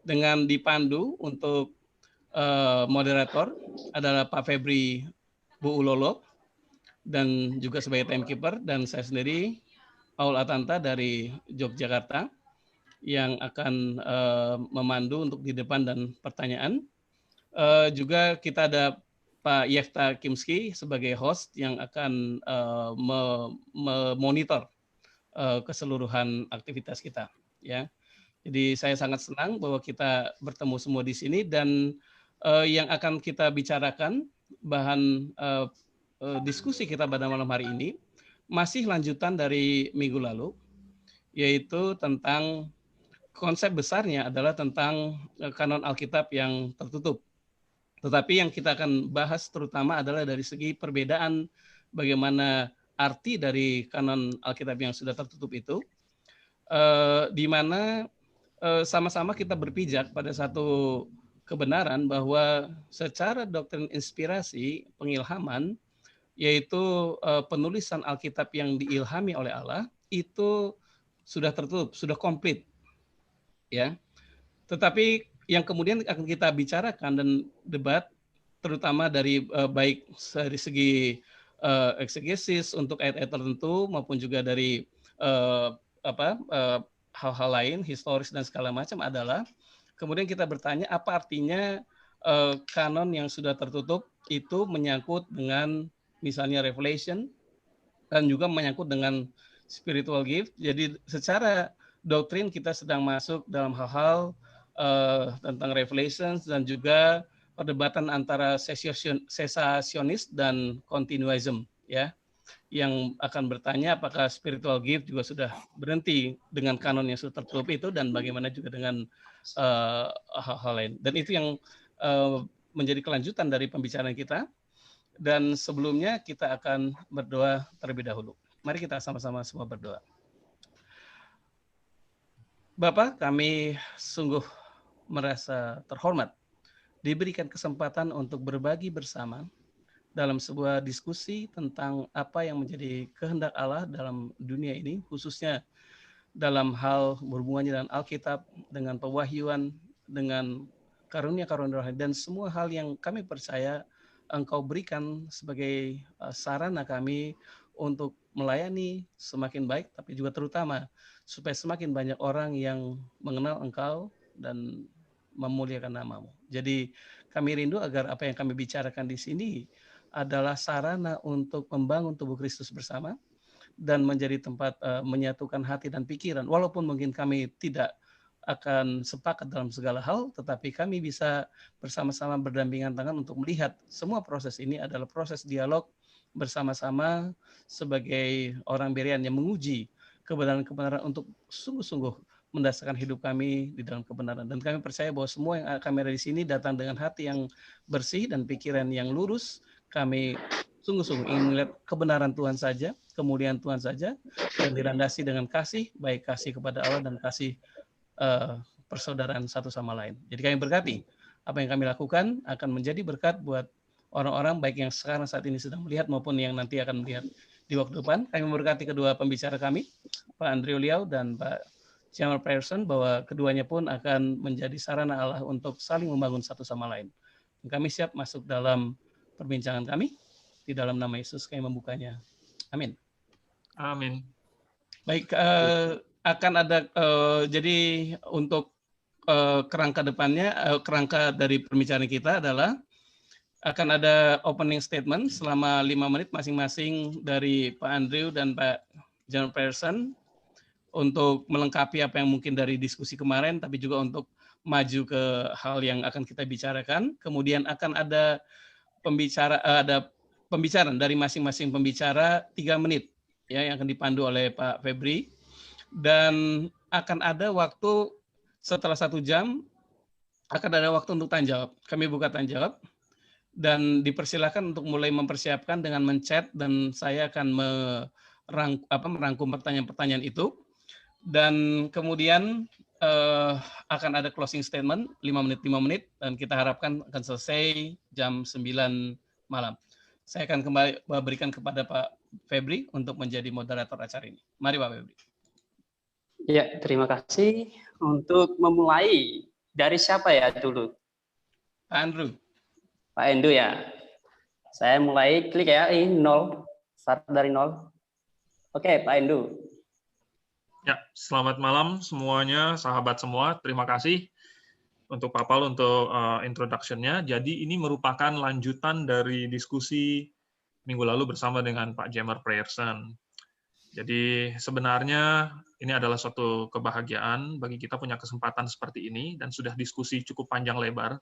dengan dipandu untuk moderator adalah Pak Febri Bu Ulolo dan juga sebagai timekeeper, dan saya sendiri Paul Atanta dari Yogyakarta yang akan memandu untuk di depan dan pertanyaan. Juga kita ada Pak Yefta Kimski sebagai host yang akan memonitor keseluruhan aktivitas kita, ya. Jadi saya sangat senang bahwa kita bertemu semua di sini, dan yang akan kita bicarakan bahan diskusi kita pada malam hari ini masih lanjutan dari minggu lalu, yaitu tentang konsep besarnya adalah tentang kanon Alkitab yang tertutup. Tetapi yang kita akan bahas terutama adalah dari segi perbedaan bagaimana arti dari kanon Alkitab yang sudah tertutup itu, di mana sama-sama kita berpijak pada satu kebenaran bahwa secara doktrin inspirasi pengilhaman, yaitu penulisan Alkitab yang diilhami oleh Allah itu sudah tertutup, sudah komplit, ya. Tetapi yang kemudian akan kita bicarakan dan debat, terutama dari baik dari segi eksegesis untuk ayat-ayat tertentu maupun juga dari hal-hal lain, historis dan segala macam, adalah kemudian kita bertanya apa artinya kanon yang sudah tertutup itu menyangkut dengan misalnya Revelation dan juga menyangkut dengan spiritual gift. Jadi secara doktrin kita sedang masuk dalam hal-hal tentang Revelations dan juga perdebatan antara sesasionis dan continuism, ya, yang akan bertanya apakah spiritual gift juga sudah berhenti dengan kanon yang sudah tertutup itu, dan bagaimana juga dengan hal-hal lain. Dan itu yang menjadi kelanjutan dari pembicaraan kita. Dan sebelumnya kita akan berdoa terlebih dahulu. Mari kita sama-sama semua berdoa. Bapak, kami sungguh merasa terhormat diberikan kesempatan untuk berbagi bersama dalam sebuah diskusi tentang apa yang menjadi kehendak Allah dalam dunia ini, khususnya dalam hal berhubungannya dengan Alkitab, dengan pewahyuan, dengan karunia-karunia rohani, dan semua hal yang kami percaya Engkau berikan sebagai sarana kami untuk melayani semakin baik, tapi juga terutama supaya semakin banyak orang yang mengenal Engkau dan memuliakan nama-Mu. Jadi kami rindu agar apa yang kami bicarakan di sini adalah sarana untuk membangun tubuh Kristus bersama dan menjadi tempat menyatukan hati dan pikiran. Walaupun mungkin kami tidak akan sepakat dalam segala hal, tetapi kami bisa bersama-sama berdampingan tangan untuk melihat semua proses ini adalah proses dialog bersama-sama sebagai orang berian yang menguji kebenaran-kebenaran untuk sungguh-sungguh mendasarkan hidup kami di dalam kebenaran. Dan kami percaya bahwa semua yang kami ada di sini datang dengan hati yang bersih dan pikiran yang lurus. Kami sungguh-sungguh ingin melihat kebenaran Tuhan saja, kemuliaan Tuhan saja, dan dilandasi dengan kasih, baik kasih kepada Allah dan kasih persaudaraan satu sama lain. Jadi kami berkati apa yang kami lakukan akan menjadi berkat buat orang-orang baik yang sekarang saat ini sedang melihat maupun yang nanti akan melihat di waktu depan. Kami memberkati kedua pembicara kami, Pak Andrew Liao dan Pak Jamal Pearson, bahwa keduanya pun akan menjadi sarana Allah untuk saling membangun satu sama lain. Dan kami siap masuk dalam perbincangan kami. Di dalam nama Yesus kami membukanya. Amin. Amin. Baik, akan ada jadi untuk kerangka depannya, kerangka dari pembicaraan kita adalah akan ada opening statement selama 5 menit masing-masing dari Pak Andrew dan Pak John Pearson untuk melengkapi apa yang mungkin dari diskusi kemarin, tapi juga untuk maju ke hal yang akan kita bicarakan. Kemudian akan ada pembicaraan dari masing-masing pembicara 3 menit, ya, yang akan dipandu oleh Pak Febri. Dan akan ada waktu setelah 1 jam, akan ada waktu untuk tanya jawab. Kami buka tanya jawab dan dipersilakan untuk mulai mempersiapkan dengan menchat, dan saya akan merangkum pertanyaan-pertanyaan itu. Dan kemudian akan ada closing statement 5 menit, dan kita harapkan akan selesai jam 9 malam. Saya akan kembali berikan kepada Pak Febri untuk menjadi moderator acara ini. Mari Pak Febri. Ya, terima kasih. Untuk memulai Dari siapa ya dulu? Pak Andrew. Pak Endu ya. Saya mulai klik ya, ini 0. Start dari 0. Oke, Pak Endu. Ya, selamat malam semuanya, sahabat semua. Terima kasih untuk Pak Paul untuk introduction-nya. Jadi ini merupakan lanjutan dari diskusi minggu lalu bersama dengan Pak Jemer Prayerson. Jadi sebenarnya ini adalah suatu kebahagiaan bagi kita punya kesempatan seperti ini dan sudah diskusi cukup panjang lebar.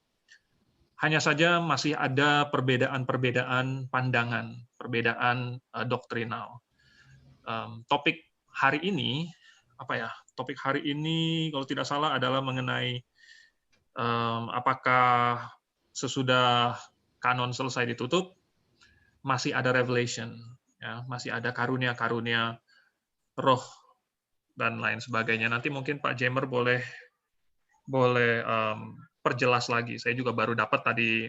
Hanya saja masih ada perbedaan-perbedaan pandangan, perbedaan doktrinal. Topik hari ini, Topik hari ini kalau tidak salah adalah mengenai apakah sesudah kanon selesai ditutup masih ada revelation, ya, masih ada karunia-karunia roh dan lain sebagainya. Nanti mungkin Pak Jemer boleh perjelas lagi. Saya juga baru dapat tadi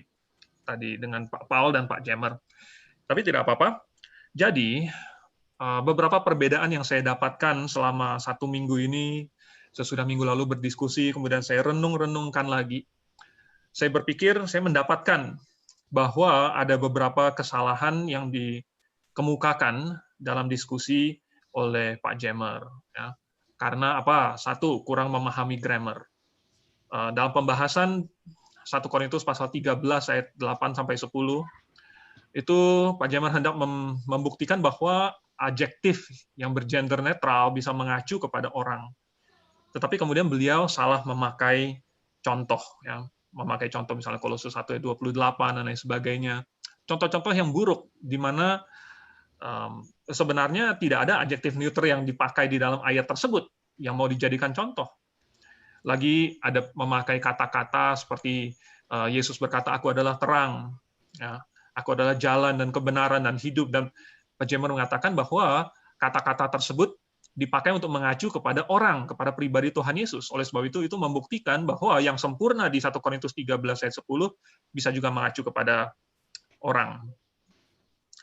dengan Pak Paul dan Pak Jemer. Tapi tidak apa-apa. Jadi beberapa perbedaan yang saya dapatkan selama 1 minggu ini, sesudah minggu lalu berdiskusi, kemudian saya renung-renungkan lagi. Saya berpikir saya mendapatkan bahwa ada beberapa kesalahan yang dikemukakan dalam diskusi oleh Pak Jemer. Ya. Karena apa? 1, kurang memahami grammar. Dalam pembahasan 1 Korintus pasal 13 ayat 8-10, itu Pak Jemer hendak membuktikan bahwa adjektif yang bergender netral bisa mengacu kepada orang. Tetapi kemudian beliau salah memakai contoh, ya. Memakai contoh misalnya Kolose 1 ayat 28 dan lain sebagainya. Contoh-contoh yang buruk, di mana sebenarnya tidak ada adjektif neuter yang dipakai di dalam ayat tersebut yang mau dijadikan contoh. Lagi ada memakai kata-kata seperti Yesus berkata, aku adalah terang, ya. Aku adalah jalan dan kebenaran dan hidup, dan Pak Jemer mengatakan bahwa kata-kata tersebut dipakai untuk mengacu kepada orang, kepada pribadi Tuhan Yesus. Oleh sebab itu membuktikan bahwa yang sempurna di 1 Korintus 13 ayat 10 bisa juga mengacu kepada orang.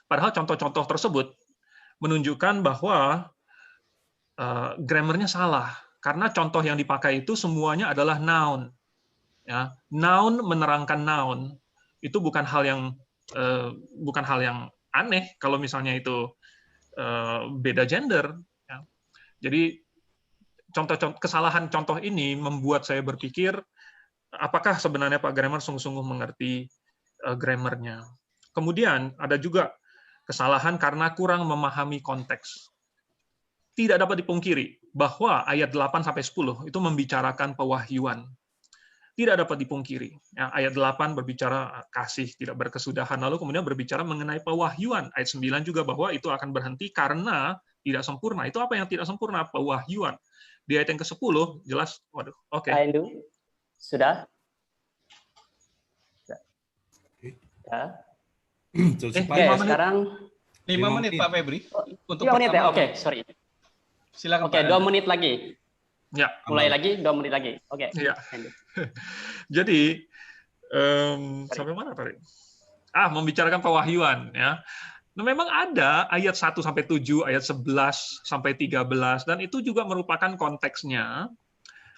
Padahal contoh-contoh tersebut menunjukkan bahwa grammarnya salah, karena contoh yang dipakai itu semuanya adalah noun. Ya, noun menerangkan noun. Itu bukan hal yang aneh kalau misalnya itu beda gender. Ya. Jadi kesalahan contoh ini membuat saya berpikir, apakah sebenarnya Pak Grammar sungguh-sungguh mengerti grammarnya. Kemudian ada juga kesalahan karena kurang memahami konteks. Tidak dapat dipungkiri bahwa ayat 8-10 itu membicarakan pewahyuan. Tidak dapat dipungkiri. Ya, ayat 8 berbicara kasih tidak berkesudahan, lalu kemudian berbicara mengenai pewahyuan. Ayat 9 juga bahwa itu akan berhenti karena tidak sempurna. Itu apa yang tidak sempurna? Pewahyuan. Di ayat yang ke-10 jelas, waduh, oke. Pak Endu, sudah? Ya. Oke, sekarang 5 menit Pak Febri. Untuk 5 menit ya? Oke, sorry. Silakan. Oke, 2 menit lagi. Ya. Mulai lagi, 2 menit lagi. Oke. Ya. Jadi, sampai mana tadi? Membicarakan pewahyuan, ya. Nah, memang ada ayat 1-7, ayat 11-13, dan itu juga merupakan konteksnya.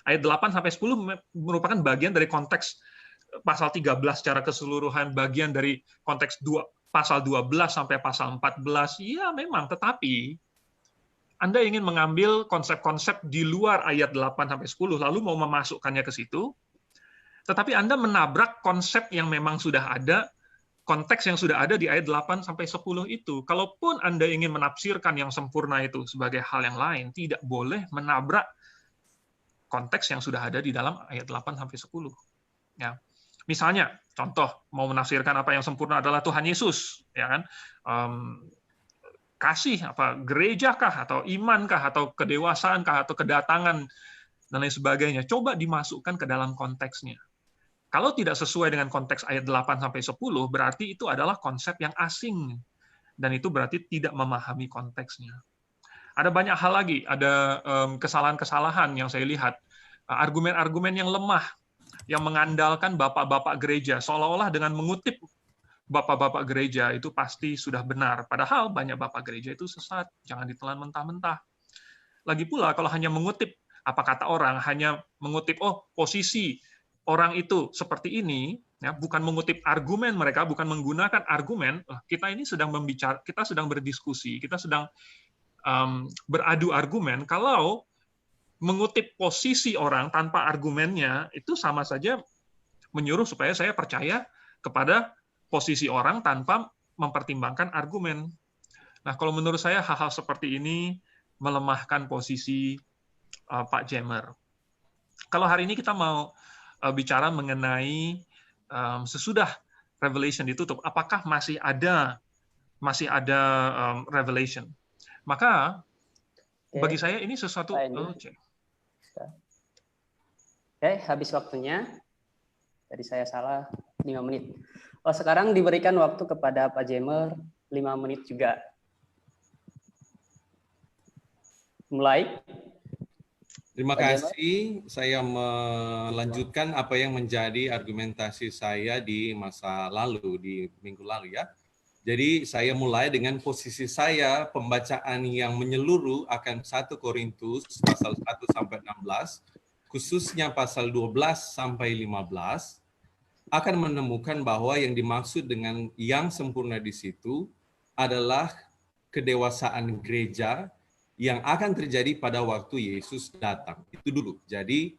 Ayat 8-10 merupakan bagian dari konteks pasal 13 secara keseluruhan, bagian dari konteks pasal 12 sampai pasal 14. Ya, memang, tetapi Anda ingin mengambil konsep-konsep di luar ayat 8-10, lalu mau memasukkannya ke situ, tetapi Anda menabrak konsep yang memang sudah ada, konteks yang sudah ada di ayat 8-10 itu. Kalaupun Anda ingin menafsirkan yang sempurna itu sebagai hal yang lain, tidak boleh menabrak konteks yang sudah ada di dalam ayat 8-10. Ya. Misalnya, contoh, mau menafsirkan apa yang sempurna adalah Tuhan Yesus, ya kan? Kasih, gerejakah, atau imankah, atau kedewasaankah, atau kedatangan, dan lain sebagainya. Coba dimasukkan ke dalam konteksnya. Kalau tidak sesuai dengan konteks ayat 8-10, berarti itu adalah konsep yang asing. Dan itu berarti tidak memahami konteksnya. Ada banyak hal lagi, ada kesalahan-kesalahan yang saya lihat. Argumen-argumen yang lemah, yang mengandalkan bapak-bapak gereja, seolah-olah dengan mengutip bapak-bapak gereja itu pasti sudah benar. Padahal banyak bapak gereja itu sesat. Jangan ditelan mentah-mentah. Lagi pula, kalau hanya mengutip apa kata orang, hanya mengutip, posisi orang itu seperti ini, ya, bukan mengutip argumen mereka, bukan menggunakan argumen, kita ini sedang membicara, kita sedang berdiskusi, kita sedang beradu argumen. Kalau mengutip posisi orang tanpa argumennya, itu sama saja menyuruh supaya saya percaya kepada posisi orang tanpa mempertimbangkan argumen. Nah, kalau menurut saya hal-hal seperti ini melemahkan posisi Pak Jemer. Kalau hari ini kita mau bicara mengenai sesudah Revelation ditutup, apakah masih ada Revelation? Maka bagi saya ini sesuatu. Oke, habis waktunya. Tadi saya salah 5 menit. Oh, sekarang diberikan waktu kepada Pak Jemer 5 menit juga. Mulai. Terima kasih. Saya melanjutkan apa yang menjadi argumentasi saya di masa lalu, di minggu lalu ya. Jadi saya mulai dengan posisi saya pembacaan yang menyeluruh akan 1 Korintus pasal 1 sampai 16, khususnya pasal 12 sampai 15, akan menemukan bahwa yang dimaksud dengan yang sempurna di situ adalah kedewasaan gereja yang akan terjadi pada waktu Yesus datang. Itu dulu. Jadi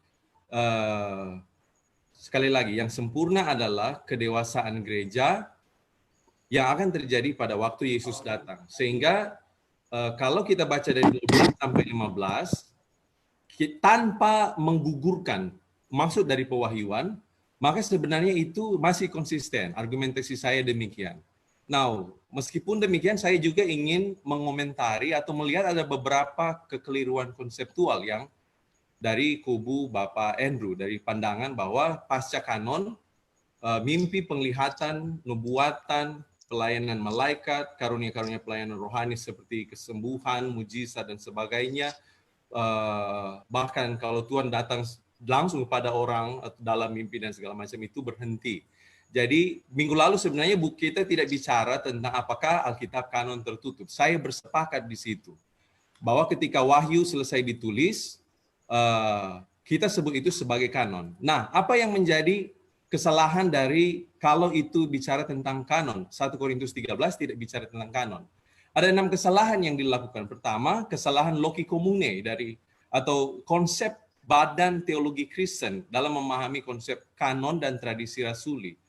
sekali lagi, yang sempurna adalah kedewasaan gereja yang akan terjadi pada waktu Yesus datang. Sehingga kalau kita baca dari 12 sampai 15, tanpa menggugurkan maksud dari pewahyuan, maka sebenarnya itu masih konsisten. Argumentasi saya demikian. Now, meskipun demikian, saya juga ingin mengomentari atau melihat ada beberapa kekeliruan konseptual yang dari kubu Bapak Andrew, dari pandangan bahwa pasca kanon, mimpi penglihatan, nubuatan, pelayanan malaikat, karunia-karunia pelayanan rohani seperti kesembuhan, mujizat, dan sebagainya, bahkan kalau Tuhan datang langsung kepada orang dalam mimpi dan segala macam itu berhenti. Jadi minggu lalu sebenarnya kita tidak bicara tentang apakah Alkitab kanon tertutup. Saya bersepakat di situ bahwa ketika Wahyu selesai ditulis, kita sebut itu sebagai kanon. Nah, apa yang menjadi kesalahan dari kalau itu bicara tentang kanon? 1 Korintus 13 tidak bicara tentang kanon. Ada 6 kesalahan yang dilakukan. Pertama, kesalahan loci comune atau konsep badan teologi Kristen dalam memahami konsep kanon dan tradisi rasuli.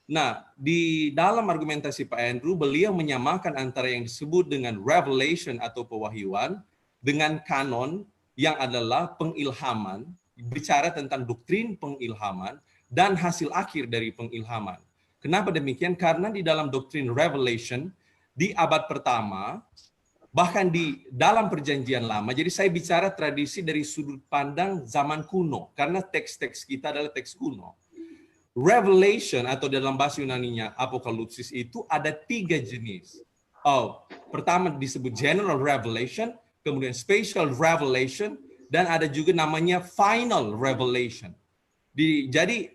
Nah, di dalam argumentasi Pak Andrew, beliau menyamakan antara yang disebut dengan revelation atau pewahyuan dengan kanon yang adalah pengilhaman, bicara tentang doktrin pengilhaman dan hasil akhir dari pengilhaman. Kenapa demikian? Karena di dalam doktrin revelation, di abad pertama, bahkan di dalam perjanjian lama, jadi saya bicara tradisi dari sudut pandang zaman kuno, karena teks-teks kita adalah teks kuno. Revelation atau dalam bahasa Yunaninya apokalipsis itu ada 3 jenis. Pertama disebut general revelation, kemudian special revelation, dan ada juga namanya final revelation. Jadi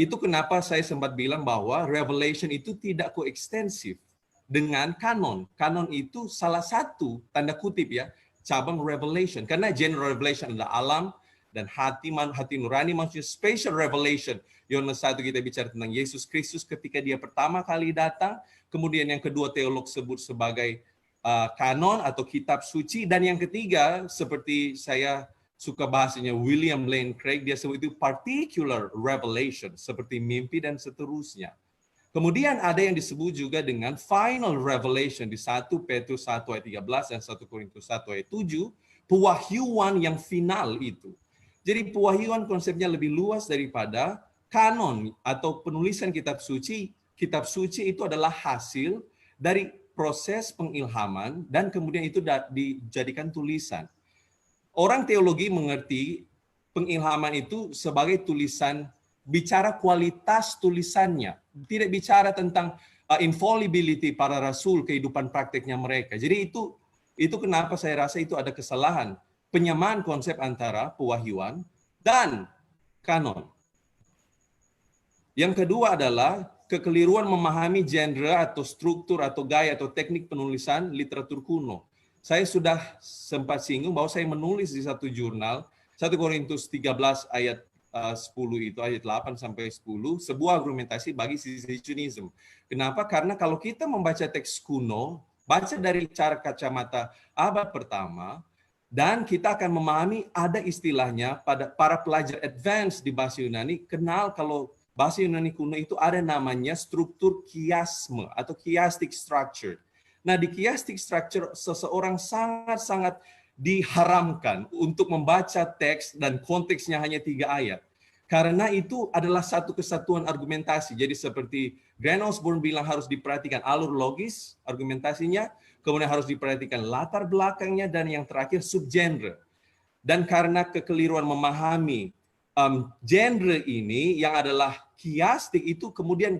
itu kenapa saya sempat bilang bahwa revelation itu tidak koekstensif dengan kanon. Kanon itu salah satu, tanda kutip ya, cabang revelation. Karena general revelation adalah alam dan hati nurani, maksudnya special revelation. Yohanes 1 kita bicara tentang Yesus Kristus ketika dia pertama kali datang. Kemudian yang kedua teolog sebut sebagai kanon atau kitab suci. Dan yang ketiga, seperti saya suka bahasanya William Lane Craig, dia sebut itu particular revelation, seperti mimpi dan seterusnya. Kemudian ada yang disebut juga dengan final revelation di 1 Petrus 1 ayat 13 dan 1 Korintus 1 ayat 7, pewahyuan yang final itu. Jadi pewahyuan konsepnya lebih luas daripada kanon atau penulisan kitab suci. Kitab suci itu adalah hasil dari proses pengilhaman dan kemudian itu dijadikan tulisan. Orang teologi mengerti pengilhaman itu sebagai tulisan, bicara kualitas tulisannya, tidak bicara tentang infallibility para rasul, kehidupan prakteknya mereka. Jadi itu kenapa saya rasa itu ada kesalahan, penyamaan konsep antara pewahyuan dan kanon. Yang kedua adalah kekeliruan memahami genre atau struktur atau gaya atau teknik penulisan literatur kuno. Saya sudah sempat singgung bahwa saya menulis di satu jurnal, 1 Korintus 13 ayat 10 itu, ayat 8 sampai 10, sebuah argumentasi bagi cessationism. Kenapa? Karena kalau kita membaca teks kuno, baca dari cara kacamata abad pertama, dan kita akan memahami ada istilahnya pada para pelajar advance di bahasa Yunani, kenal kalau bahasa Yunani kuno itu ada namanya struktur kiasme atau chiastic structure. Nah, di chiastic structure seseorang sangat-sangat diharamkan untuk membaca teks dan konteksnya hanya 3 ayat. Karena itu adalah satu kesatuan argumentasi. Jadi seperti Grant Osborne bilang harus diperhatikan alur logis argumentasinya, kemudian harus diperhatikan latar belakangnya, dan yang terakhir subgenre. Dan karena kekeliruan memahami genre ini yang adalah kiastik, itu kemudian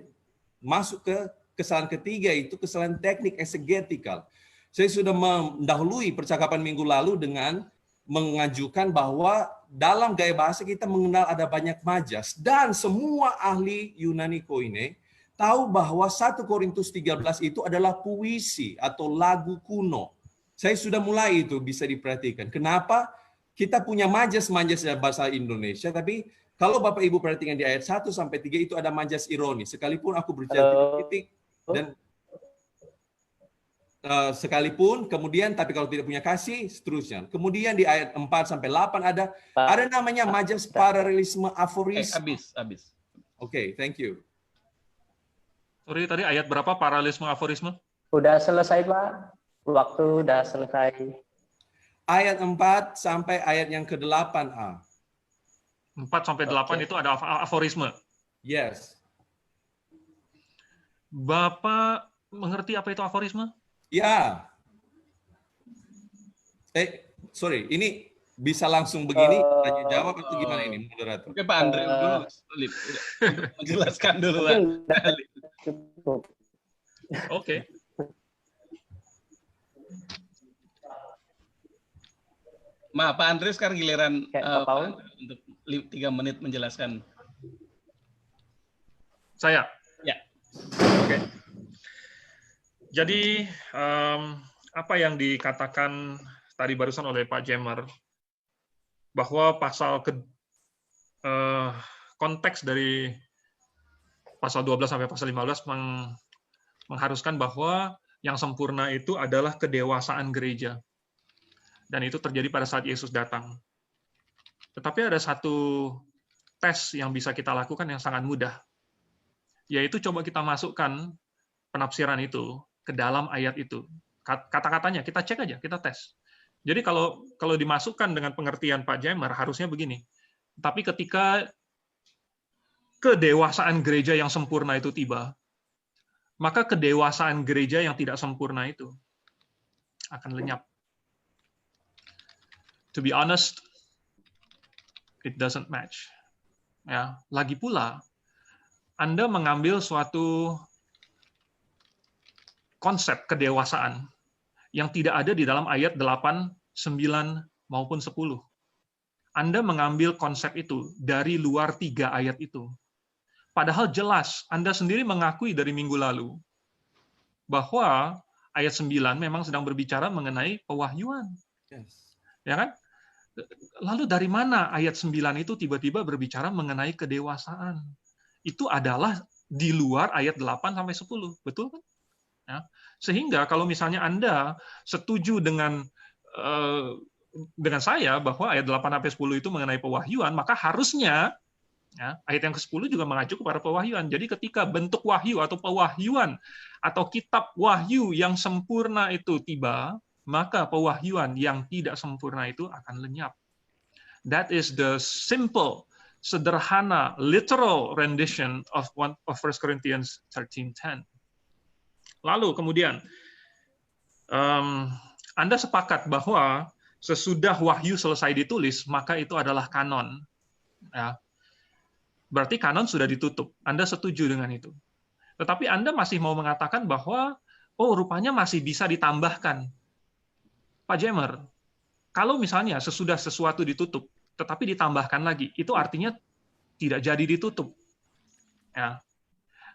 masuk ke kesalahan ketiga, itu kesalahan teknik exegetikal. Saya sudah mendahului percakapan minggu lalu dengan mengajukan bahwa dalam gaya bahasa kita mengenal ada banyak majas, dan semua ahli Yunani Koine tahu bahwa 1 Korintus 13 itu adalah puisi atau lagu kuno. Saya sudah mulai itu bisa diperhatikan. Kenapa? Kita punya majas-majas dalam bahasa Indonesia, tapi kalau Bapak Ibu perhatikan di ayat 1 sampai 3 itu ada majas ironis. Sekalipun aku berbicara titik dan sekalipun, kemudian tapi kalau tidak punya kasih, seterusnya. Kemudian di ayat 4 sampai 8 ada namanya majas paralelisme aforisme. Habis. Oke, thank you. Sorry, tadi ayat berapa paralelisme aforisme? Udah selesai, Pak. Waktu udah selesai. Ayat 4 sampai ayat yang ke-8a. 4 sampai 8 itu ada aforisme. Yes. Bapak mengerti apa itu aforisme? Ya. Sorry, ini bisa langsung begini tanya jawab atau gimana ini, moderator? Oke, Pak Andre dulu, menjelaskan dulu, Pak. Oke. Maaf, Pak Andre sekarang giliran Paul untuk 3 menit menjelaskan. Saya? Ya. Oke. Jadi, apa yang dikatakan tadi barusan oleh Pak Jemer, bahwa konteks dari pasal 12 sampai pasal 15 mengharuskan bahwa yang sempurna itu adalah kedewasaan gereja. Dan itu terjadi pada saat Yesus datang. Tetapi ada satu tes yang bisa kita lakukan yang sangat mudah, yaitu coba kita masukkan penafsiran itu ke dalam ayat itu. Kata-katanya kita cek aja, kita tes. Jadi kalau dimasukkan dengan pengertian Pak Jemer, harusnya begini. Tapi ketika kedewasaan gereja yang sempurna itu tiba, maka kedewasaan gereja yang tidak sempurna itu akan lenyap. To be honest, it doesn't match. Ya, lagi pula, Anda mengambil suatu konsep kedewasaan yang tidak ada di dalam ayat 8, 9, maupun 10. Anda mengambil konsep itu dari luar 3 ayat itu. Padahal jelas, Anda sendiri mengakui dari minggu lalu bahwa ayat 9 memang sedang berbicara mengenai pewahyuan. Yes. Ya kan? Lalu dari mana ayat 9 itu tiba-tiba berbicara mengenai kedewasaan? Itu adalah di luar ayat 8 sampai 10. Betul kan? Ya. Sehingga kalau misalnya Anda setuju dengan saya bahwa ayat 8 sampai 10 itu mengenai pewahyuan, maka harusnya ya, ayat yang ke-10 juga mengacu kepada pewahyuan. Jadi ketika bentuk wahyu atau pewahyuan atau kitab wahyu yang sempurna itu tiba, maka pewahyuan yang tidak sempurna itu akan lenyap. That is the simple, sederhana, literal rendition of 1 Corinthians 13:10. Lalu kemudian, Anda sepakat bahwa sesudah wahyu selesai ditulis, maka itu adalah kanon. Ya. Berarti kanon sudah ditutup. Anda setuju dengan itu. Tetapi Anda masih mau mengatakan bahwa, rupanya masih bisa ditambahkan. Pak Jemer, kalau misalnya sesudah sesuatu ditutup, tetapi ditambahkan lagi, itu artinya tidak jadi ditutup. Ya.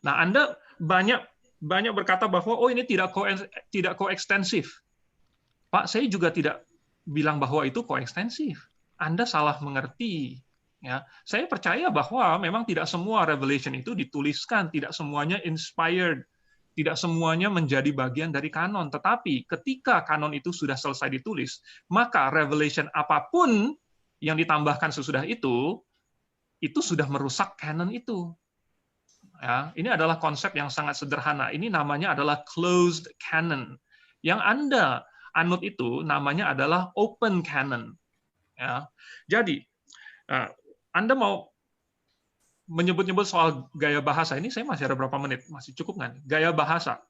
Nah, Anda banyak berkata bahwa ini tidak koekstensif. Pak, saya juga tidak bilang bahwa itu koekstensif. Anda salah mengerti. Ya, saya percaya bahwa memang tidak semua revelation itu dituliskan, tidak semuanya inspired, tidak semuanya menjadi bagian dari kanon. Tetapi ketika kanon itu sudah selesai ditulis, maka revelation apapun yang ditambahkan sesudah itu sudah merusak kanon itu. Ya, ini adalah konsep yang sangat sederhana. Ini namanya adalah closed canon. Yang Anda anut itu namanya adalah open canon. Ya, jadi Anda mau menyebut-nyebut soal gaya bahasa ini, saya masih ada berapa menit, masih cukup nggak? Gaya bahasa.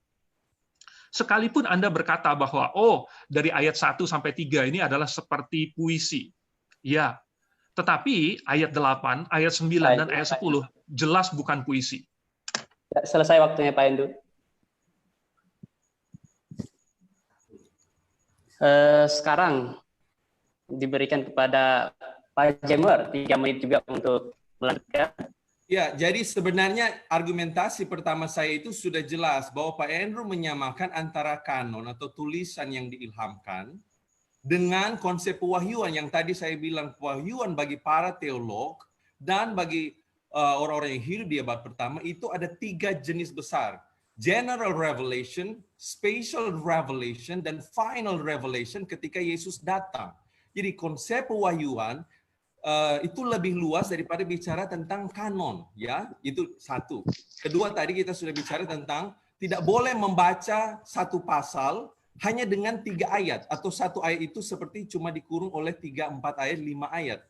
Sekalipun Anda berkata bahwa, oh, dari ayat 1 sampai 3 ini adalah seperti puisi. Ya, tetapi ayat 8, ayat 9, dan ayat 10 jelas bukan puisi. Selesai waktunya Pak Endu. Sekarang diberikan kepada Pak Jemer 3 menit juga untuk melanjutkan. Ya, jadi sebenarnya argumentasi pertama saya itu sudah jelas bahwa Pak Andrew menyamakan antara kanon atau tulisan yang diilhamkan dengan konsep pewahyuan yang tadi saya bilang, pewahyuan bagi para teolog dan bagi orang-orang yang hidup di abad pertama itu ada 3 jenis besar. General revelation, spatial revelation, dan final revelation ketika Yesus datang. Jadi konsep pewahyuan itu lebih luas daripada bicara tentang kanon, ya. Itu satu. Kedua, tadi kita sudah bicara tentang tidak boleh membaca satu pasal hanya dengan 3 ayat, atau satu ayat itu seperti cuma dikurung oleh 3, 4 ayat, 5 ayat.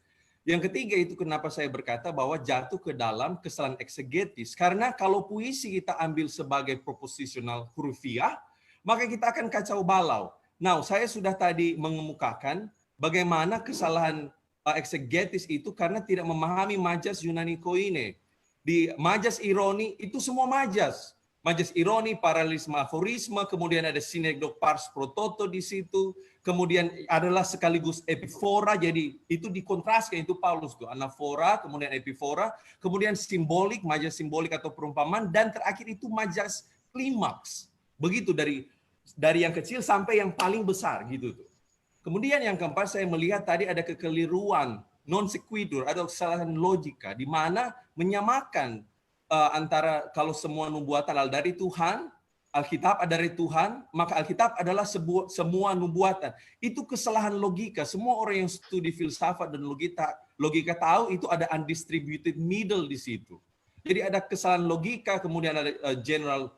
Yang ketiga itu kenapa saya berkata bahwa jatuh ke dalam kesalahan eksegetis. Karena kalau puisi kita ambil sebagai proposisional hurufiah, maka kita akan kacau balau. Nah, saya sudah tadi mengemukakan bagaimana kesalahan eksegetis itu karena tidak memahami majas Yunani koine. Di majas ironi itu semua majas. Majas ironi, paralelisme, aforisme, kemudian ada sinekdok pars prototo di situ, kemudian adalah sekaligus epifora, jadi itu dikontraskan, itu Paulus tuh, anafora, kemudian epifora, kemudian simbolik, majas simbolik atau perumpamaan, dan terakhir itu majas klimaks. Begitu dari yang kecil sampai yang paling besar gitu tuh. Kemudian yang keempat saya melihat tadi ada kekeliruan non sequitur atau kesalahan logika di mana menyamakan antara kalau semua nubuatan adalah dari Tuhan, Alkitab adalah dari Tuhan, maka Alkitab adalah semua nubuatan. Itu kesalahan logika. Semua orang yang studi filsafat dan logika tahu itu ada undistributed middle di situ. Jadi ada kesalahan logika, kemudian ada general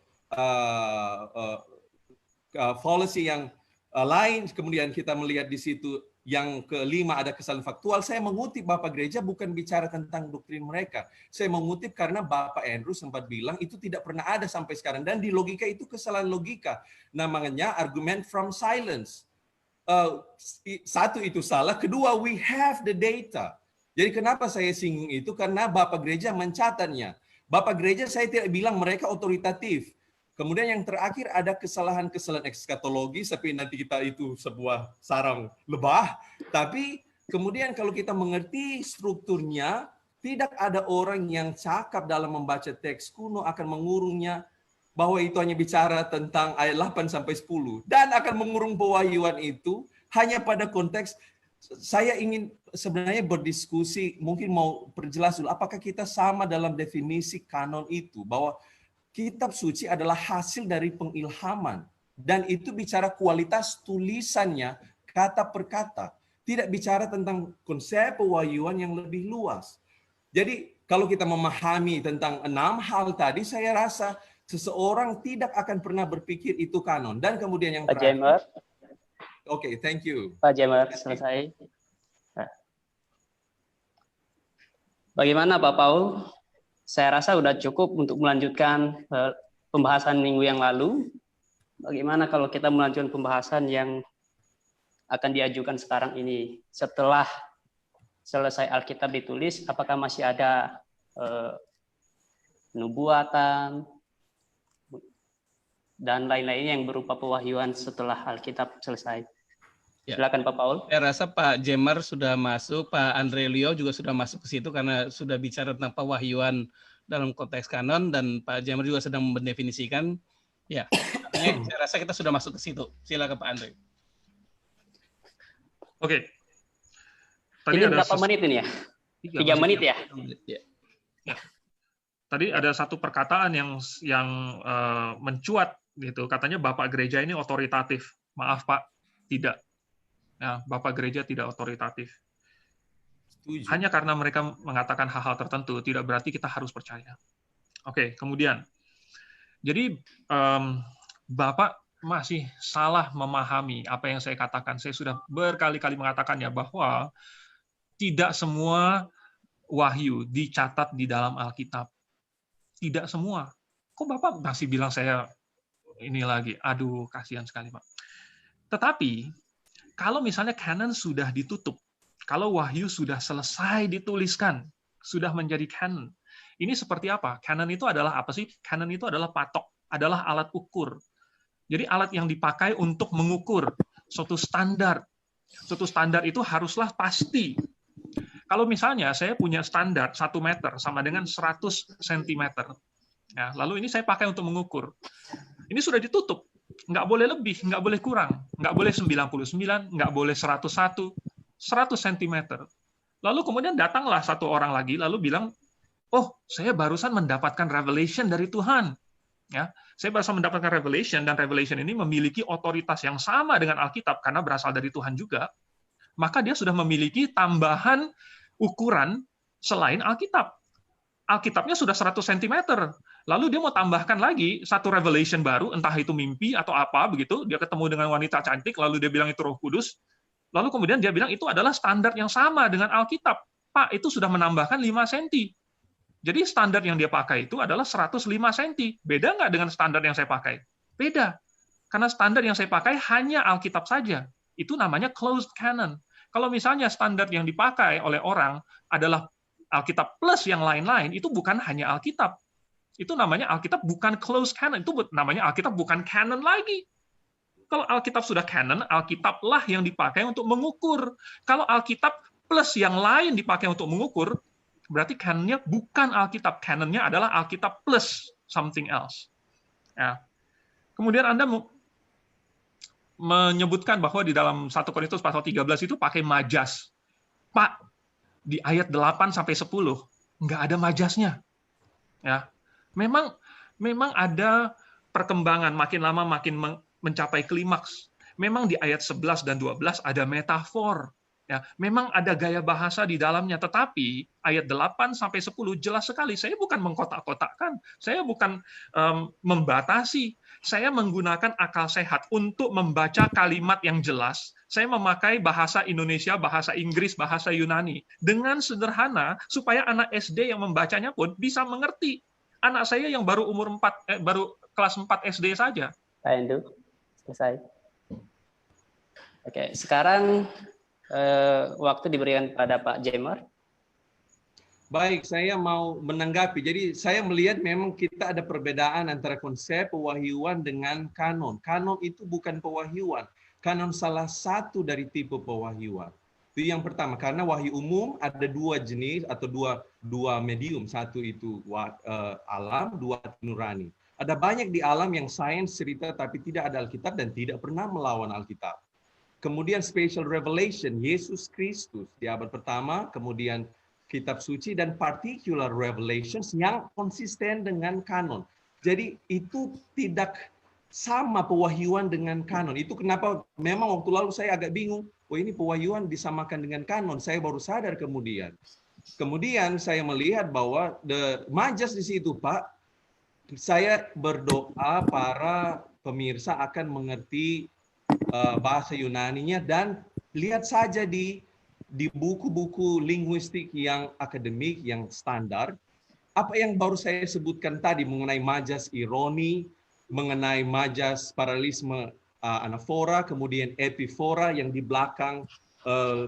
policy yang lain, kemudian kita melihat di situ yang kelima ada kesalahan faktual. Saya mengutip Bapak Gereja bukan bicara tentang doktrin mereka. Saya mengutip karena Bapak Andrew sempat bilang itu tidak pernah ada sampai sekarang. Dan di logika itu kesalahan logika. Namanya argument from silence. Satu itu salah. Kedua, we have the data. Jadi kenapa saya singgung itu? Karena Bapak Gereja mencatatnya. Bapak Gereja saya tidak bilang mereka otoritatif. Kemudian yang terakhir ada kesalahan-kesalahan ekskatologi, tapi nanti kita itu sebuah sarang lebah. Tapi kemudian kalau kita mengerti strukturnya, tidak ada orang yang cakap dalam membaca teks kuno akan mengurungnya bahwa itu hanya bicara tentang ayat 8 sampai 10 dan akan mengurung pewahyuan itu hanya pada konteks. Saya ingin sebenarnya berdiskusi, mungkin mau perjelas dulu apakah kita sama dalam definisi kanon itu, bahwa Kitab suci adalah hasil dari pengilhaman. Dan itu bicara kualitas tulisannya kata per kata. Tidak bicara tentang konsep pewahyuan yang lebih luas. Jadi kalau kita memahami tentang 6 hal tadi, saya rasa seseorang tidak akan pernah berpikir itu kanon. Dan kemudian yang Pak Jemer. Oke, thank you. Pak Jemer, selesai. Nah. Bagaimana Pak Paul? Saya rasa sudah cukup untuk melanjutkan pembahasan minggu yang lalu. Bagaimana kalau kita melanjutkan pembahasan yang akan diajukan sekarang ini? Setelah selesai Alkitab ditulis, apakah masih ada nubuatan dan lain-lainnya yang berupa pewahyuan setelah Alkitab selesai? Ya. Silakan Pak Paul. Saya rasa Pak Jemer sudah masuk, Pak Andre Leo juga sudah masuk ke situ karena sudah bicara tentang pewahyuan dalam konteks kanon, dan Pak Jemer juga sedang mendefinisikan. Ya, artinya saya rasa kita sudah masuk ke situ. Silakan Pak Andre. Oke. Tadi ini ada berapa menit ini ya? 3 menit ya? Ya. Tadi ada satu perkataan yang mencuat gitu, katanya Bapak Gereja ini otoritatif. Maaf Pak, tidak. Ya, Bapak Gereja tidak otoritatif. Setuju. Hanya karena mereka mengatakan hal-hal tertentu, tidak berarti kita harus percaya. Oke, kemudian. Jadi, Bapak masih salah memahami apa yang saya katakan. Saya sudah berkali-kali mengatakannya bahwa tidak semua wahyu dicatat di dalam Alkitab. Tidak semua. Kok Bapak masih bilang saya ini lagi? Aduh, kasihan sekali, Pak. Tetapi, kalau misalnya canon sudah ditutup, kalau wahyu sudah selesai dituliskan, sudah menjadi canon, ini seperti apa? Canon itu adalah apa sih? Canon itu adalah patok, adalah alat ukur. Jadi alat yang dipakai untuk mengukur suatu standar. Suatu standar itu haruslah pasti. Kalau misalnya saya punya standar 1 meter sama dengan 100 cm, ya, lalu ini saya pakai untuk mengukur. Ini sudah ditutup, nggak boleh lebih, nggak boleh kurang, nggak boleh 99, nggak boleh 101, 100 cm. Lalu kemudian datanglah satu orang lagi, lalu bilang, oh, saya barusan mendapatkan revelation dari Tuhan. Ya, saya barusan mendapatkan revelation, dan revelation ini memiliki otoritas yang sama dengan Alkitab, karena berasal dari Tuhan juga. Maka dia sudah memiliki tambahan ukuran selain Alkitab. Alkitabnya sudah 100 cm. Lalu dia mau tambahkan lagi satu revelation baru, entah itu mimpi atau apa, begitu. Dia ketemu dengan wanita cantik, lalu dia bilang itu Roh Kudus. Lalu kemudian dia bilang itu adalah standar yang sama dengan Alkitab. Pak, itu sudah menambahkan 5 cm. Jadi standar yang dia pakai itu adalah 105 cm. Beda nggak dengan standar yang saya pakai? Beda. Karena standar yang saya pakai hanya Alkitab saja. Itu namanya closed canon. Kalau misalnya standar yang dipakai oleh orang adalah Alkitab plus yang lain-lain, itu bukan hanya Alkitab. Itu namanya Alkitab bukan closed canon. Itu namanya Alkitab bukan canon lagi. Kalau Alkitab sudah canon, Alkitablah yang dipakai untuk mengukur. Kalau Alkitab plus yang lain dipakai untuk mengukur, berarti canonnya bukan Alkitab. Canonnya adalah Alkitab plus something else. Ya. Kemudian Anda menyebutkan bahwa di dalam 1 Korintus pasal 13 itu pakai majas. Pak, di ayat 8 sampai 10 nggak ada majasnya. Ya. Memang ada perkembangan, makin lama makin mencapai klimaks. Memang di ayat 11 dan 12 ada metafor. Ya, memang ada gaya bahasa di dalamnya, tetapi ayat 8 sampai 10 jelas sekali. Saya bukan mengkotak-kotakkan, saya bukan membatasi. Saya menggunakan akal sehat untuk membaca kalimat yang jelas. Saya memakai bahasa Indonesia, bahasa Inggris, bahasa Yunani dengan sederhana supaya anak SD yang membacanya pun bisa mengerti. Anak saya yang baru baru kelas 4 SD saja. Pak Andrew, selesai. Oke, sekarang waktu diberikan pada Pak Jamer. Baik, saya mau menanggapi. Jadi saya melihat memang kita ada perbedaan antara konsep pewahyuan dengan kanon. Kanon itu bukan pewahyuan. Kanon salah satu dari tipe pewahyuan. Itu yang pertama, karena wahyu umum ada 2 jenis atau dua medium. Satu itu alam, 2 nurani. Ada banyak di alam yang sains cerita tapi tidak ada Alkitab dan tidak pernah melawan Alkitab. Kemudian special revelation, Yesus Kristus di abad pertama, kemudian kitab suci, dan particular revelations yang konsisten dengan kanon. Jadi itu tidak sama pewahyuan dengan kanon. Itu kenapa memang waktu lalu saya agak bingung, oh ini pewahyuan disamakan dengan kanon. Saya baru sadar kemudian. Kemudian saya melihat bahwa majas di situ, Pak. Saya berdoa para pemirsa akan mengerti bahasa Yunaninya, dan lihat saja di buku-buku linguistik yang akademik, yang standar, apa yang baru saya sebutkan tadi mengenai majas ironi, mengenai majas paralelisme anafora, kemudian epifora yang di belakang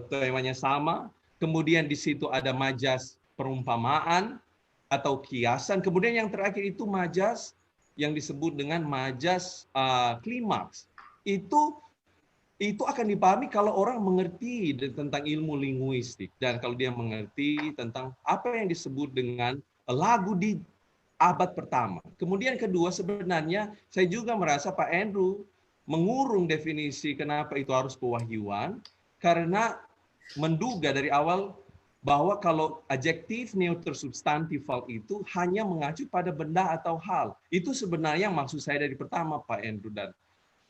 temanya sama, kemudian di situ ada majas perumpamaan atau kiasan, kemudian yang terakhir itu majas yang disebut dengan majas klimaks. Itu akan dipahami kalau orang mengerti tentang ilmu linguistik, dan kalau dia mengerti tentang apa yang disebut dengan lagu di abad pertama. Kemudian kedua, sebenarnya saya juga merasa Pak Andrew mengurung definisi kenapa itu harus pewahyuan, karena menduga dari awal bahwa kalau adjektif neuter substantifal itu hanya mengacu pada benda atau hal. Itu sebenarnya maksud saya dari pertama, Pak Andrew dan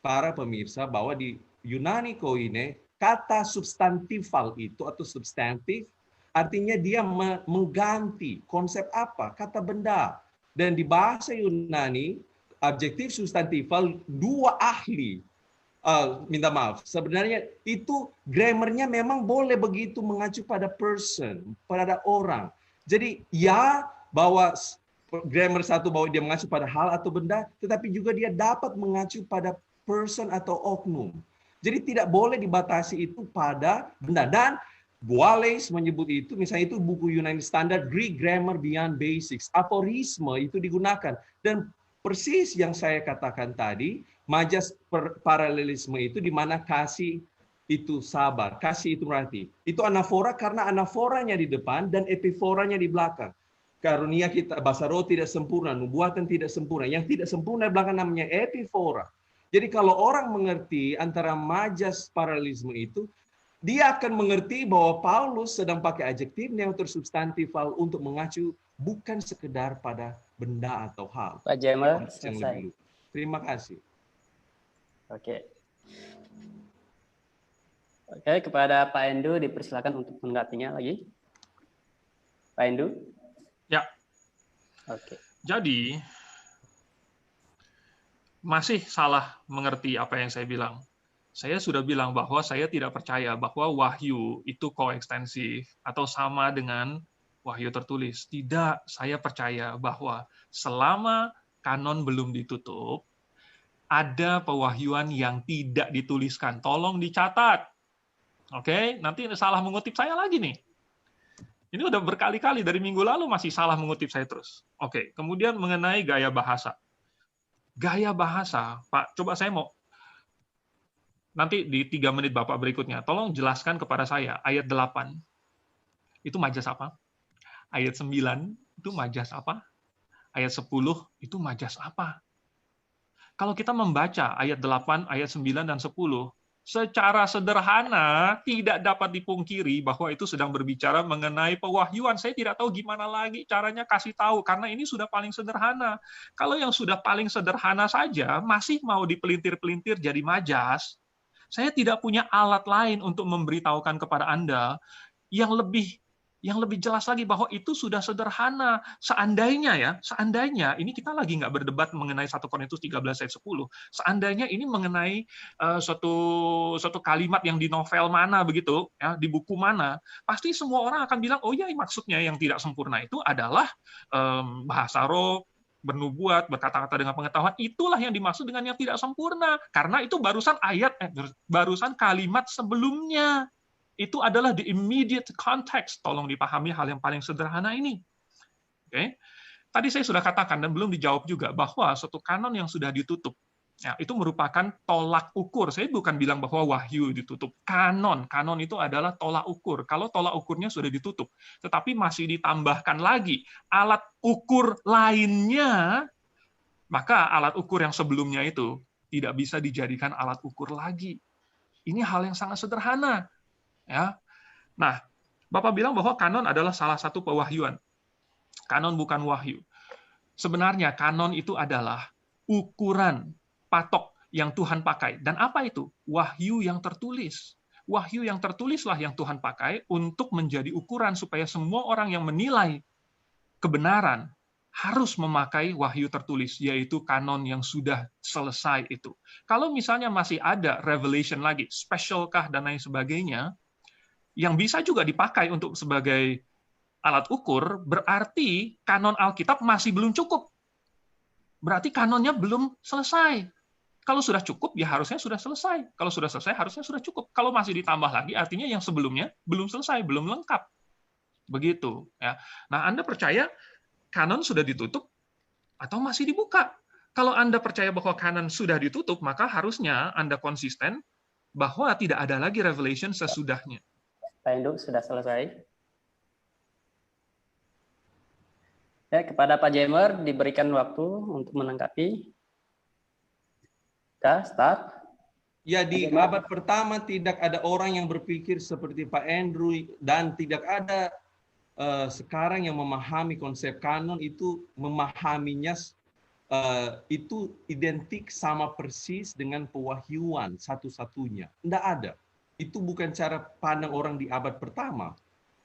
para pemirsa, bahwa di Yunani Koine, kata substantifal itu atau substantif, artinya dia mengganti konsep apa? Kata benda. Dan di bahasa Yunani, adjektif substantifal, dua ahli, minta maaf, sebenarnya itu grammarnya memang boleh begitu mengacu pada person, pada orang. Jadi ya, bahwa grammar satu bahwa dia mengacu pada hal atau benda, tetapi juga dia dapat mengacu pada person atau oknum. Jadi tidak boleh dibatasi itu pada benda. Dan Boales menyebut itu, misalnya itu buku Yunani standar, Greek Grammar Beyond Basics. Aforisme itu digunakan. Dan persis yang saya katakan tadi, majas paralelisme itu di mana kasih itu sabar, kasih itu merhati. Itu anafora karena anaforanya di depan dan epiforanya di belakang. Karunia kita, bahasa roh tidak sempurna, nubuatan tidak sempurna. Yang tidak sempurna di belakang namanya epifora. Jadi kalau orang mengerti antara majas paralelisme itu, dia akan mengerti bahwa Paulus sedang pakai adjektif neuter substantifal untuk mengacu bukan sekedar pada benda atau hal. Pak Jamer, selesai. Terima kasih. Oke. Oke, kepada Pak Endu dipersilakan untuk menanggapinya lagi. Pak Endu? Ya. Oke. Jadi masih salah mengerti apa yang saya bilang. Saya sudah bilang bahwa saya tidak percaya bahwa wahyu itu koekstensif atau sama dengan wahyu tertulis. Tidak, saya percaya bahwa selama kanon belum ditutup, ada pewahyuan yang tidak dituliskan. Tolong dicatat. Oke, nanti salah mengutip saya lagi nih. Ini udah berkali-kali, dari minggu lalu masih salah mengutip saya terus. Oke, kemudian mengenai gaya bahasa. Gaya bahasa, Pak, coba saya mau nanti di 3 menit Bapak berikutnya, tolong jelaskan kepada saya, ayat 8, itu majas apa? Ayat 9, itu majas apa? Ayat 10, itu majas apa? Kalau kita membaca ayat 8, ayat 9, dan 10, secara sederhana tidak dapat dipungkiri bahwa itu sedang berbicara mengenai pewahyuan. Saya tidak tahu gimana lagi caranya kasih tahu, karena ini sudah paling sederhana. Kalau yang sudah paling sederhana saja masih mau dipelintir-pelintir jadi majas, saya tidak punya alat lain untuk memberitahukan kepada Anda yang lebih jelas lagi bahwa itu sudah sederhana. Seandainya ini kita lagi nggak berdebat mengenai 1 Korintus 13 ayat 10. Seandainya ini mengenai suatu kalimat yang di novel mana begitu, ya, di buku mana, pasti semua orang akan bilang, oh ya, maksudnya yang tidak sempurna itu adalah bahasa roh, bernubuat, berkata-kata dengan pengetahuan, itulah yang dimaksud dengan yang tidak sempurna. Karena itu barusan kalimat sebelumnya. Itu adalah the immediate context. Tolong dipahami hal yang paling sederhana ini. Oke. Tadi saya sudah katakan dan belum dijawab juga bahwa suatu kanon yang sudah ditutup, ya, itu merupakan tolak ukur. Saya bukan bilang bahwa wahyu ditutup. Kanon itu adalah tolak ukur. Kalau tolak ukurnya sudah ditutup, tetapi masih ditambahkan lagi alat ukur lainnya, maka alat ukur yang sebelumnya itu tidak bisa dijadikan alat ukur lagi. Ini hal yang sangat sederhana. Ya. Nah, Bapak bilang bahwa kanon adalah salah satu pewahyuan. Kanon bukan wahyu. Sebenarnya kanon itu adalah ukuran patok yang Tuhan pakai. Dan apa itu? Wahyu yang tertulis. Wahyu yang tertulislah yang Tuhan pakai untuk menjadi ukuran supaya semua orang yang menilai kebenaran harus memakai wahyu tertulis, yaitu kanon yang sudah selesai itu. Kalau misalnya masih ada revelation lagi, specialkah dan lain sebagainya, yang bisa juga dipakai untuk sebagai alat ukur, berarti kanon Alkitab masih belum cukup. Berarti kanonnya belum selesai. Kalau sudah cukup, ya harusnya sudah selesai. Kalau sudah selesai, harusnya sudah cukup. Kalau masih ditambah lagi, artinya yang sebelumnya belum selesai, belum lengkap. Begitu. Ya. Nah, Anda percaya kanon sudah ditutup atau masih dibuka? Kalau Anda percaya bahwa kanon sudah ditutup, maka harusnya Anda konsisten bahwa tidak ada lagi revelation sesudahnya. Pak Induk sudah selesai. Ya, kepada Pak Jamer diberikan waktu untuk menanggapi. Start. Ya, di abad pertama tidak ada orang yang berpikir seperti Pak Andrew, dan tidak ada sekarang yang memahami konsep kanon itu, memahaminya itu identik sama persis dengan pewahyuan satu-satunya. Tidak ada. Itu bukan cara pandang orang di abad pertama.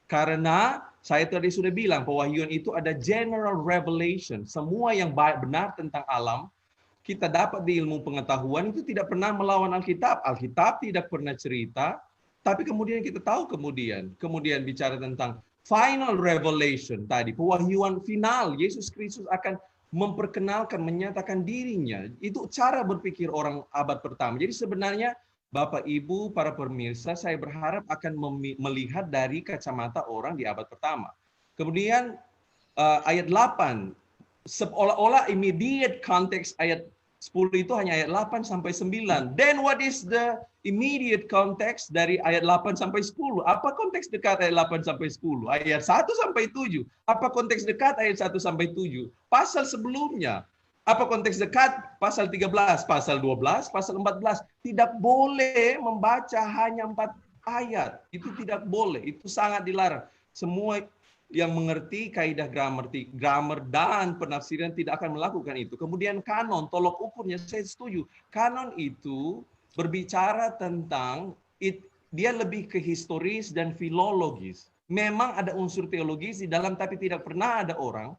Karena saya tadi sudah bilang, pewahyuan itu ada general revelation. Semua yang benar tentang alam, kita dapat di ilmu pengetahuan itu tidak pernah melawan Alkitab. Alkitab tidak pernah cerita, tapi kemudian kita tahu kemudian bicara tentang final revelation tadi, pewahyuan final, Yesus Kristus akan memperkenalkan, menyatakan dirinya. Itu cara berpikir orang abad pertama. Jadi sebenarnya Bapak, Ibu, para pemirsa, saya berharap akan melihat dari kacamata orang di abad pertama. Kemudian ayat 8, seolah-olah immediate context ayat 10 itu hanya ayat 8 sampai 9. Then what is the immediate context dari ayat 8 sampai 10? Apa konteks dekat ayat 8 sampai 10? Ayat 1 sampai 7. Apa konteks dekat ayat 1 sampai 7? Pasal sebelumnya. Apa konteks dekat? Pasal 13, pasal 12, pasal 14. Tidak boleh membaca hanya 4 ayat. Itu tidak boleh. Itu sangat dilarang. Semua yang mengerti kaidah grammar dan penafsiran tidak akan melakukan itu. Kemudian kanon, tolok ukurnya saya setuju. Kanon itu berbicara tentang dia lebih ke historis dan filologis. Memang ada unsur teologis di dalam, tapi tidak pernah ada orang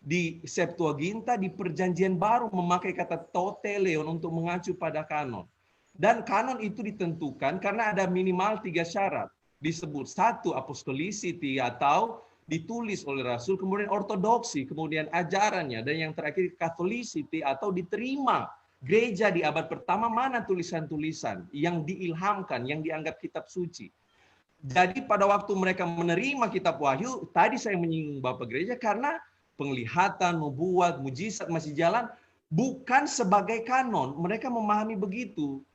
di Septuaginta, di Perjanjian Baru memakai kata toteleon untuk mengacu pada kanon. Dan kanon itu ditentukan karena ada minimal 3 syarat. Disebut 1 apostolicity atau ditulis oleh Rasul, kemudian ortodoksi, kemudian ajarannya, dan yang terakhir Catholicity atau diterima gereja di abad pertama, mana tulisan-tulisan yang diilhamkan, yang dianggap kitab suci. Jadi pada waktu mereka menerima kitab Wahyu, tadi saya menyinggung Bapak Gereja, karena penglihatan, nubuat, mujizat masih jalan, bukan sebagai kanon. Mereka memahami begitu.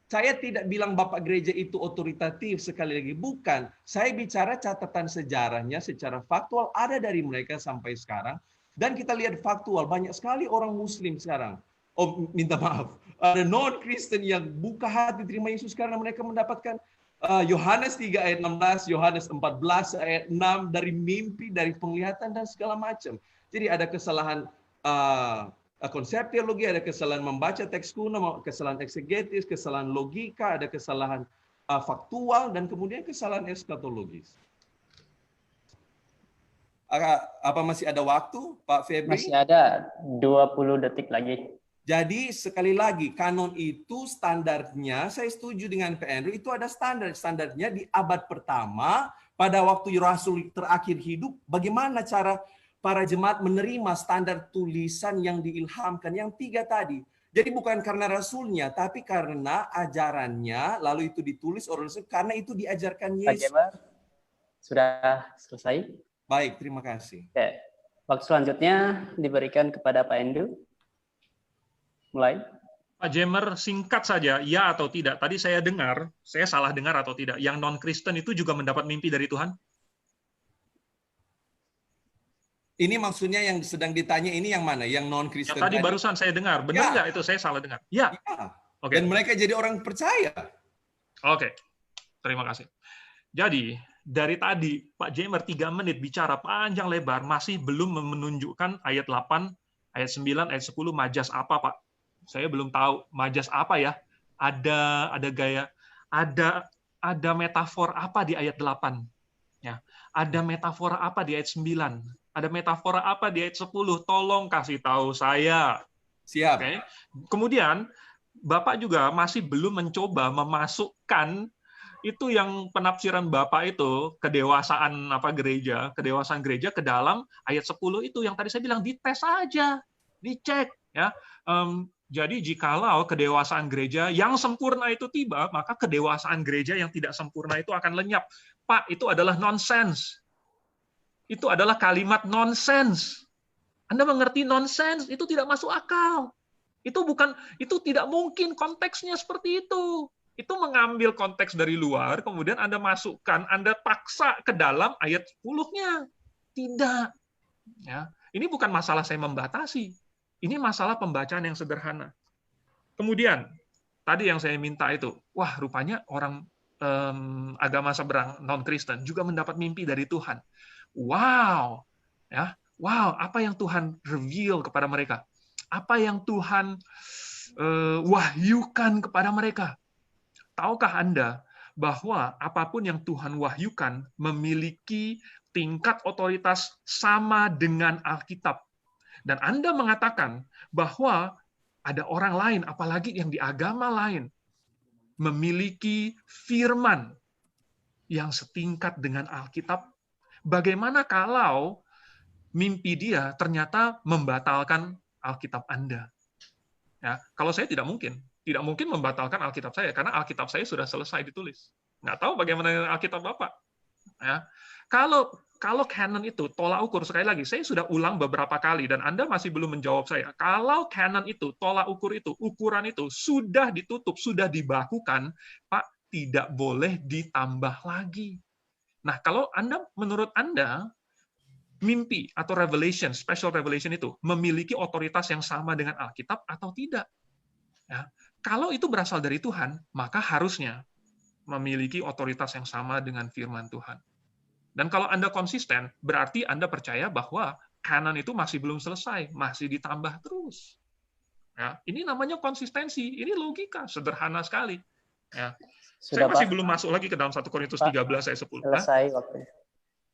Saya tidak bilang Bapak Gereja itu otoritatif, sekali lagi bukan. Saya bicara catatan sejarahnya secara faktual ada dari mereka sampai sekarang. Dan kita lihat faktual, banyak sekali orang Muslim sekarang. Oh, minta maaf. Ada non-Kristen yang buka hati terima Yesus karena mereka mendapatkan Yohanes 3 ayat 16, Yohanes 14 ayat 6, dari mimpi, dari penglihatan, dan segala macam. Jadi ada kesalahan konsep teologi, ada kesalahan membaca teks kuno, kesalahan eksegetis, kesalahan logika, ada kesalahan faktual, dan kemudian kesalahan eskatologis. Apa masih ada waktu, Pak Febri? Masih ada 20 detik lagi. Jadi sekali lagi, kanon itu standarnya, saya setuju dengan Pak Andrew, itu ada standarnya di abad pertama, pada waktu Rasul terakhir hidup, bagaimana cara para jemaat menerima standar tulisan yang diilhamkan, yang 3 tadi. Jadi bukan karena Rasulnya, tapi karena ajarannya, lalu itu ditulis oleh Rasul, karena itu diajarkan Yesus. Pak Jemer, sudah selesai? Baik, terima kasih. Oke. Waktu selanjutnya diberikan kepada Pak Endu. Mulai. Pak Jemer, singkat saja, ya atau tidak. Tadi saya dengar, saya salah dengar atau tidak, yang non-Kristen itu juga mendapat mimpi dari Tuhan? Ini maksudnya yang sedang ditanya ini yang mana? Yang non-Kristen tadi barusan saya dengar. Benar nggak itu saya salah dengar? Ya. Oke. Dan mereka jadi orang percaya. Oke. Terima kasih. Jadi, dari tadi Pak Jemer 3 menit bicara panjang lebar, masih belum menunjukkan ayat 8, ayat 9, ayat 10, majas apa, Pak? Saya belum tahu majas apa ya. Ada gaya, ada metafor apa di ayat 8? Ya. Ada metafora apa di ayat 9? Ada metafora apa di ayat 10? Tolong kasih tahu saya. Siap. Okay. Kemudian, Bapak juga masih belum mencoba memasukkan itu yang penafsiran Bapak itu, kedewasaan gereja ke dalam ayat 10 itu yang tadi saya bilang, dites aja, dicek. Ya. Jadi jikalau kedewasaan gereja yang sempurna itu tiba, maka kedewasaan gereja yang tidak sempurna itu akan lenyap. Pak, itu adalah nonsense. Itu adalah kalimat nonsense. Anda mengerti nonsense? Itu tidak masuk akal. Itu tidak mungkin konteksnya seperti itu. Itu mengambil konteks dari luar, kemudian Anda masukkan, Anda paksa ke dalam ayat 10-nya. Tidak. Ya. Ini bukan masalah saya membatasi. Ini masalah pembacaan yang sederhana. Kemudian, tadi yang saya minta itu, wah rupanya orang agama seberang non-Kristen juga mendapat mimpi dari Tuhan. Wow, ya, wow, apa yang Tuhan reveal kepada mereka? Apa yang Tuhan wahyukan kepada mereka? Tahukah Anda bahwa apapun yang Tuhan wahyukan memiliki tingkat otoritas sama dengan Alkitab? Dan Anda mengatakan bahwa ada orang lain, apalagi yang di agama lain, memiliki firman yang setingkat dengan Alkitab. Bagaimana kalau mimpi dia ternyata membatalkan Alkitab Anda? Ya, kalau saya tidak mungkin membatalkan Alkitab saya, karena Alkitab saya sudah selesai ditulis. Nggak tahu bagaimana Alkitab Bapak. Ya. Kalau canon itu tolak ukur, sekali lagi, saya sudah ulang beberapa kali, dan Anda masih belum menjawab saya. Kalau canon itu, tolak ukur itu, ukuran itu, sudah ditutup, sudah dibakukan, Pak, tidak boleh ditambah lagi. Nah, kalau menurut Anda, mimpi atau revelation, special revelation itu, memiliki otoritas yang sama dengan Alkitab atau tidak? Ya. Kalau itu berasal dari Tuhan, maka harusnya memiliki otoritas yang sama dengan firman Tuhan. Dan kalau Anda konsisten, berarti Anda percaya bahwa kanon itu masih belum selesai, masih ditambah terus. Ya, ini namanya konsistensi, ini logika, sederhana sekali. Ya. Saya masih belum masuk lagi ke dalam 1 Korintus 13 ayat 10.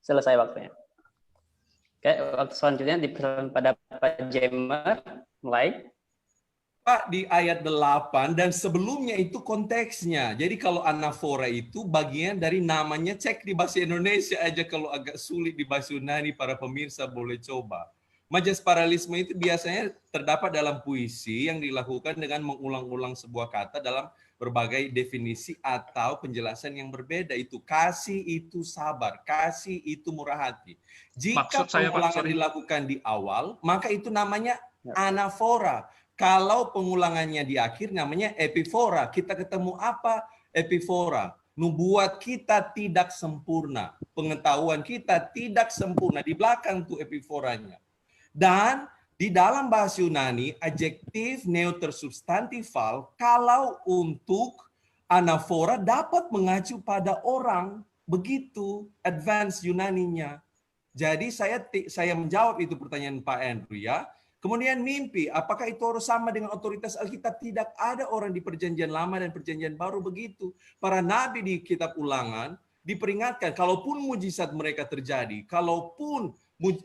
Selesai waktunya. Oke, waktu selanjutnya dipersilakan pada Pak Jamer, mulai. Pak, di ayat 8 dan sebelumnya itu konteksnya. Jadi kalau anafora itu bagian dari namanya, cek di bahasa Indonesia aja, kalau agak sulit di bahasa Yunani para pemirsa boleh coba. Majas paralisme itu biasanya terdapat dalam puisi yang dilakukan dengan mengulang-ulang sebuah kata dalam berbagai definisi atau penjelasan yang berbeda. Itu kasih, itu sabar, kasih, itu murah hati. Jika pengulangan dilakukan di awal, maka itu namanya anafora. Kalau pengulangannya di akhir namanya epifora. Kita ketemu apa? Epifora. Nubuat kita tidak sempurna. Pengetahuan kita tidak sempurna. Di belakang tuh epiforanya. Dan di dalam bahasa Yunani, adjektif neuter substantifal, kalau untuk anafora dapat mengacu pada orang. Begitu advance Yunaninya. Jadi saya menjawab itu pertanyaan Pak Andrew ya. Kemudian mimpi, apakah itu harus sama dengan otoritas Alkitab? Tidak ada orang di Perjanjian Lama dan Perjanjian Baru begitu. Para nabi di kitab Ulangan diperingatkan, kalaupun mujizat mereka terjadi, kalaupun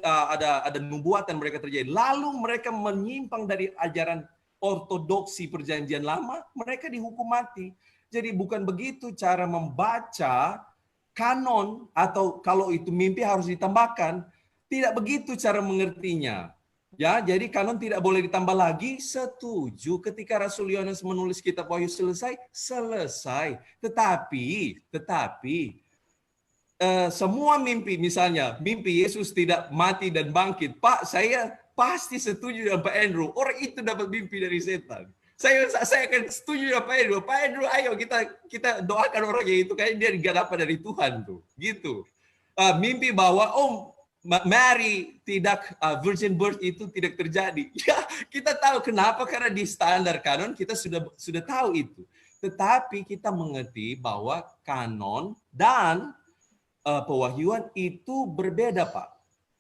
ada nubuatan mereka terjadi, lalu mereka menyimpang dari ajaran ortodoksi Perjanjian Lama, mereka dihukum mati. Jadi bukan begitu cara membaca kanon, atau kalau itu mimpi harus ditambahkan. Tidak begitu cara mengertinya. Ya, jadi kanon tidak boleh ditambah lagi. Setuju. Ketika Rasul Yohanes menulis kitab Wahyu selesai. Tetapi semua mimpi, misalnya mimpi Yesus tidak mati dan bangkit. Pak, saya pasti setuju dengan Pak Andrew. Orang itu dapat mimpi dari setan. Saya akan setuju dengan Pak Andrew. Pak Andrew, ayo kita doakan orangnya itu, kayak dia nggak dapat dari Tuhan tuh. Gitu. Mimpi bahwa Mary tidak virgin birth itu tidak terjadi. Ya, kita tahu kenapa, karena di standar kanon kita sudah tahu itu. Tetapi kita mengerti bahwa kanon dan pewahyuan itu berbeda, Pak.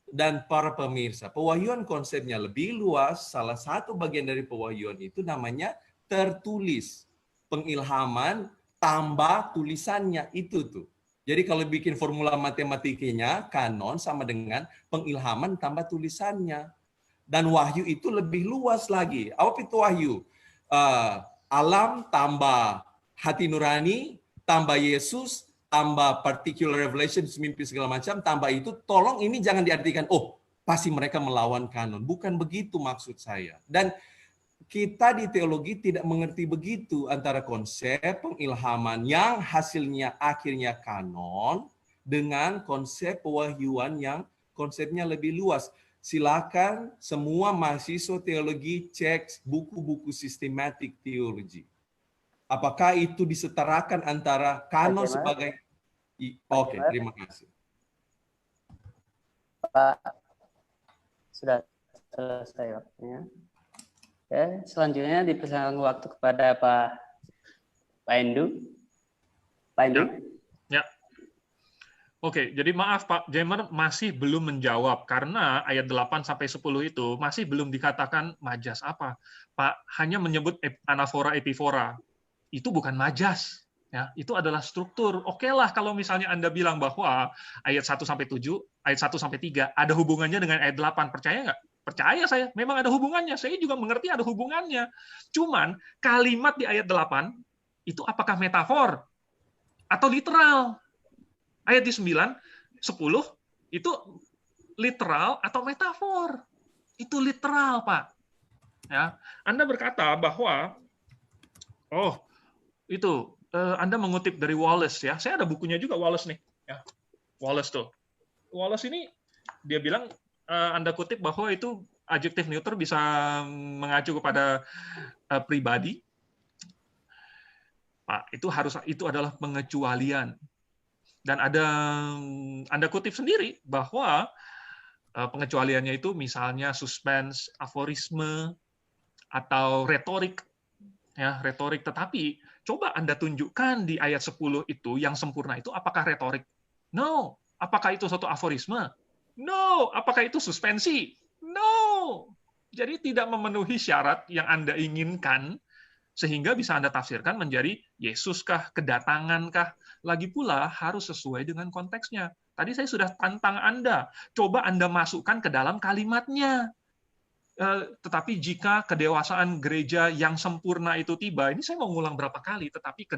Dan para pemirsa, pewahyuan konsepnya lebih luas. Salah satu bagian dari pewahyuan itu namanya tertulis. Pengilhaman tambah tulisannya itu tuh. Jadi kalau bikin formula matematikanya, kanon sama dengan pengilhaman tambah tulisannya. Dan wahyu itu lebih luas lagi. Apa itu wahyu? Alam tambah hati nurani, tambah Yesus, tambah particular revelation, mimpi segala macam, tambah itu, tolong ini jangan diartikan, oh pasti mereka melawan kanon. Bukan begitu maksud saya. Dan kita di teologi tidak mengerti begitu antara konsep pengilhaman yang hasilnya akhirnya kanon dengan konsep pewahyuan yang konsepnya lebih luas. Silakan semua mahasiswa teologi cek buku-buku sistematik teologi. Apakah itu disetarakan antara kanon sebagai... Oke, terima kasih. Pak, sudah selesai waktunya. Oke, selanjutnya dipersilakan waktu kepada Pak Pak Endu. Pak Endu. Ya. Oke, jadi maaf Pak Jemer masih belum menjawab karena ayat 8 sampai 10 itu masih belum dikatakan majas apa. Pak hanya menyebut anafora epifora. Itu bukan majas. Ya, itu adalah struktur. Oke lah kalau misalnya Anda bilang bahwa ayat 1 sampai 7, ayat 1 sampai 3 ada hubungannya dengan ayat 8. Percaya nggak? Percaya saya, memang ada hubungannya. Saya juga mengerti ada hubungannya. Cuman kalimat di ayat 8 itu apakah metafor atau literal? Ayat di 9, 10 itu literal atau metafor? Itu literal, Pak. Ya, Anda berkata bahwa itu Anda mengutip dari Wallace ya. Saya ada bukunya juga Wallace nih, ya. Wallace tuh. Wallace ini dia bilang Anda kutip bahwa itu adjektif neuter bisa mengacu kepada pribadi. Pak, itu adalah pengecualian. Dan Anda kutip sendiri bahwa pengecualiannya itu misalnya suspense, aforisme, atau retorik. Ya, retorik. Tetapi coba Anda tunjukkan di ayat 10 itu yang sempurna itu apakah retorik? No. Apakah itu suatu aforisme? No. Apakah itu suspensi? No. Jadi tidak memenuhi syarat yang Anda inginkan sehingga bisa Anda tafsirkan menjadi Yesuskah, kedatangankah. Lagi pula harus sesuai dengan konteksnya. Tadi saya sudah tantang Anda. Coba Anda masukkan ke dalam kalimatnya. Tetapi jika kedewasaan gereja yang sempurna itu tiba, ini saya mau ngulang berapa kali, tetapi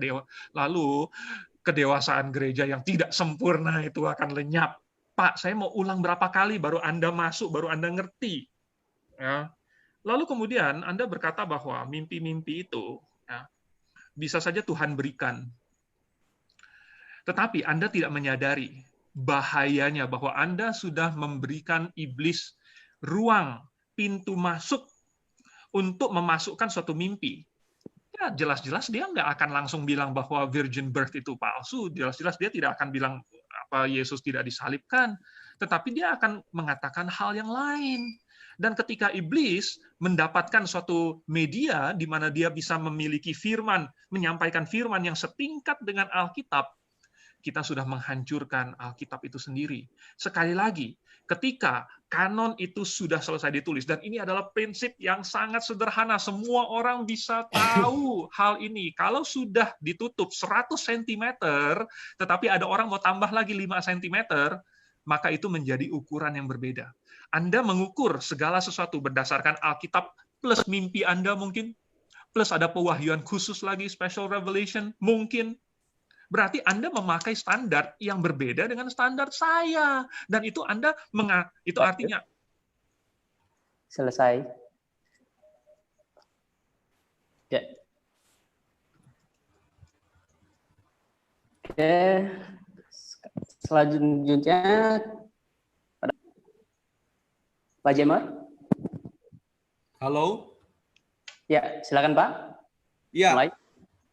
lalu kedewasaan gereja yang tidak sempurna itu akan lenyap. Pak, saya mau ulang berapa kali baru Anda masuk, baru Anda ngerti. Ya. Lalu kemudian Anda berkata bahwa mimpi-mimpi itu ya, bisa saja Tuhan berikan. Tetapi Anda tidak menyadari bahayanya bahwa Anda sudah memberikan iblis ruang, pintu masuk untuk memasukkan suatu mimpi. Ya, jelas-jelas dia nggak akan langsung bilang bahwa virgin birth itu palsu. Jelas-jelas dia tidak akan bilang apa Yesus tidak disalibkan. Tetapi dia akan mengatakan hal yang lain. Dan ketika iblis mendapatkan suatu media di mana dia bisa memiliki firman, menyampaikan firman yang setingkat dengan Alkitab, kita sudah menghancurkan Alkitab itu sendiri. Sekali lagi, ketika kanon itu sudah selesai ditulis, dan ini adalah prinsip yang sangat sederhana, semua orang bisa tahu hal ini. Kalau sudah ditutup 100 cm, tetapi ada orang mau tambah lagi 5 cm, maka itu menjadi ukuran yang berbeda. Anda mengukur segala sesuatu berdasarkan Alkitab plus mimpi Anda mungkin, plus ada pewahyuan khusus lagi, special revelation mungkin. Berarti Anda memakai standar yang berbeda dengan standar saya. Dan itu Anda itu artinya selesai. Ya. Oke. Selanjutnya Pak Jemer. Halo? Ya, silakan Pak. Ya, Mulai.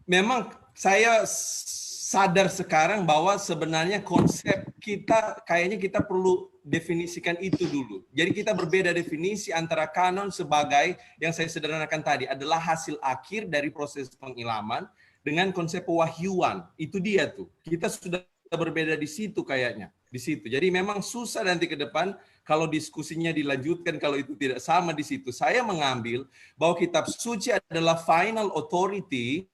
memang saya sadar sekarang bahwa sebenarnya konsep kita, kayaknya kita perlu definisikan itu dulu. Jadi kita berbeda definisi antara kanon sebagai, yang saya sederhanakan tadi, adalah hasil akhir dari proses pengilhaman dengan konsep pewahyuan. Itu dia tuh. Kita sudah berbeda di situ kayaknya. Di situ. Jadi memang susah nanti ke depan kalau diskusinya dilanjutkan, kalau itu tidak sama di situ. Saya mengambil bahwa kitab suci adalah final authority,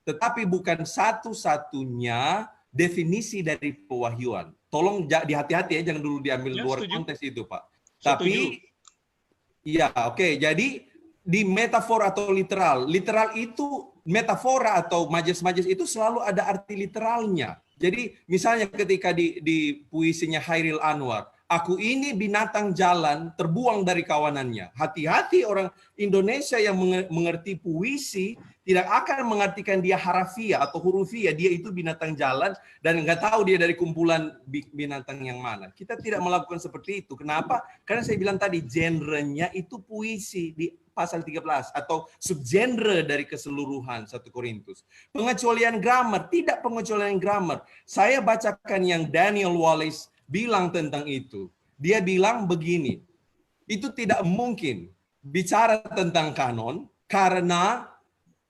tetapi bukan satu-satunya definisi dari pewahyuan. Tolong dihati-hati ya, jangan dulu diambil luar konteks itu, Pak. Tapi, ya oke. Jadi di metafor atau literal, literal itu metafora atau majas-majas itu selalu ada arti literalnya. Jadi misalnya ketika di puisinya Hairil Anwar, aku ini binatang jalan terbuang dari kawanannya. Hati-hati orang Indonesia yang mengerti puisi tidak akan mengartikan dia harafiah atau hurufiah. Dia itu binatang jalan dan nggak tahu dia dari kumpulan binatang yang mana. Kita tidak melakukan seperti itu. Kenapa? Karena saya bilang tadi genrenya itu puisi di pasal 13 atau subgenre dari keseluruhan 1 Korintus. Pengecualian grammar, tidak pengecualian grammar. Saya bacakan yang Daniel Wallace bilang tentang itu. Dia bilang begini, itu tidak mungkin bicara tentang kanon karena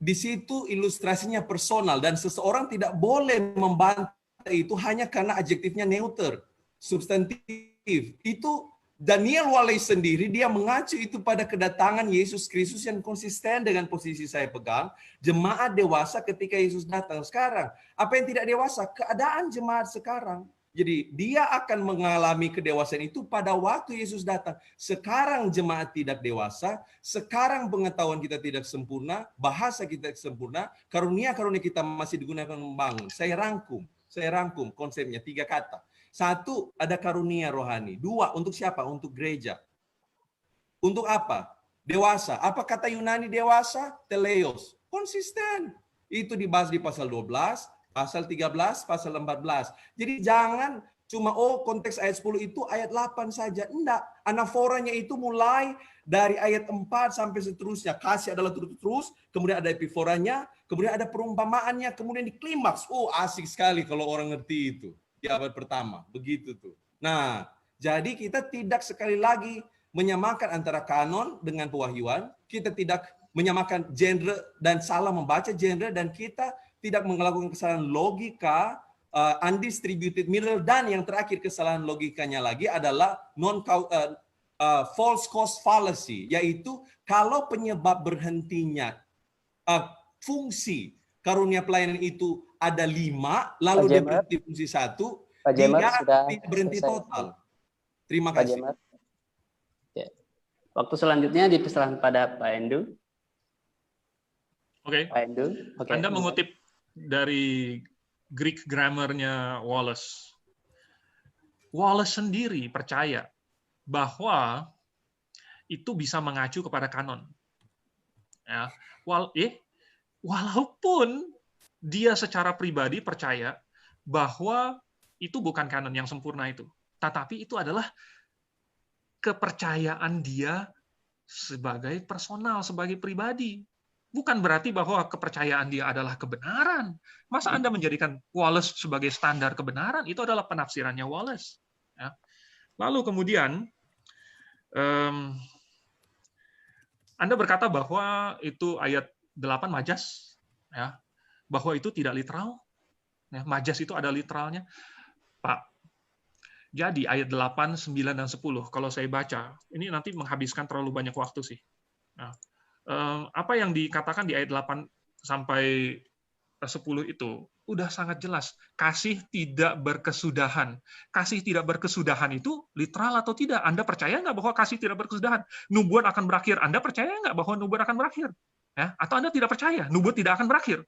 di situ ilustrasinya personal dan seseorang tidak boleh membantah itu hanya karena adjektifnya neuter, substantif. Itu Daniel Wallace sendiri dia mengacu itu pada kedatangan Yesus Kristus yang konsisten dengan posisi saya pegang, jemaat dewasa ketika Yesus datang. Sekarang, apa yang tidak dewasa? Keadaan jemaat sekarang. Jadi dia akan mengalami kedewasaan itu pada waktu Yesus datang. Sekarang jemaat tidak dewasa, sekarang pengetahuan kita tidak sempurna, bahasa kita tidak sempurna, karunia-karunia kita masih digunakan membangun. Saya rangkum konsepnya 3 kata. 1, ada karunia rohani. 2, untuk siapa? Untuk gereja. Untuk apa? Dewasa. Apa kata Yunani dewasa? Teleos. Konsisten. Itu dibahas di pasal 12, pasal 13, pasal 14. Jadi jangan cuma konteks ayat 10 itu ayat 8 saja. Enggak. Anaforanya itu mulai dari ayat 4 sampai seterusnya. Kasih adalah terus, kemudian ada epiforanya, kemudian ada perumpamaannya, kemudian di klimaks. Asik sekali kalau orang ngerti itu. Di abad pertama. Begitu tuh. Nah, jadi kita tidak sekali lagi menyamakan antara kanon dengan pewahyuan. Kita tidak menyamakan genre dan salah membaca genre, dan kita tidak melakukan kesalahan logika, undistributed mirror, dan yang terakhir kesalahan logikanya lagi adalah false cause fallacy, yaitu kalau penyebab berhentinya fungsi karunia pelayanan itu ada 5, lalu dia berhenti fungsi 1, dia tidak berhenti total. Terima kasih. Ya. Waktu selanjutnya dipersilakan pada Pak Endu. Oke. Pak Endu. Anda mengutip dari Greek grammar-nya Wallace. Wallace sendiri percaya bahwa itu bisa mengacu kepada kanon. Ya, walaupun dia secara pribadi percaya bahwa itu bukan kanon yang sempurna itu, tetapi itu adalah kepercayaan dia sebagai personal, sebagai pribadi. Bukan berarti bahwa kepercayaan dia adalah kebenaran. Masa Anda menjadikan Wallace sebagai standar kebenaran? Itu adalah penafsirannya Wallace. Ya. Lalu kemudian, Anda berkata bahwa itu ayat 8 majas, ya, bahwa itu tidak literal. Ya, majas itu ada literalnya. Pak, jadi ayat 8, 9, dan 10, kalau saya baca, ini nanti menghabiskan terlalu banyak waktu sih. Nah, apa yang dikatakan di ayat 8 sampai 10 itu udah sangat jelas. Kasih tidak berkesudahan. Kasih tidak berkesudahan itu literal atau tidak? Anda percaya nggak bahwa kasih tidak berkesudahan? Nubuat akan berakhir. Anda percaya nggak bahwa nubuat akan berakhir? Ya? Atau Anda tidak percaya nubuat tidak akan berakhir?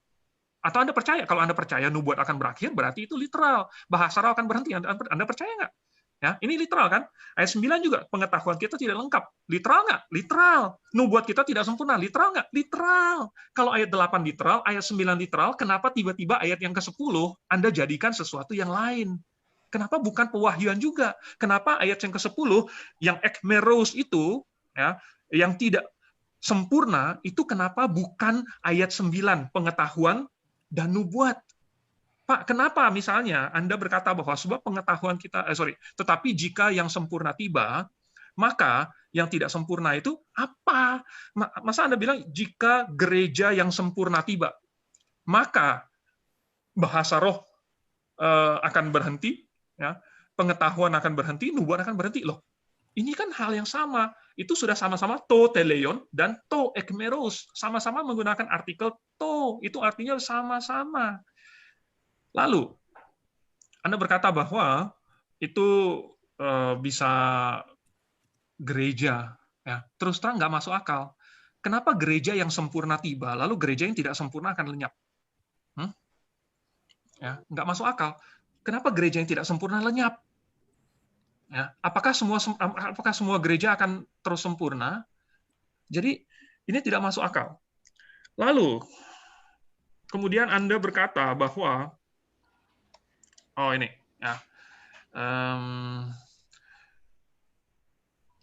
Atau Anda percaya? Kalau Anda percaya nubuat akan berakhir, berarti itu literal. Bahasa roh akan berhenti. Anda percaya nggak? Ya, ini literal kan? Ayat 9 juga, pengetahuan kita tidak lengkap. Literal nggak? Literal. Nubuat kita tidak sempurna. Literal nggak? Literal. Kalau ayat 8 literal, ayat 9 literal, kenapa tiba-tiba ayat yang ke-10 Anda jadikan sesuatu yang lain? Kenapa bukan pewahyuan juga? Kenapa ayat yang ke-10, yang ekmeros itu, ya, yang tidak sempurna, itu kenapa bukan ayat 9, pengetahuan dan nubuat? Pak, kenapa misalnya Anda berkata bahwa sebab pengetahuan kita, tetapi jika yang sempurna tiba, maka yang tidak sempurna itu apa? Masa Anda bilang jika gereja yang sempurna tiba, maka bahasa roh akan berhenti, ya, pengetahuan akan berhenti, nubuat akan berhenti. Loh, ini kan hal yang sama. Itu sudah sama-sama to teleion dan to ekmeros, sama-sama menggunakan artikel to. Itu artinya sama-sama. Lalu, Anda berkata bahwa itu bisa gereja. Ya, terus terang nggak masuk akal. Kenapa gereja yang sempurna tiba, lalu gereja yang tidak sempurna akan lenyap? Ya, nggak masuk akal. Kenapa gereja yang tidak sempurna lenyap? Ya, apakah semua gereja akan terus sempurna? Jadi, ini tidak masuk akal. Lalu, kemudian Anda berkata bahwa ini ya,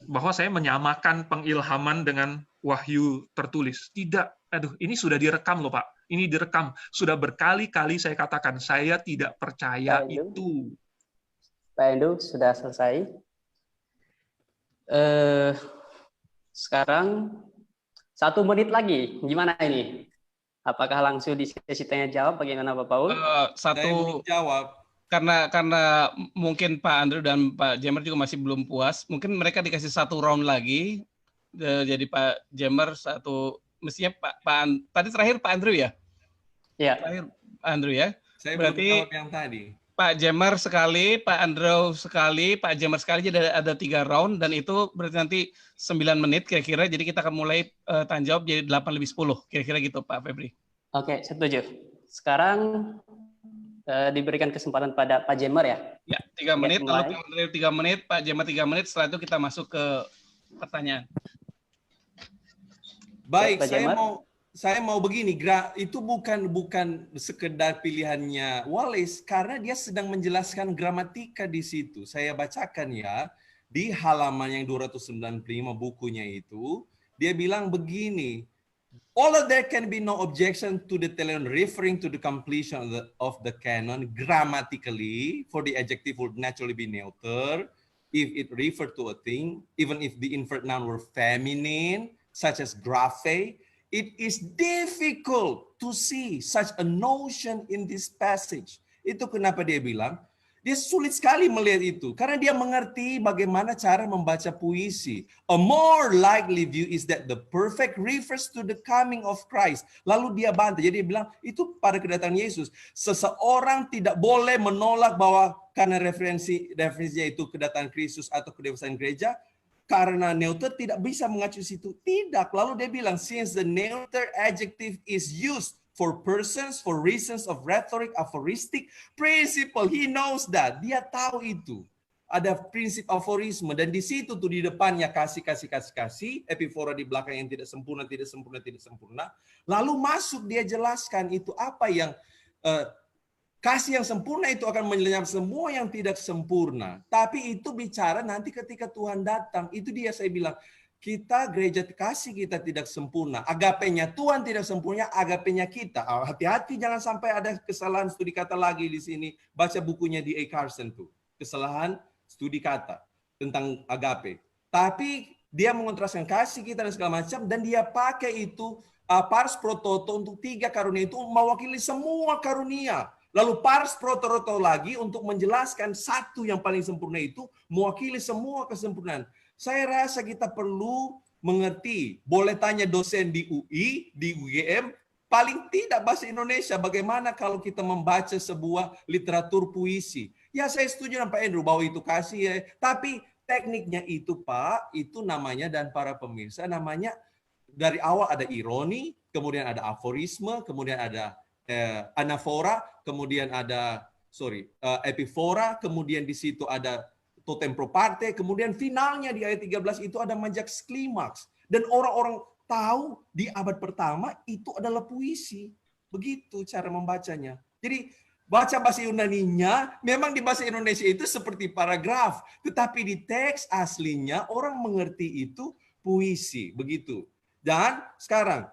bahwa saya menyamakan pengilhaman dengan wahyu tertulis. Tidak, ini sudah direkam loh Pak. Ini direkam. Sudah berkali-kali saya katakan, saya tidak percaya itu. Pak Endu, sudah selesai. Sekarang 1 menit lagi. Gimana ini? Apakah langsung di sesi tanya jawab? Bagaimana Pak Paul? Saya belum jawab. Karena mungkin Pak Andrew dan Pak Jemer juga masih belum puas, mungkin mereka dikasih 1 round lagi. Jadi Pak Jemer mestinya tadi terakhir Pak Andrew ya? Iya. Terakhir Pak Andrew ya. Saya Berarti belum jawab yang tadi. Pak Jemer sekali, Pak Andrew sekali, Pak Jemer sekali, jadi ada 3 round, dan itu berarti nanti 9 menit kira-kira, jadi kita akan mulai tanya jawab jadi 8:10, kira-kira gitu Pak Febri. Oke, setuju. Sekarang diberikan kesempatan pada Pak Jemer ya? Ya, 3 menit, lalu Pak Andrew 3 menit, Pak Jemer 3 menit, setelah itu kita masuk ke pertanyaan. Baik, saya mau begini, itu bukan sekedar pilihannya Wallace, karena dia sedang menjelaskan gramatika di situ. Saya bacakan ya, di halaman yang 295 bukunya itu, dia bilang begini, although there can be no objection to the teleon referring to the completion of the canon grammatically, for the adjective would naturally be neuter, if it referred to a thing, even if the inferred noun were feminine, such as graphe, it is difficult to see such a notion in this passage. Itu kenapa dia bilang, dia sulit sekali melihat itu. Karena dia mengerti bagaimana cara membaca puisi. A more likely view is that the perfect refers to the coming of Christ. Lalu dia bantah. Jadi dia bilang, itu pada kedatangan Yesus. Seseorang tidak boleh menolak bahwa karena referensinya itu kedatangan Kristus atau kedewasaan gereja, karena neuter tidak bisa mengacu situ. Tidak. Lalu dia bilang, since the neuter adjective is used for persons, for reasons of rhetoric, aphoristic principle. He knows that. Dia tahu itu. Ada prinsip aforisme. Dan di situ tuh di depannya kasih. Epifora di belakang yang tidak sempurna. Lalu masuk dia jelaskan itu apa yang kasih yang sempurna itu akan menyenyap semua yang tidak sempurna. Tapi itu bicara nanti ketika Tuhan datang. Itu dia saya bilang, kita gereja kasih kita tidak sempurna. Agapenya Tuhan tidak sempurna, agapenya kita. Hati-hati jangan sampai ada kesalahan studi kata lagi di sini. Baca bukunya di A. Carson tuh. Kesalahan studi kata tentang agape. Tapi dia mengontraskan kasih kita dan segala macam. Dan dia pakai itu pars pro toto untuk 3 karunia itu mewakili semua karunia. Lalu pars pro toto lagi untuk menjelaskan satu yang paling sempurna itu mewakili semua kesempurnaan. Saya rasa kita perlu mengerti. Boleh tanya dosen di UI, di UGM, paling tidak bahasa Indonesia. Bagaimana kalau kita membaca sebuah literatur puisi? Ya saya setuju dengan Pak Andrew bahwa itu kasih ya. Tapi tekniknya itu Pak, itu namanya dan para pemirsa namanya dari awal ada ironi, kemudian ada aforisme, kemudian ada anafora, kemudian ada epifora, kemudian di situ ada totem pro parte, kemudian finalnya di ayat 13 itu ada majaks klimaks. Dan orang-orang tahu di abad pertama itu adalah puisi. Begitu cara membacanya. Jadi baca bahasa Yunaninya, memang di bahasa Indonesia itu seperti paragraf, tetapi di teks aslinya orang mengerti itu puisi. Begitu. Dan sekarang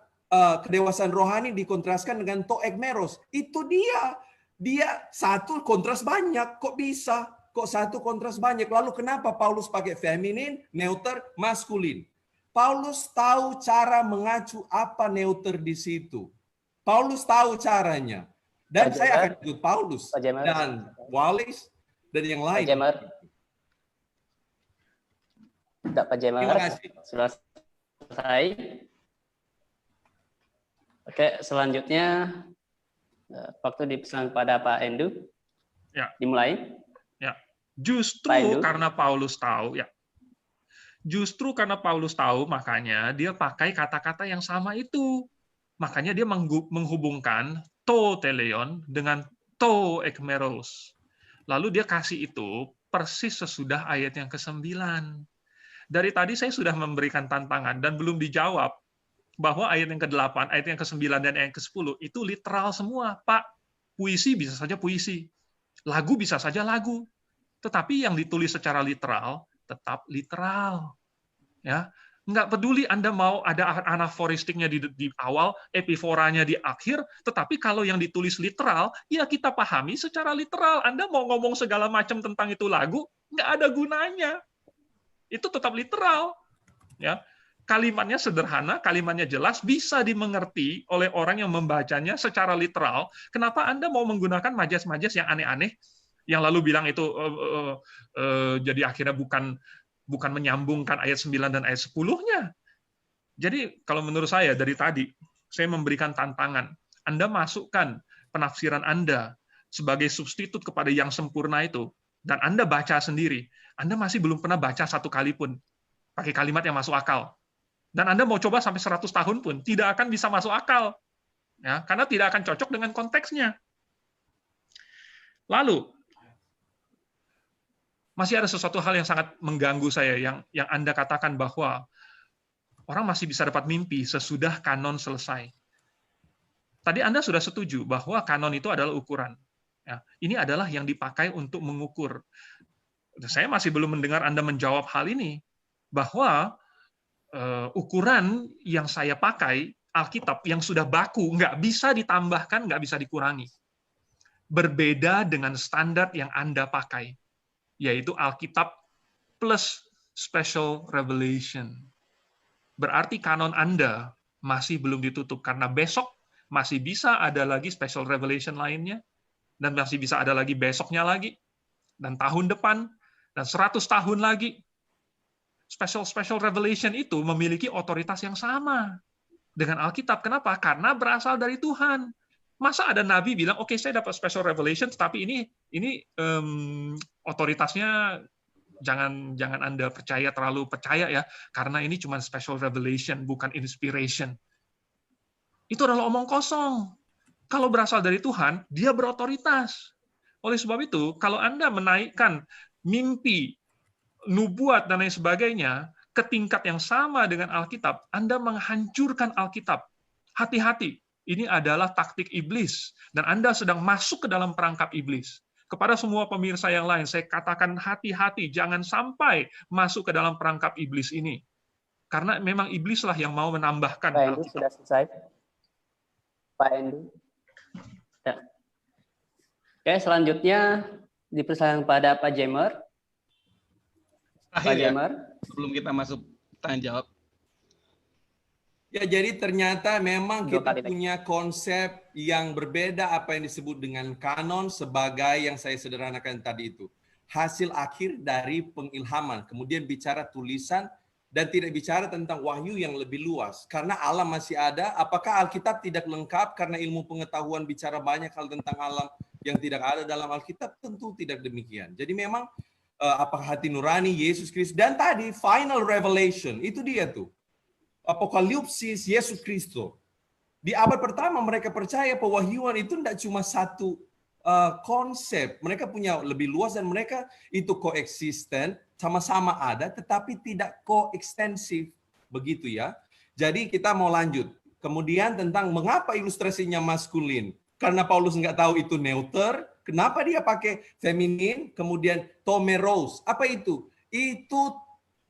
kedewasaan rohani dikontraskan dengan to ekmeros. Itu dia satu kontras banyak. Kok bisa? Kok satu kontras banyak? Lalu kenapa Paulus pakai feminin, neuter, maskulin? Paulus tahu cara mengacu apa neuter di situ. Paulus tahu caranya. Dan saya akan ikut Paulus dan Wallace dan yang lain. Pak Jemer. Terima kasih. Sudah selesai. Oke, selanjutnya waktu dipesan pada Pak Endu. Ya. Dimulai. Ya. Justru karena Paulus tahu, makanya dia pakai kata-kata yang sama itu. Makanya dia menghubungkan to teleon dengan to ekmeros. Lalu dia kasih itu persis sesudah ayat yang ke-9. Dari tadi saya sudah memberikan tantangan dan belum dijawab. Bahwa ayat yang ke-8, ayat yang ke-9, dan ayat yang ke-10 itu literal semua. Pak, puisi bisa saja puisi. Lagu bisa saja lagu. Tetapi yang ditulis secara literal, tetap literal. Ya, nggak peduli Anda mau ada anaforistiknya di awal, epiforanya di akhir, tetapi kalau yang ditulis literal, ya kita pahami secara literal. Anda mau ngomong segala macam tentang itu lagu, nggak ada gunanya. Itu tetap literal. Ya. kalimatnya sederhana, kalimatnya jelas, bisa dimengerti oleh orang yang membacanya secara literal. Kenapa Anda mau menggunakan majas-majas yang aneh-aneh, yang lalu bilang itu jadi akhirnya bukan menyambungkan ayat 9 dan ayat 10-nya. Jadi kalau menurut saya dari tadi, saya memberikan tantangan. Anda masukkan penafsiran Anda sebagai substitut kepada yang sempurna itu, dan Anda baca sendiri. Anda masih belum pernah baca satu kali pun pakai kalimat yang masuk akal. Dan Anda mau coba sampai 100 tahun pun, tidak akan bisa masuk akal. Ya, karena tidak akan cocok dengan konteksnya. Lalu, masih ada sesuatu hal yang sangat mengganggu saya, yang Anda katakan bahwa orang masih bisa dapat mimpi sesudah kanon selesai. Tadi Anda sudah setuju bahwa kanon itu adalah ukuran. Ya, ini adalah yang dipakai untuk mengukur. Saya masih belum mendengar Anda menjawab hal ini, bahwa ukuran yang saya pakai, Alkitab yang sudah baku, nggak bisa ditambahkan, nggak bisa dikurangi. Berbeda dengan standar yang Anda pakai, yaitu Alkitab plus special revelation. Berarti kanon Anda masih belum ditutup, karena besok masih bisa ada lagi special revelation lainnya, dan masih bisa ada lagi besoknya lagi, dan tahun depan, dan 100 tahun lagi. Special revelation itu memiliki otoritas yang sama dengan Alkitab. Kenapa? Karena berasal dari Tuhan. Masa ada nabi bilang, oke, saya dapat special revelation, tapi ini otoritasnya jangan Anda terlalu percaya ya, karena ini cuma special revelation, bukan inspiration. Itu adalah omong kosong. Kalau berasal dari Tuhan, dia berotoritas. Oleh sebab itu, kalau Anda menaikkan mimpi, nubuat, dan lain sebagainya ke tingkat yang sama dengan Alkitab, Anda menghancurkan Alkitab. Hati-hati, ini adalah taktik iblis, dan Anda sedang masuk ke dalam perangkap iblis. Kepada semua pemirsa yang lain, saya katakan hati-hati, jangan sampai masuk ke dalam perangkap iblis ini. Karena memang iblislah yang mau menambahkan. Pak Endi sudah selesai. Pak Endi. Ya. Oke, selanjutnya dipersilakan pada Pak Jemer. Akhir Pak ya, Jemer. sebelum kita masuk tanya jawab. Ya, jadi ternyata memang 2 kita kali lagi. punya konsep yang berbeda apa yang disebut dengan kanon sebagai yang saya sederhanakan tadi itu. Hasil akhir dari pengilhaman. Kemudian bicara tulisan dan tidak bicara tentang wahyu yang lebih luas. Karena alam masih ada, apakah Alkitab tidak lengkap karena ilmu pengetahuan bicara banyak hal tentang alam yang tidak ada dalam Alkitab? Tentu tidak demikian. Jadi memang apakah hati nurani Yesus Kristus, dan tadi final revelation, itu dia tuh. Apokalipsis Yesus Kristus. Di abad pertama mereka percaya pewahyuan itu tidak cuma satu konsep. Mereka punya lebih luas dan mereka itu koeksisten, sama-sama ada, tetapi tidak koekstensif. Begitu ya. Jadi kita mau lanjut. Kemudian tentang mengapa ilustrasinya maskulin. Karena Paulus nggak tahu itu neuter. Kenapa dia pakai feminin? Kemudian tomeros. Apa itu? Itu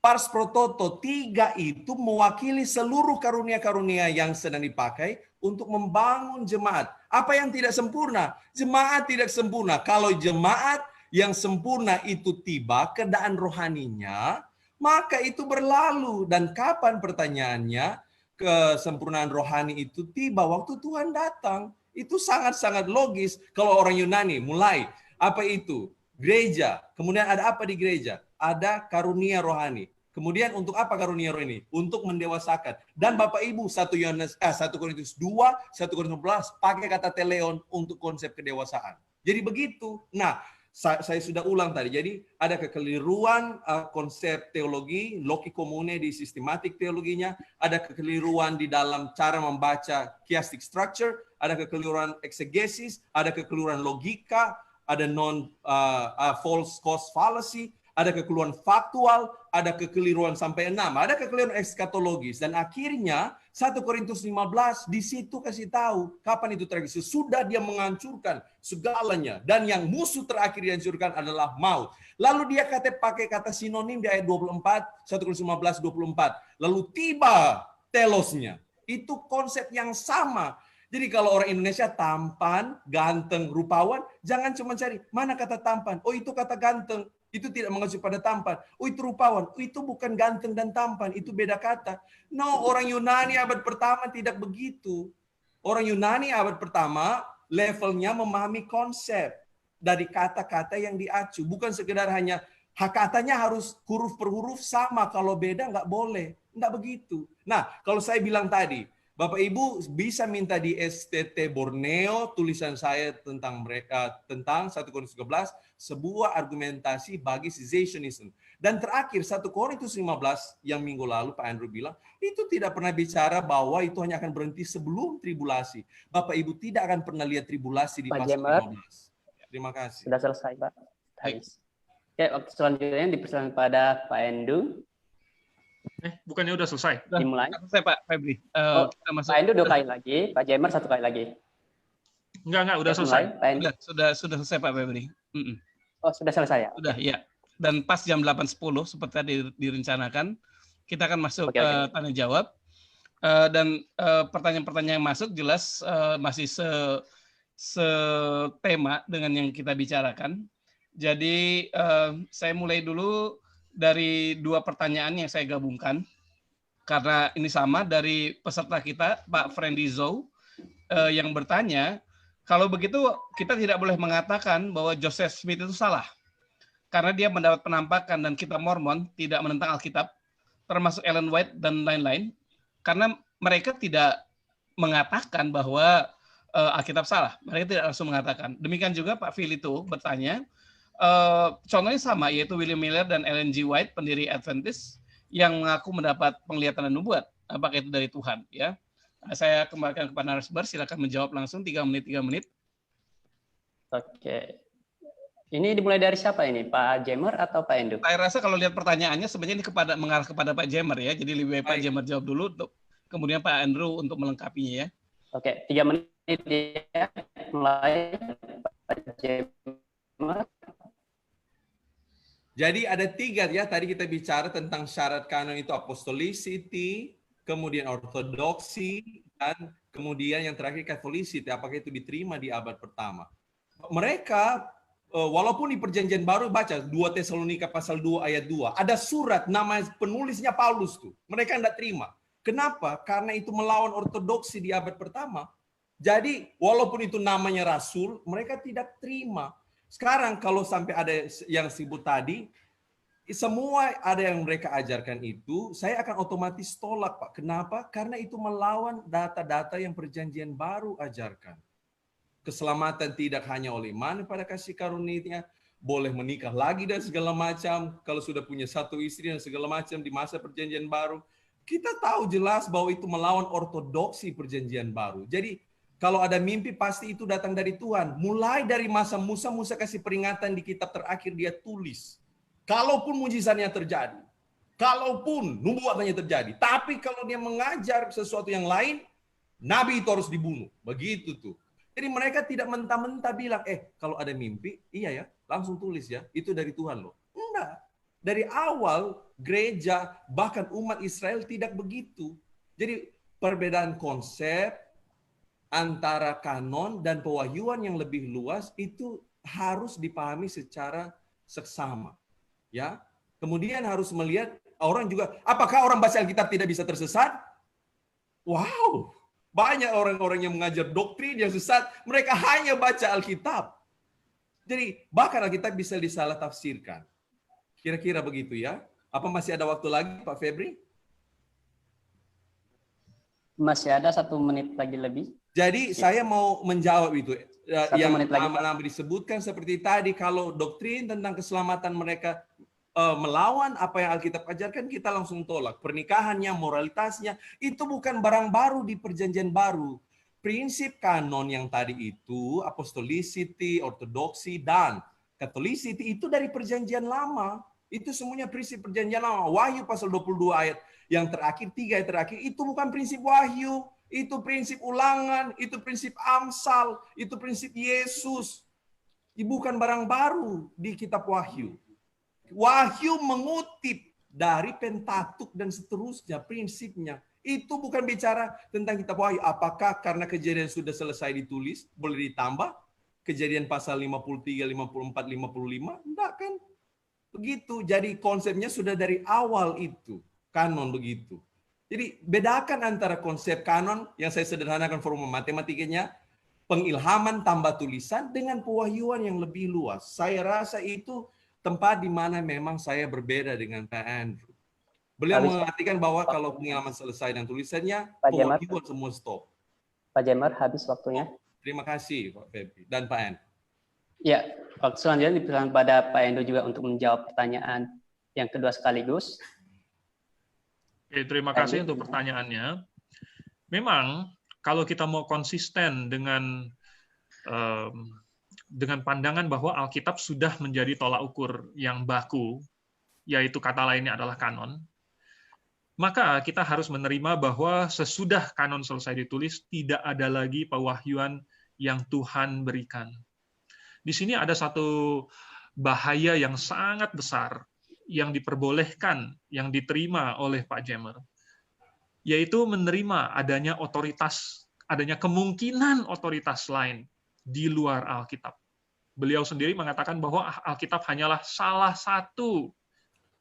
pars prototo. 3 itu mewakili seluruh karunia-karunia yang sedang dipakai untuk membangun jemaat. Apa yang tidak sempurna? Jemaat tidak sempurna. Kalau jemaat yang sempurna itu tiba, keadaan rohaninya, maka itu berlalu. Dan kapan pertanyaannya? Kesempurnaan rohani itu tiba waktu Tuhan datang. Itu sangat-sangat logis. Kalau orang Yunani mulai, apa itu? Gereja. Kemudian ada apa di gereja? Ada karunia rohani. Kemudian untuk apa karunia rohani? Untuk mendewasakan. Dan Bapak Ibu 1 Korintus 2, 1 Korintus 11 pakai kata teleon untuk konsep kedewasaan. Jadi begitu. Nah, saya sudah ulang tadi. Jadi ada kekeliruan konsep teologi, loci comune di sistematik teologinya, ada kekeliruan di dalam cara membaca chiastic structure, ada kekeliruan eksegesis, ada kekeliruan logika, ada false cause fallacy, ada kekeliruan faktual, ada kekeliruan sampai 6, ada kekeliruan eskatologis, dan akhirnya 1 Korintus 15 di situ kasih tahu kapan itu terjadi. Sesudah dia menghancurkan segalanya, dan yang musuh terakhir dihancurkan adalah maut. Lalu dia pakai kata sinonim di ayat 24, 1 Korintus 15, 24. Lalu tiba telosnya. Itu konsep yang sama. Jadi kalau orang Indonesia tampan, ganteng, rupawan, jangan cuma cari mana kata tampan. Oh itu kata ganteng. Itu tidak mengacu pada tampan. Oh, itu rupawan. Oh, itu bukan ganteng dan tampan. Itu beda kata. No, orang Yunani abad pertama tidak begitu. Orang Yunani abad pertama levelnya memahami konsep dari kata-kata yang diacu. Bukan sekedar hanya katanya harus huruf per huruf sama. Kalau beda nggak boleh. Nggak begitu. Nah, kalau saya bilang tadi, Bapak Ibu bisa minta di STT Borneo tulisan saya tentang mereka, tentang 1 Korintus 13, sebuah argumentasi bagi cessationism. Dan terakhir 1 Korintus 15 yang minggu lalu Pak Andrew bilang, itu tidak pernah bicara bahwa itu hanya akan berhenti sebelum tribulasi. Bapak Ibu tidak akan pernah lihat tribulasi di Pak pasal Jemer, 15. Terima kasih. sudah selesai, Pak. Baik. Oke, waktu selanjutnya dipersilakan pada Pak Endu. Bukannya udah selesai? Dimulai. Selesai Pak Febri. Kita masuk. Pak Endu 2 kali lagi, Pak Jemer 1 kali lagi. Enggak, udah selesai. Pak Endu. Sudah selesai Pak Febri. Oh, sudah selesai ya? Sudah, ya. Dan pas jam 8.10 seperti tadi direncanakan, kita akan masuk Oke. tanya jawab. Dan pertanyaan-pertanyaan yang masuk jelas masih setema dengan yang kita bicarakan. Jadi saya mulai dulu dari 2 pertanyaan yang saya gabungkan. Karena ini sama dari peserta kita, Pak Friendly Zou, yang bertanya, kalau begitu kita tidak boleh mengatakan bahwa Joseph Smith itu salah. Karena dia mendapat penampakan dan kitab Mormon tidak menentang Alkitab, termasuk Ellen White dan lain-lain. Karena mereka tidak mengatakan bahwa Alkitab salah. Mereka tidak langsung mengatakan. Demikian juga Pak Phil itu bertanya, contohnya sama, yaitu William Miller dan Ellen G. White, pendiri Adventist, yang mengaku mendapat penglihatan dan nubuat. Apakah itu dari Tuhan? Ya, saya kembalikan kepada narasumber. Silakan menjawab langsung 3 menit. Oke. Ini dimulai dari siapa ini? Pak Jemer atau Pak Endu? Saya rasa kalau lihat pertanyaannya sebenarnya ini mengarah kepada Pak Jemer ya. Jadi lebih baik Pak Jemer jawab dulu, kemudian Pak Andrew untuk melengkapinya ya. Oke, 3 menit ya. Mulai Pak Jemer. Jadi ada 3 ya, tadi kita bicara tentang syarat kanon itu apostolicity, kemudian ortodoksi, dan kemudian yang terakhir Catholicity, apakah itu diterima di abad pertama. Mereka, walaupun di perjanjian baru baca 2 Tesalonika pasal 2 ayat 2, ada surat nama penulisnya Paulus tuh, mereka tidak terima. Kenapa? Karena itu melawan ortodoksi di abad pertama. Jadi walaupun itu namanya rasul, mereka tidak terima. Sekarang kalau sampai ada yang sebut tadi, semua ada yang mereka ajarkan itu, saya akan otomatis tolak Pak. Kenapa? Karena itu melawan data-data yang perjanjian baru ajarkan. Keselamatan tidak hanya oleh iman pada kasih karunia, boleh menikah lagi dan segala macam, kalau sudah punya 1 istri dan segala macam di masa perjanjian baru. Kita tahu jelas bahwa itu melawan ortodoksi perjanjian baru. Jadi kalau ada mimpi pasti itu datang dari Tuhan. Mulai dari masa Musa kasih peringatan di kitab terakhir dia tulis. Kalaupun mujizatnya terjadi, kalaupun nubuatannya terjadi, tapi kalau dia mengajar sesuatu yang lain, nabi itu harus dibunuh. Begitu tuh. Jadi mereka tidak mentah-mentah bilang, kalau ada mimpi, iya ya, langsung tulis ya, itu dari Tuhan loh. Enggak. Dari awal gereja bahkan umat Israel tidak begitu. Jadi perbedaan konsep antara kanon dan pewahyuan yang lebih luas itu harus dipahami secara seksama. Ya. Kemudian harus melihat orang juga, apakah orang baca Alkitab tidak bisa tersesat? Wow, banyak orang-orang yang mengajar doktrin yang sesat, mereka hanya baca Alkitab. Jadi bahkan Alkitab bisa disalah tafsirkan. Kira-kira begitu ya. Apa masih ada waktu lagi Pak Febri? Masih ada 1 menit lagi lebih. Jadi saya mau menjawab itu. Yang menit lagi, nama-nama disebutkan seperti tadi, kalau doktrin tentang keselamatan mereka melawan apa yang Alkitab ajarkan, kita langsung tolak. Pernikahannya, moralitasnya, itu bukan barang baru di perjanjian baru. Prinsip kanon yang tadi itu, apostolicity, ortodoksi, dan Catholicity itu dari perjanjian lama. Itu semuanya prinsip perjanjian lama. Wahyu pasal 22 ayat yang terakhir, 3 ayat terakhir, itu bukan prinsip wahyu. Itu prinsip ulangan, itu prinsip Amsal, itu prinsip Yesus. Bukan barang baru di kitab Wahyu. Wahyu mengutip dari Pentatuk dan seterusnya prinsipnya. Itu bukan bicara tentang kitab Wahyu. Apakah karena kejadian sudah selesai ditulis, boleh ditambah? Kejadian pasal 53, 54, 55? Enggak kan? Begitu, jadi konsepnya sudah dari awal itu, kanon begitu. Jadi bedakan antara konsep kanon yang saya sederhanakan formula matematikanya, pengilhaman tambah tulisan dengan pewahyuan yang lebih luas. Saya rasa itu tempat di mana memang saya berbeda dengan Pak Andrew. Beliau mengartikan bahwa kalau pengilhaman selesai dan tulisannya, pewahyuan semua stop. Pak Jemar, habis waktunya. Terima kasih Pak Febri dan Pak Andrew. Ya, waktu selanjutnya diberikan pada Pak Endo juga untuk menjawab pertanyaan yang kedua sekaligus. Oke, terima kasih untuk pertanyaannya. Memang kalau kita mau konsisten dengan pandangan bahwa Alkitab sudah menjadi tolak ukur yang baku, yaitu kata lainnya adalah kanon, maka kita harus menerima bahwa sesudah kanon selesai ditulis, tidak ada lagi pewahyuan yang Tuhan berikan. Di sini ada satu bahaya yang sangat besar yang diperbolehkan, yang diterima oleh Pak Jemmer, yaitu menerima adanya otoritas, adanya kemungkinan otoritas lain di luar Alkitab. Beliau sendiri mengatakan bahwa Alkitab hanyalah salah satu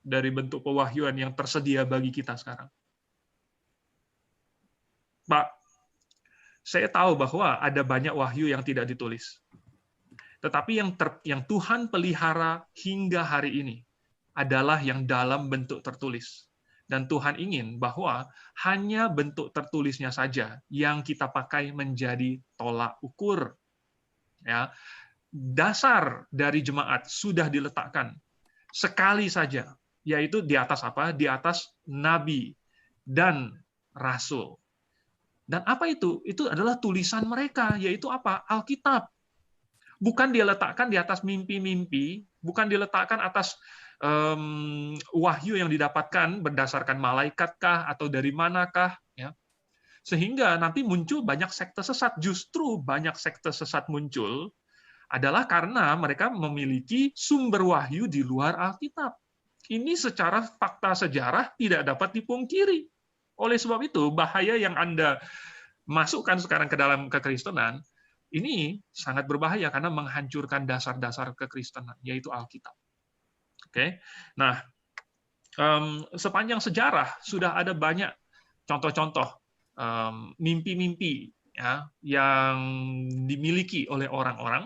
dari bentuk pewahyuan yang tersedia bagi kita sekarang. Pak, saya tahu bahwa ada banyak wahyu yang tidak ditulis. Tetapi yang Tuhan pelihara hingga hari ini adalah yang dalam bentuk tertulis. Dan Tuhan ingin bahwa hanya bentuk tertulisnya saja yang kita pakai menjadi tolak ukur. Ya, dasar dari jemaat sudah diletakkan sekali saja, yaitu di atas apa? Di atas nabi dan rasul. Dan apa itu? Itu adalah tulisan mereka, yaitu apa? Alkitab. Bukan dia letakkan di atas mimpi-mimpi, bukan diletakkan atas wahyu yang didapatkan berdasarkan malaikatkah atau dari manakah, ya. Sehingga nanti muncul banyak sekte sesat. Justru banyak sekte sesat muncul adalah karena mereka memiliki sumber wahyu di luar Alkitab. Ini secara fakta sejarah tidak dapat dipungkiri. Oleh sebab itu, bahaya yang Anda masukkan sekarang ke dalam kekristenan, ini sangat berbahaya karena menghancurkan dasar-dasar kekristenan, yaitu Alkitab. Oke, nah sepanjang sejarah sudah ada banyak contoh-contoh mimpi-mimpi ya, yang dimiliki oleh orang-orang.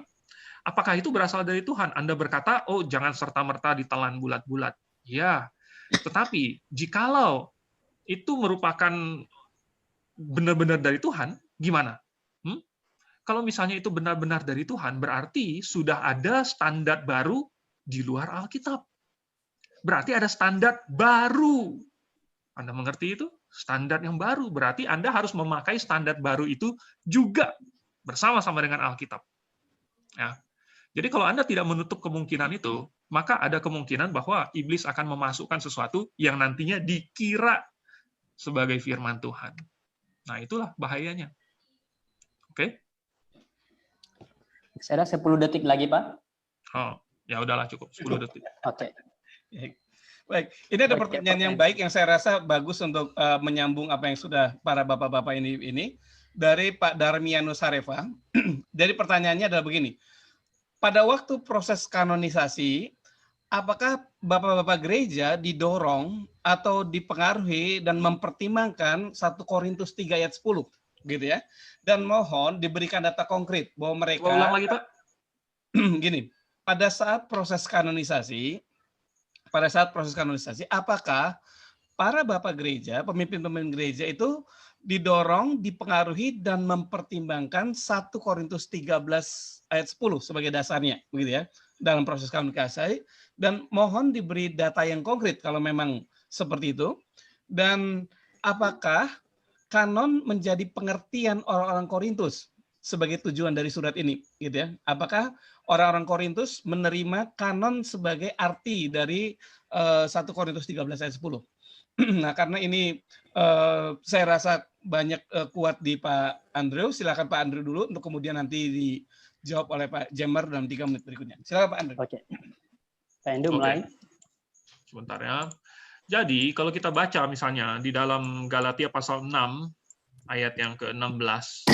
Apakah itu berasal dari Tuhan? Anda berkata, oh jangan serta-merta ditelan bulat-bulat. Ya, tetapi jikalau itu merupakan benar-benar dari Tuhan, gimana? Kalau misalnya itu benar-benar dari Tuhan, berarti sudah ada standar baru di luar Alkitab. Berarti ada standar baru. Anda mengerti itu? Standar yang baru. Berarti Anda harus memakai standar baru itu juga bersama-sama dengan Alkitab. Ya. Jadi kalau Anda tidak menutup kemungkinan itu, maka ada kemungkinan bahwa iblis akan memasukkan sesuatu yang nantinya dikira sebagai firman Tuhan. Nah, itulah bahayanya. Oke? Saya ada 10 detik lagi, Pak. Oh, ya udahlah cukup 10 detik. Oke. Baik, ini ada pertanyaan yang baik yang saya rasa bagus untuk menyambung apa yang sudah para bapak-bapak ini dari Pak Darmianus Sarefa. Jadi pertanyaannya adalah begini. Pada waktu proses kanonisasi, apakah bapak-bapak gereja didorong atau dipengaruhi dan mempertimbangkan 1 Korintus 3 ayat 10 gitu ya? Dan mohon diberikan data konkret bahwa mereka ulang lagi, Pak. Gini, pada saat proses kanonisasi, apakah para bapak gereja, pemimpin-pemimpin gereja itu didorong, dipengaruhi dan mempertimbangkan 1 Korintus 13 ayat 10 sebagai dasarnya, begitu ya, dalam proses kanonisasi, dan mohon diberi data yang konkret kalau memang seperti itu. Dan apakah kanon menjadi pengertian orang-orang Korintus sebagai tujuan dari surat ini, gitu ya? Apakah orang-orang Korintus menerima kanon sebagai arti dari 1 Korintus 13 ayat 10? Nah, karena ini saya rasa banyak kuat di Pak Andrew. Silakan Pak Andrew dulu untuk kemudian nanti dijawab oleh Pak Jemmer dalam 3 menit berikutnya. Silakan Pak Andrew. Oke. Pak Andrew mulai. Sebentar ya. Jadi, kalau kita baca misalnya di dalam Galatia pasal 6, ayat yang ke-16.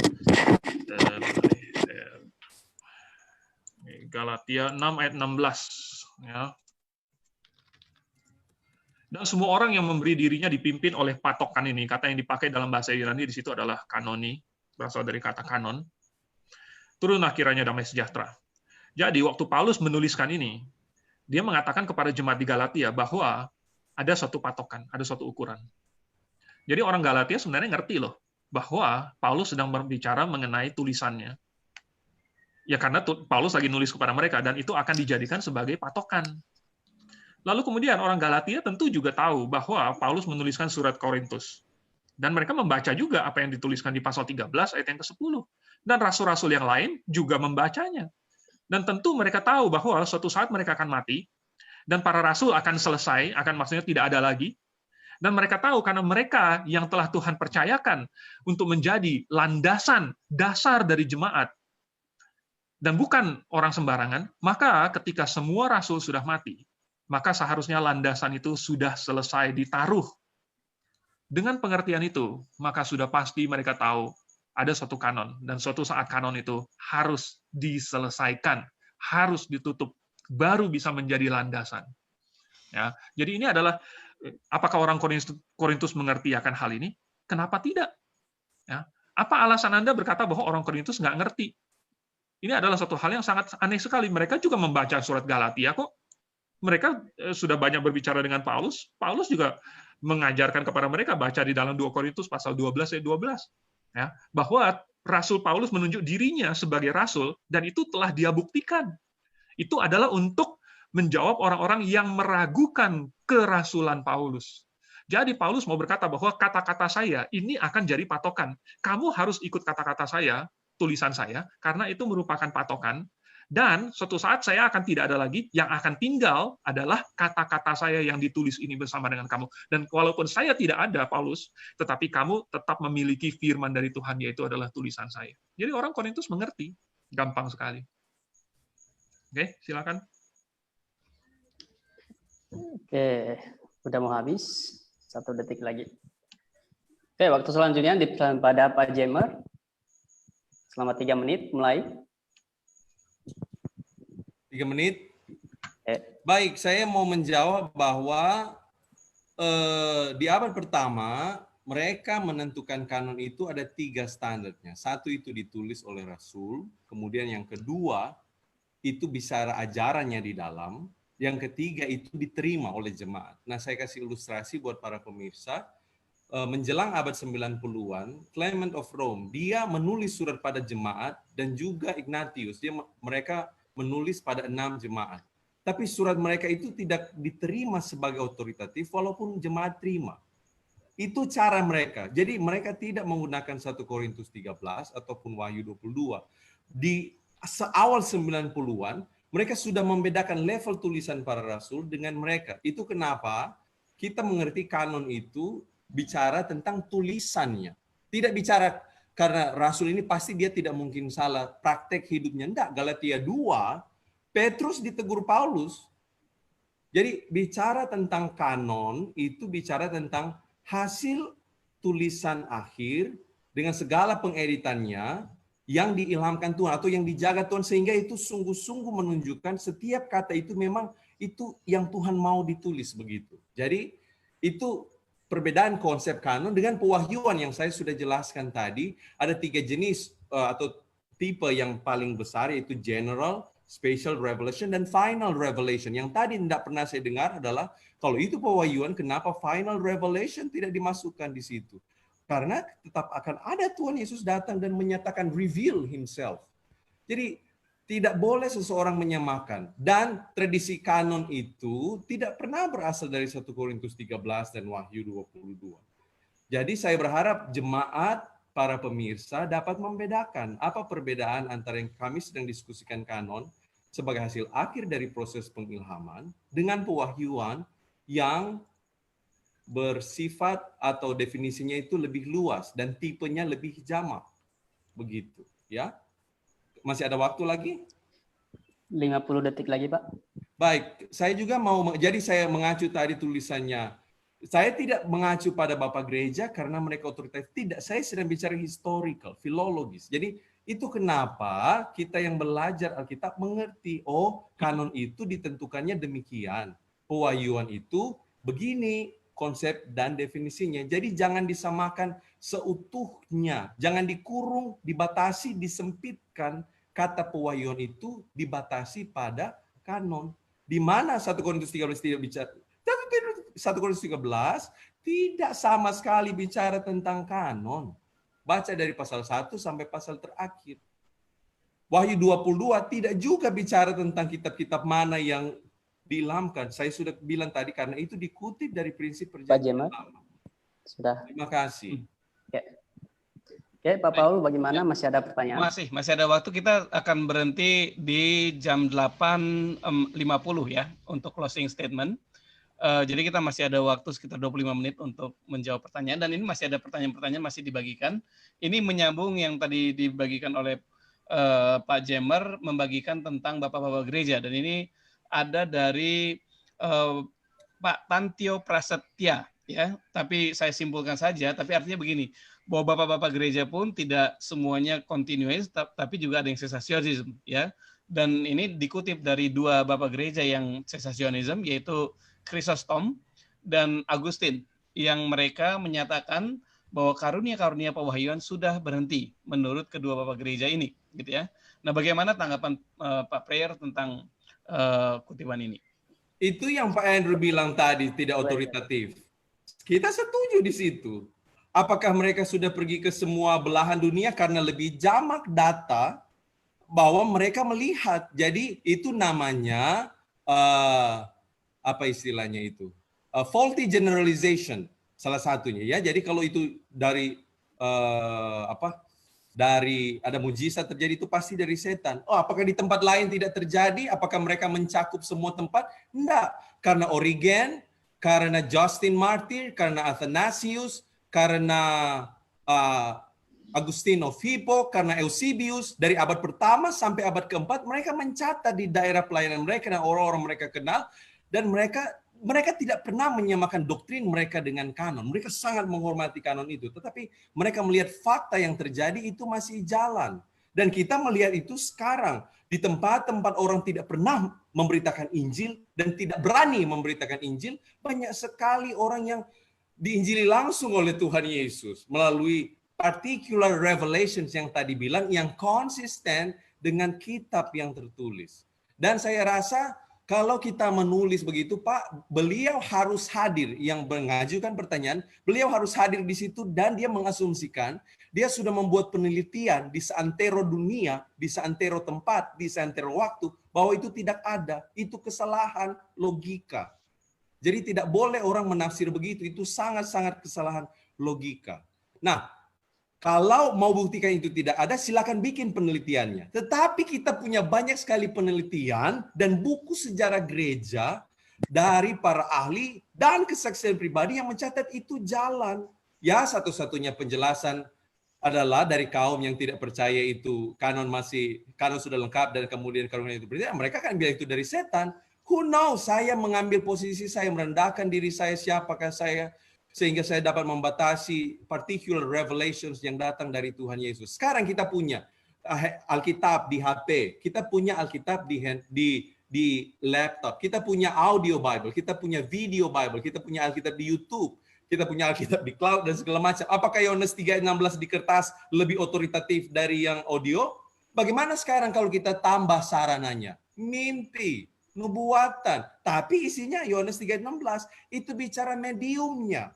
Galatia 6 ayat 16. Ya. Dan semua orang yang memberi dirinya dipimpin oleh patokan ini, kata yang dipakai dalam bahasa Yunani di situ adalah kanoni, berasal dari kata kanon. Turunlah kiranya damai sejahtera. Jadi waktu Paulus menuliskan ini, dia mengatakan kepada jemaat di Galatia bahwa ada satu patokan, ada satu ukuran. Jadi orang Galatia sebenarnya ngerti loh, bahwa Paulus sedang berbicara mengenai tulisannya. Ya karena Paulus lagi nulis kepada mereka, dan itu akan dijadikan sebagai patokan. Lalu kemudian orang Galatia tentu juga tahu bahwa Paulus menuliskan surat Korintus. Dan mereka membaca juga apa yang dituliskan di pasal 13 ayat yang ke-10. Dan rasul-rasul yang lain juga membacanya. Dan tentu mereka tahu bahwa suatu saat mereka akan mati, dan para rasul akan selesai, akan maksudnya tidak ada lagi. Dan mereka tahu karena mereka yang telah Tuhan percayakan untuk menjadi landasan dasar dari jemaat, dan bukan orang sembarangan, maka ketika semua rasul sudah mati, maka seharusnya landasan itu sudah selesai ditaruh. Dengan pengertian itu, maka sudah pasti mereka tahu ada suatu kanon, dan suatu saat kanon itu harus diselesaikan, harus ditutup, baru bisa menjadi landasan. Ya, jadi ini adalah, apakah orang Korintus mengerti akan hal ini? Kenapa tidak? Ya, apa alasan Anda berkata bahwa orang Korintus nggak ngerti? Ini adalah suatu hal yang sangat aneh sekali. Mereka juga membaca surat Galatia kok. Mereka sudah banyak berbicara dengan Paulus. Paulus juga mengajarkan kepada mereka, baca di dalam 2 Korintus pasal 12 ayat 12. Ya, bahwa Rasul Paulus menunjuk dirinya sebagai rasul, dan itu telah dia buktikan. Itu adalah untuk menjawab orang-orang yang meragukan kerasulan Paulus. Jadi Paulus mau berkata bahwa kata-kata saya ini akan jadi patokan. Kamu harus ikut kata-kata saya, tulisan saya, karena itu merupakan patokan. Dan suatu saat saya akan tidak ada lagi, yang akan tinggal adalah kata-kata saya yang ditulis ini bersama dengan kamu. Dan walaupun saya tidak ada, Paulus, tetapi kamu tetap memiliki firman dari Tuhan, yaitu adalah tulisan saya. Jadi orang Korintus mengerti, gampang sekali. Oke, silakan. Oke, udah mau habis. 1 detik lagi. Oke, waktu selanjutnya pada Pak Jemer. Selama 3 menit, mulai. 3 menit. Baik, saya mau menjawab bahwa di abad pertama mereka menentukan kanon itu ada 3 standarnya. 1 itu ditulis oleh rasul, kemudian yang kedua itu bicara ajarannya di dalam, yang ketiga itu diterima oleh jemaat. Nah, saya kasih ilustrasi buat para pemirsa. Menjelang abad 90-an, Clement of Rome, dia menulis surat pada jemaat, dan juga Ignatius, mereka menulis pada 6 jemaat. Tapi surat mereka itu tidak diterima sebagai otoritatif walaupun jemaat terima. Itu cara mereka. Jadi mereka tidak menggunakan 1 Korintus 13 ataupun Wahyu 22. Di awal 90-an, mereka sudah membedakan level tulisan para rasul dengan mereka. Itu kenapa kita mengerti kanon itu bicara tentang tulisannya. Tidak bicara karena rasul ini pasti dia tidak mungkin salah praktek hidupnya. Enggak, Galatia 2, Petrus ditegur Paulus. Jadi bicara tentang kanon itu bicara tentang hasil tulisan akhir dengan segala pengeditannya yang diilhamkan Tuhan atau yang dijaga Tuhan, sehingga itu sungguh-sungguh menunjukkan setiap kata itu memang itu yang Tuhan mau ditulis begitu. Jadi itu perbedaan konsep kanon dengan pewahyuan yang saya sudah jelaskan tadi. Ada 3 jenis atau tipe yang paling besar, yaitu general, special revelation, dan final revelation. Yang tadi tidak pernah saya dengar adalah, kalau itu pewahyuan, kenapa final revelation tidak dimasukkan di situ? Karena tetap akan ada Tuhan Yesus datang dan menyatakan reveal himself. Jadi tidak boleh seseorang menyamakan. Dan tradisi kanon itu tidak pernah berasal dari 1 Korintus 13 dan Wahyu 22. Jadi saya berharap jemaat, para pemirsa dapat membedakan apa perbedaan antara yang kami sedang diskusikan kanon sebagai hasil akhir dari proses pengilhaman dengan pewahyuan yang bersifat atau definisinya itu lebih luas dan tipenya lebih jamak. Begitu, ya. Masih ada waktu lagi? 50 detik lagi, Pak. Baik, saya juga jadi saya mengacu tadi tulisannya. Saya tidak mengacu pada Bapak Gereja karena mereka otoritatif. Tidak, saya sedang bicara historical, filologis. Jadi itu kenapa kita yang belajar Alkitab mengerti, oh kanon itu ditentukannya demikian. Pewahyuan itu Begini konsep dan definisinya. Jadi jangan disamakan seutuhnya. Jangan dikurung, dibatasi, disempitkan. Kata pewahyuan itu dibatasi pada kanon. Di mana 1 Korintus 13 tidak bicara. 1 Korintus 13 tidak sama sekali bicara tentang kanon. Baca dari pasal 1 sampai pasal terakhir. Wahyu 22 tidak juga bicara tentang kitab-kitab mana yang diilhamkan. Saya sudah bilang tadi karena itu dikutip dari prinsip perjanjian lama. Sudah. Terima kasih. Oke, Pak Paul, bagaimana? Masih ada pertanyaan? Masih ada waktu. Kita akan berhenti di jam 8.50 ya untuk closing statement. Jadi kita masih ada waktu sekitar 25 menit untuk menjawab pertanyaan. Dan ini masih ada pertanyaan-pertanyaan masih dibagikan. Ini menyambung yang tadi dibagikan oleh Pak Jemer, membagikan tentang Bapak-Bapak Gereja. Dan ini ada dari Pak Tantio Prasetya, ya. Tapi saya simpulkan saja. Tapi artinya begini, bahwa Bapak-Bapak Gereja pun tidak semuanya continuous, tapi juga ada yang cessationism, ya. Dan ini dikutip dari dua Bapak Gereja yang cessationism, yaitu Chrysostom dan Agustin, yang mereka menyatakan bahwa karunia-karunia pewahyuan sudah berhenti menurut kedua Bapak Gereja ini, gitu ya. Nah, bagaimana tanggapan Pak Prayer tentang kutipan ini? Itu yang Pak Andrew bilang tadi, tidak otoritatif. Kita setuju di situ. Apakah mereka sudah pergi ke semua belahan dunia karena lebih jamak data bahwa mereka melihat. Jadi itu namanya apa istilahnya itu? Faulty generalization salah satunya ya. Jadi kalau itu dari dari ada mujizat terjadi itu pasti dari setan. Oh, apakah di tempat lain tidak terjadi? Apakah mereka mencakup semua tempat? Enggak. Karena Origen, karena Justin Martyr, karena Athanasius, karena Agustin of Hippo, karena Eusebius, dari abad pertama sampai abad keempat, mereka mencatat di daerah pelayanan mereka dan orang-orang mereka kenal, dan mereka tidak pernah menyamakan doktrin mereka dengan kanon. Mereka sangat menghormati kanon itu. Tetapi mereka melihat fakta yang terjadi itu masih jalan. Dan kita melihat itu sekarang. Di tempat-tempat orang tidak pernah memberitakan Injil dan tidak berani memberitakan Injil, banyak sekali orang yang diinjili langsung oleh Tuhan Yesus melalui particular revelations yang tadi bilang, yang konsisten dengan kitab yang tertulis. Dan saya rasa kalau kita menulis begitu, Pak, beliau harus hadir. Yang mengajukan pertanyaan, beliau harus hadir di situ dan dia mengasumsikan, dia sudah membuat penelitian di seantero dunia, di seantero tempat, di seantero waktu, bahwa itu tidak ada. Itu kesalahan logika. Jadi tidak boleh orang menafsir begitu, itu sangat-sangat kesalahan logika. Nah, kalau mau buktikan itu tidak ada, silakan bikin penelitiannya. Tetapi kita punya banyak sekali penelitian dan buku sejarah gereja dari para ahli dan kesaksian pribadi yang mencatat itu jalan. Ya, satu-satunya penjelasan adalah dari kaum yang tidak percaya itu kanon sudah lengkap dan kemudian karunia itu berbeda. Mereka kan bilang itu dari setan. Who knows? Saya mengambil posisi saya, merendahkan diri saya, siapakah saya, sehingga saya dapat membatasi particular revelations yang datang dari Tuhan Yesus. Sekarang kita punya Alkitab di HP, kita punya Alkitab di laptop, kita punya audio Bible, kita punya video Bible, kita punya Alkitab di YouTube, kita punya Alkitab di cloud dan segala macam. Apakah Yohanes 3:16 di kertas lebih otoritatif dari yang audio? Bagaimana sekarang kalau kita tambah sarananya? Mimpi, nubuatan, tapi isinya Yohanes 3:16 itu bicara mediumnya.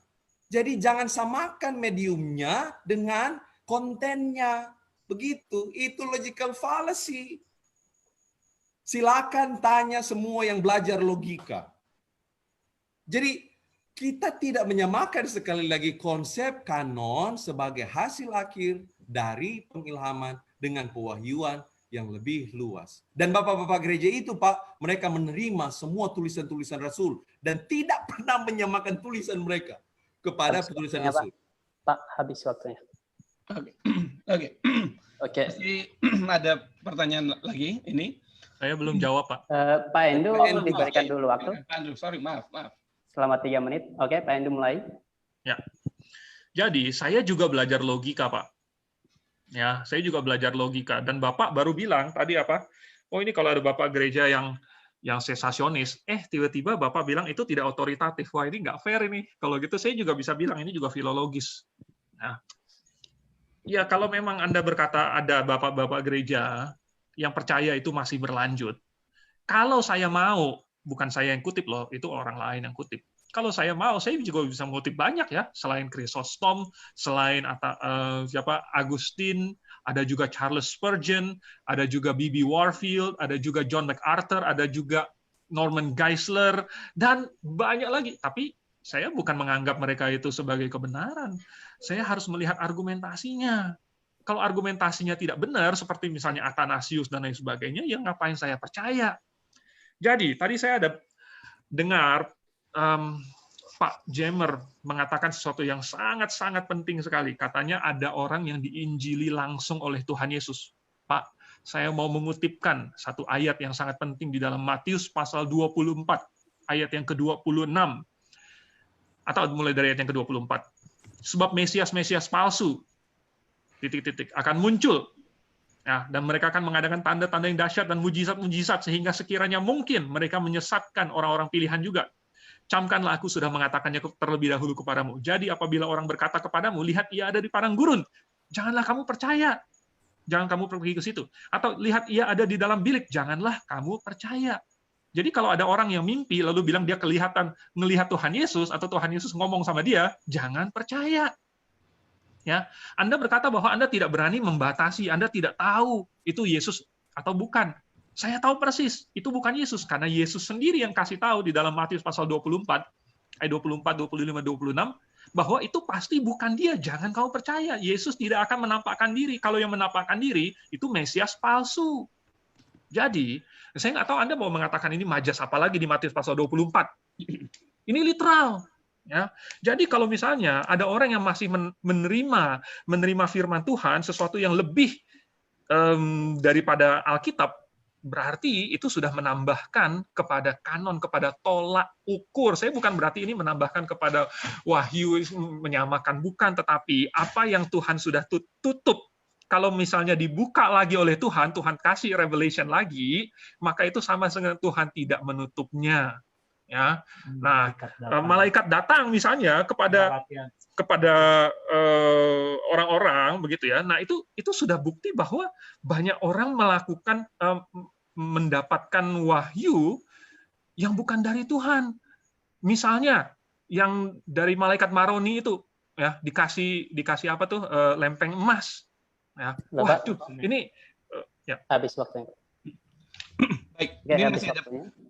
Jadi jangan samakan mediumnya dengan kontennya. Begitu, itu logical fallacy. Silakan tanya semua yang belajar logika. Jadi kita tidak menyamakan sekali lagi konsep kanon sebagai hasil akhir dari pengilhaman dengan pewahyuan yang lebih luas. Dan bapak-bapak gereja itu, Pak, mereka menerima semua tulisan-tulisan Rasul dan tidak pernah menyamakan tulisan mereka kepada tulisan Rasul. Pak, habis waktunya. Oke. Masih ada pertanyaan lagi ini? Saya belum jawab, Pak. Pak Endu diberikan dulu waktu. Pak Endu, sorry, maaf. Selama 3 menit. Oke, Pak Endu mulai. Ya. Jadi, saya juga belajar logika, Pak. Ya, saya juga belajar logika. Dan Bapak baru bilang tadi apa? Oh, ini kalau ada Bapak gereja yang yang sensasionis, tiba-tiba Bapak bilang itu tidak otoritatif. Wah, ini nggak fair ini. Kalau gitu saya juga bisa bilang ini juga filologis. Nah, ya kalau memang Anda berkata ada bapak-bapak gereja yang percaya itu masih berlanjut, kalau saya mau, bukan saya yang kutip loh, itu orang lain yang kutip. Kalau saya mau, saya juga bisa mengutip banyak ya, selain Chrysostom, selain Agustin, ada juga Charles Spurgeon, ada juga B.B. Warfield, ada juga John MacArthur, ada juga Norman Geisler, dan banyak lagi. Tapi saya bukan menganggap mereka itu sebagai kebenaran. Saya harus melihat argumentasinya. Kalau argumentasinya tidak benar, seperti misalnya Athanasius dan lain sebagainya, ya ngapain saya percaya? Jadi, tadi saya ada dengar Pak Jemer mengatakan sesuatu yang sangat-sangat penting sekali. Katanya ada orang yang diinjili langsung oleh Tuhan Yesus. Pak, saya mau mengutipkan satu ayat yang sangat penting di dalam Matius pasal 24, ayat yang ke-26. Atau mulai dari ayat yang ke-24. Sebab Mesias-Mesias palsu, akan muncul. Ya, dan mereka akan mengadakan tanda-tanda yang dahsyat dan mujizat-mujizat, sehingga sekiranya mungkin mereka menyesatkan orang-orang pilihan juga. Camkanlah aku sudah mengatakannya terlebih dahulu kepadamu. Jadi apabila orang berkata kepadamu, lihat ia ada di padang gurun, janganlah kamu percaya. Jangan kamu pergi ke situ. Atau lihat ia ada di dalam bilik, janganlah kamu percaya. Jadi kalau ada orang yang mimpi, lalu bilang dia ngelihat Tuhan Yesus, atau Tuhan Yesus ngomong sama dia, jangan percaya. Ya, Anda berkata bahwa Anda tidak berani membatasi, Anda tidak tahu itu Yesus atau bukan. Saya tahu persis, itu bukan Yesus, karena Yesus sendiri yang kasih tahu di dalam Matius pasal 24, ayat 24, 25, 26, bahwa itu pasti bukan dia, jangan kamu percaya. Yesus tidak akan menampakkan diri. Kalau yang menampakkan diri, itu Mesias palsu. Jadi, saya nggak tahu Anda mau mengatakan ini majas apa lagi di Matius pasal 24. Ini literal. Ya, jadi kalau misalnya ada orang yang masih menerima firman Tuhan, sesuatu yang lebih daripada Alkitab, berarti itu sudah menambahkan kepada kanon, kepada tolak ukur. Saya bukan berarti ini menambahkan kepada wahyu, menyamakan, bukan, tetapi apa yang Tuhan sudah tutup, kalau misalnya dibuka lagi oleh Tuhan, Tuhan kasih revelation lagi, maka itu sama dengan Tuhan tidak menutupnya. Ya, nah, malaikat datang misalnya kepada orang-orang begitu ya. Nah, itu sudah bukti bahwa banyak orang mendapatkan wahyu yang bukan dari Tuhan. Misalnya yang dari malaikat Maroni itu ya dikasih apa tuh lempeng emas. Ya. Waduh, ini ya habis waktunya. Baik, ini masih ada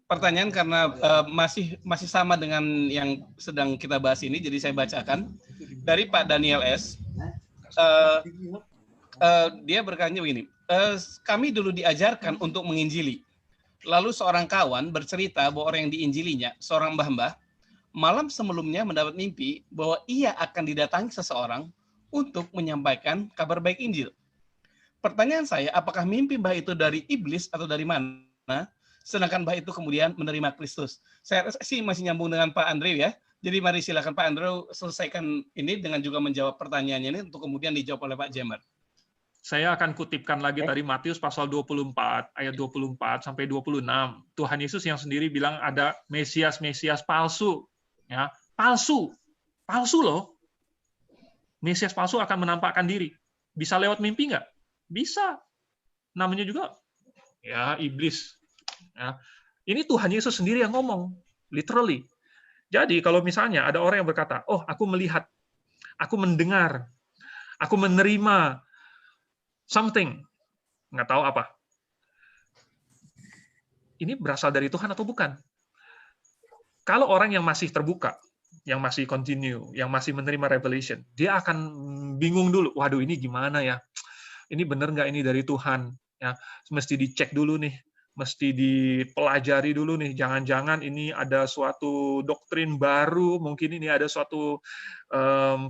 pertanyaan karena masih sama dengan yang sedang kita bahas ini, jadi saya bacakan dari Pak Daniel S. Dia bertanya begini, kami dulu diajarkan untuk menginjili, lalu seorang kawan bercerita bahwa orang yang diinjilinya, seorang mbah-mbah, malam sebelumnya mendapat mimpi bahwa ia akan didatangi seseorang untuk menyampaikan kabar baik Injil. Pertanyaan saya, apakah mimpi mbah itu dari iblis atau dari mana? Sedangkan mbah itu kemudian menerima Kristus. Saya sih masih nyambung dengan Pak Andrew ya. Jadi mari silakan Pak Andrew selesaikan ini dengan juga menjawab pertanyaannya ini untuk kemudian dijawab oleh Pak Jemer. Saya akan kutipkan lagi tadi Matius pasal 24 ayat 24 sampai 26. Tuhan Yesus yang sendiri bilang ada Mesias palsu, ya. Palsu loh. Mesias palsu akan menampakkan diri. Bisa lewat mimpi nggak? Bisa. Namanya juga ya iblis. Ya. Ini Tuhan Yesus sendiri yang ngomong, literally. Jadi kalau misalnya ada orang yang berkata, oh aku melihat, aku mendengar, aku menerima something, nggak tahu apa. Ini berasal dari Tuhan atau bukan? Kalau orang yang masih terbuka, yang masih continue, yang masih menerima revelation, dia akan bingung dulu, waduh ini gimana ya? Ini benar nggak ini dari Tuhan? Ya, mesti dicek dulu nih, mesti dipelajari dulu nih, jangan-jangan ini ada suatu doktrin baru, mungkin ini ada suatu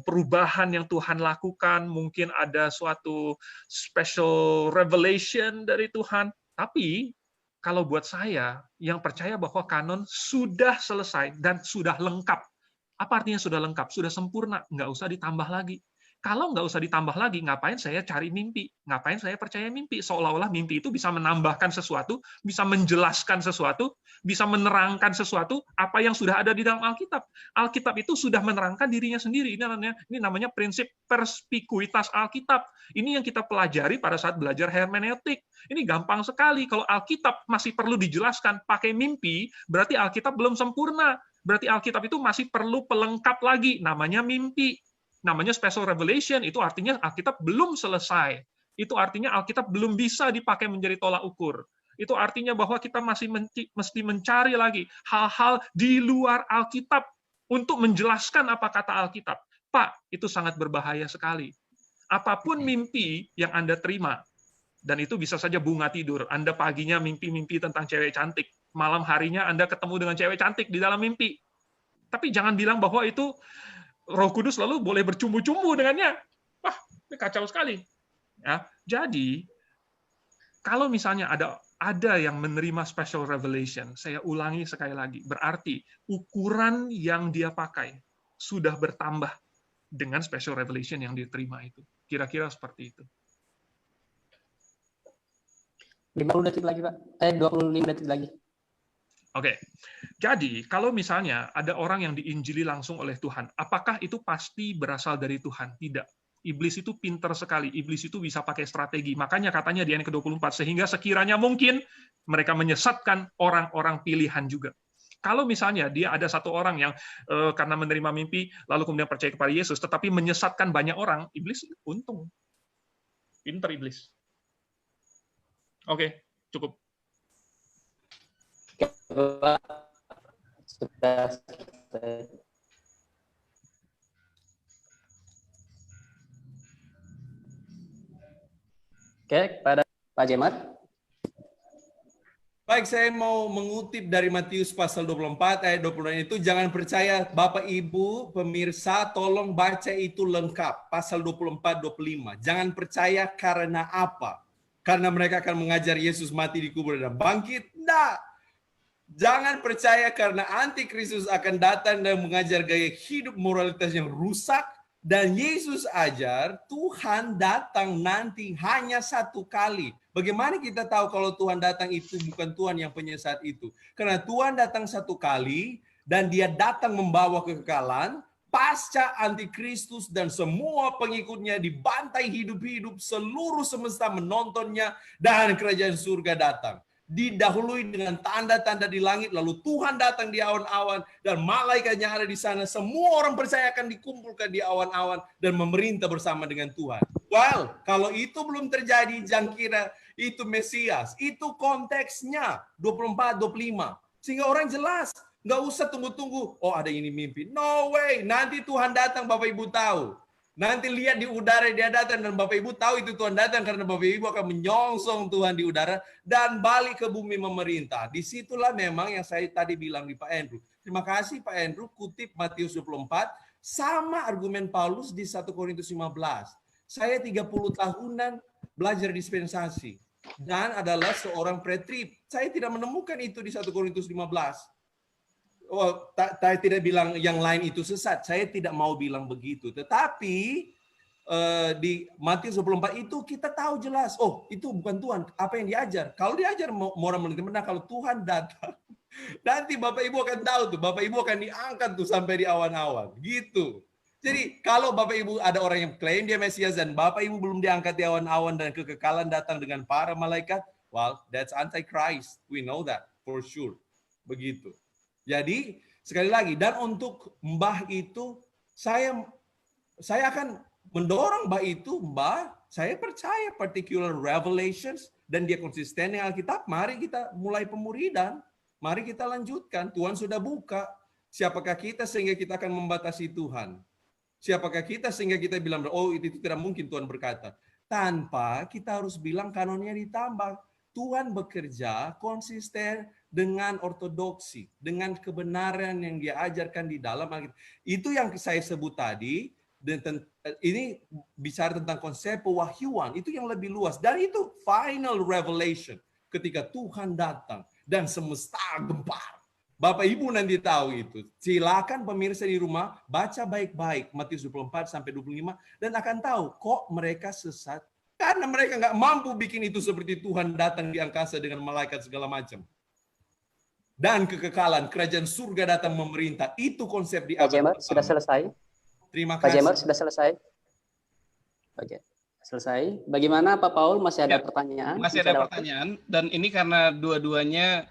perubahan yang Tuhan lakukan, mungkin ada suatu special revelation dari Tuhan. Tapi kalau buat saya yang percaya bahwa kanon sudah selesai dan sudah lengkap. Apa artinya sudah lengkap? Sudah sempurna, nggak usah ditambah lagi. Kalau nggak usah ditambah lagi, ngapain saya cari mimpi? Ngapain saya percaya mimpi? Seolah-olah mimpi itu bisa menambahkan sesuatu, bisa menjelaskan sesuatu, bisa menerangkan sesuatu, apa yang sudah ada di dalam Alkitab. Alkitab itu sudah menerangkan dirinya sendiri. Ini namanya prinsip perspikuitas Alkitab. Ini yang kita pelajari pada saat belajar hermeneutik. Ini gampang sekali. Kalau Alkitab masih perlu dijelaskan pakai mimpi, berarti Alkitab belum sempurna. Berarti Alkitab itu masih perlu pelengkap lagi, namanya mimpi. Namanya special revelation, itu artinya Alkitab belum selesai. Itu artinya Alkitab belum bisa dipakai menjadi tolak ukur. Itu artinya bahwa kita masih mesti mencari lagi hal-hal di luar Alkitab untuk menjelaskan apa kata Alkitab. Pak, itu sangat berbahaya sekali. Apapun mimpi yang Anda terima, dan itu bisa saja bunga tidur. Anda paginya mimpi-mimpi tentang cewek cantik. Malam harinya Anda ketemu dengan cewek cantik di dalam mimpi. Tapi jangan bilang bahwa itu Roh Kudus lalu boleh bercumbu-cumbu dengannya. Wah, ini kacau sekali. Ya, jadi kalau misalnya ada yang menerima special revelation, saya ulangi sekali lagi, berarti ukuran yang dia pakai sudah bertambah dengan special revelation yang diterima itu. Kira-kira seperti itu. 50 detik lagi, Pak. 25 detik lagi. Oke, jadi kalau misalnya ada orang yang diinjili langsung oleh Tuhan, apakah itu pasti berasal dari Tuhan? Tidak. Iblis itu pintar sekali. Iblis itu bisa pakai strategi. Makanya katanya di ayat ke-24, sehingga sekiranya mungkin mereka menyesatkan orang-orang pilihan juga. Kalau misalnya dia ada satu orang yang karena menerima mimpi, lalu kemudian percaya kepada Yesus, tetapi menyesatkan banyak orang, iblis untung. Pintar iblis. Oke, cukup. Sudah selesai. Oke, pada Pak Jemat. Baik, saya mau mengutip dari Matius pasal 24 ayat 26 itu, jangan percaya Bapak Ibu pemirsa, tolong baca itu lengkap pasal 24-25. Jangan percaya karena apa? Karena mereka akan mengajar Yesus mati, dikubur dan bangkit? Tidak. Jangan percaya karena antikristus akan datang dan mengajar gaya hidup moralitas yang rusak. Dan Yesus ajar Tuhan datang nanti hanya satu kali. Bagaimana kita tahu kalau Tuhan datang itu bukan Tuhan yang penyesat itu? Karena Tuhan datang satu kali dan dia datang membawa kekekalan. Pasca antikristus dan semua pengikutnya dibantai hidup-hidup, seluruh semesta menontonnya, dan kerajaan surga datang. Didahului dengan tanda-tanda di langit, lalu Tuhan datang di awan-awan dan malaikatnya ada di sana. Semua orang percaya akan dikumpulkan di awan-awan dan memerintah bersama dengan Tuhan. Well, kalau itu belum terjadi, jangan kira itu Mesias. Itu konteksnya 24-25. Sehingga orang jelas, nggak usah tunggu-tunggu. Oh, ada ini mimpi. No way, nanti Tuhan datang, Bapak Ibu tahu. Nanti lihat di udara dia datang dan Bapak Ibu tahu itu Tuhan datang karena Bapak Ibu akan menyongsong Tuhan di udara dan balik ke bumi memerintah. Disitulah memang yang saya tadi bilang di Pak Andrew. Terima kasih Pak Andrew kutip Matius 24 sama argumen Paulus di 1 Korintus 15. Saya 30 tahunan belajar dispensasi dan adalah seorang pretrib. Saya tidak menemukan itu di 1 Korintus 15. Oh, saya tidak bilang yang lain itu sesat. Saya tidak mau bilang begitu. Tetapi di Matius 24 itu kita tahu jelas. Oh, itu bukan Tuhan. Apa yang diajar? Kalau diajar moral meneliti benar, kalau Tuhan datang, nanti Bapak Ibu akan tahu tuh. Bapak Ibu akan diangkat tuh sampai di awan-awan. Gitu. Jadi kalau Bapak Ibu ada orang yang klaim dia Mesias dan Bapak Ibu belum diangkat di awan-awan dan kekekalan datang dengan para malaikat, well, that's antichrist. We know that for sure. Begitu. Jadi sekali lagi, dan untuk Mbah itu saya akan mendorong Mbah itu, Mbah, saya percaya particular revelations dan dia konsisten dengan Alkitab. Mari kita mulai pemuridan, mari kita lanjutkan. Tuhan sudah buka. Siapakah kita sehingga kita akan membatasi Tuhan? Siapakah kita sehingga kita bilang, oh itu tidak mungkin Tuhan berkata. Tanpa kita harus bilang kanonnya ditambah. Tuhan bekerja konsisten dengan ortodoksi, dengan kebenaran yang dia ajarkan di dalam Alkitab. Itu yang saya sebut tadi, dan ini bicara tentang konsep pewahyuan, itu yang lebih luas. Dan itu final revelation, ketika Tuhan datang dan semesta gempar. Bapak Ibu nanti tahu itu. Silakan pemirsa di rumah baca baik-baik Matius 24 sampai 25 dan akan tahu kok mereka sesat karena mereka nggak mampu bikin itu seperti Tuhan datang di angkasa dengan malaikat segala macam. Dan kekekalan kerajaan surga datang memerintah. Itu konsep di Pak abad Jemer pertama. sudah selesai. Terima Pak Jemer kasih. sudah selesai. Oke, selesai. Bagaimana Pak Paul? Masih ada Ya, pertanyaan? Masih ada waktu? pertanyaan, dan ini karena dua-duanya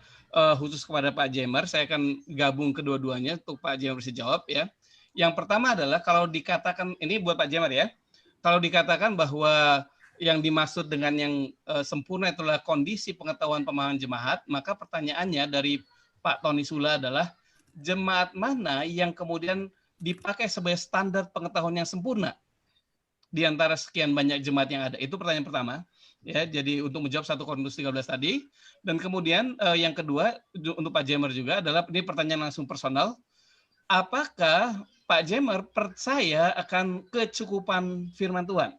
khusus kepada Pak Jemer, saya akan gabung kedua-duanya untuk Pak Jemer bisa jawab ya. Yang pertama adalah kalau dikatakan, ini buat Pak Jemer ya, kalau dikatakan bahwa yang dimaksud dengan yang sempurna itulah kondisi pengetahuan pemahaman jemaat, maka pertanyaannya dari Pak Tony Sula adalah jemaat mana yang kemudian dipakai sebagai standar pengetahuan yang sempurna di antara sekian banyak jemaat yang ada? Itu pertanyaan pertama. Ya, jadi untuk menjawab 1 Korintus 13 tadi. Dan kemudian yang kedua untuk Pak Jemer juga adalah ini pertanyaan langsung personal. Apakah Pak Jemer percaya akan kecukupan firman Tuhan?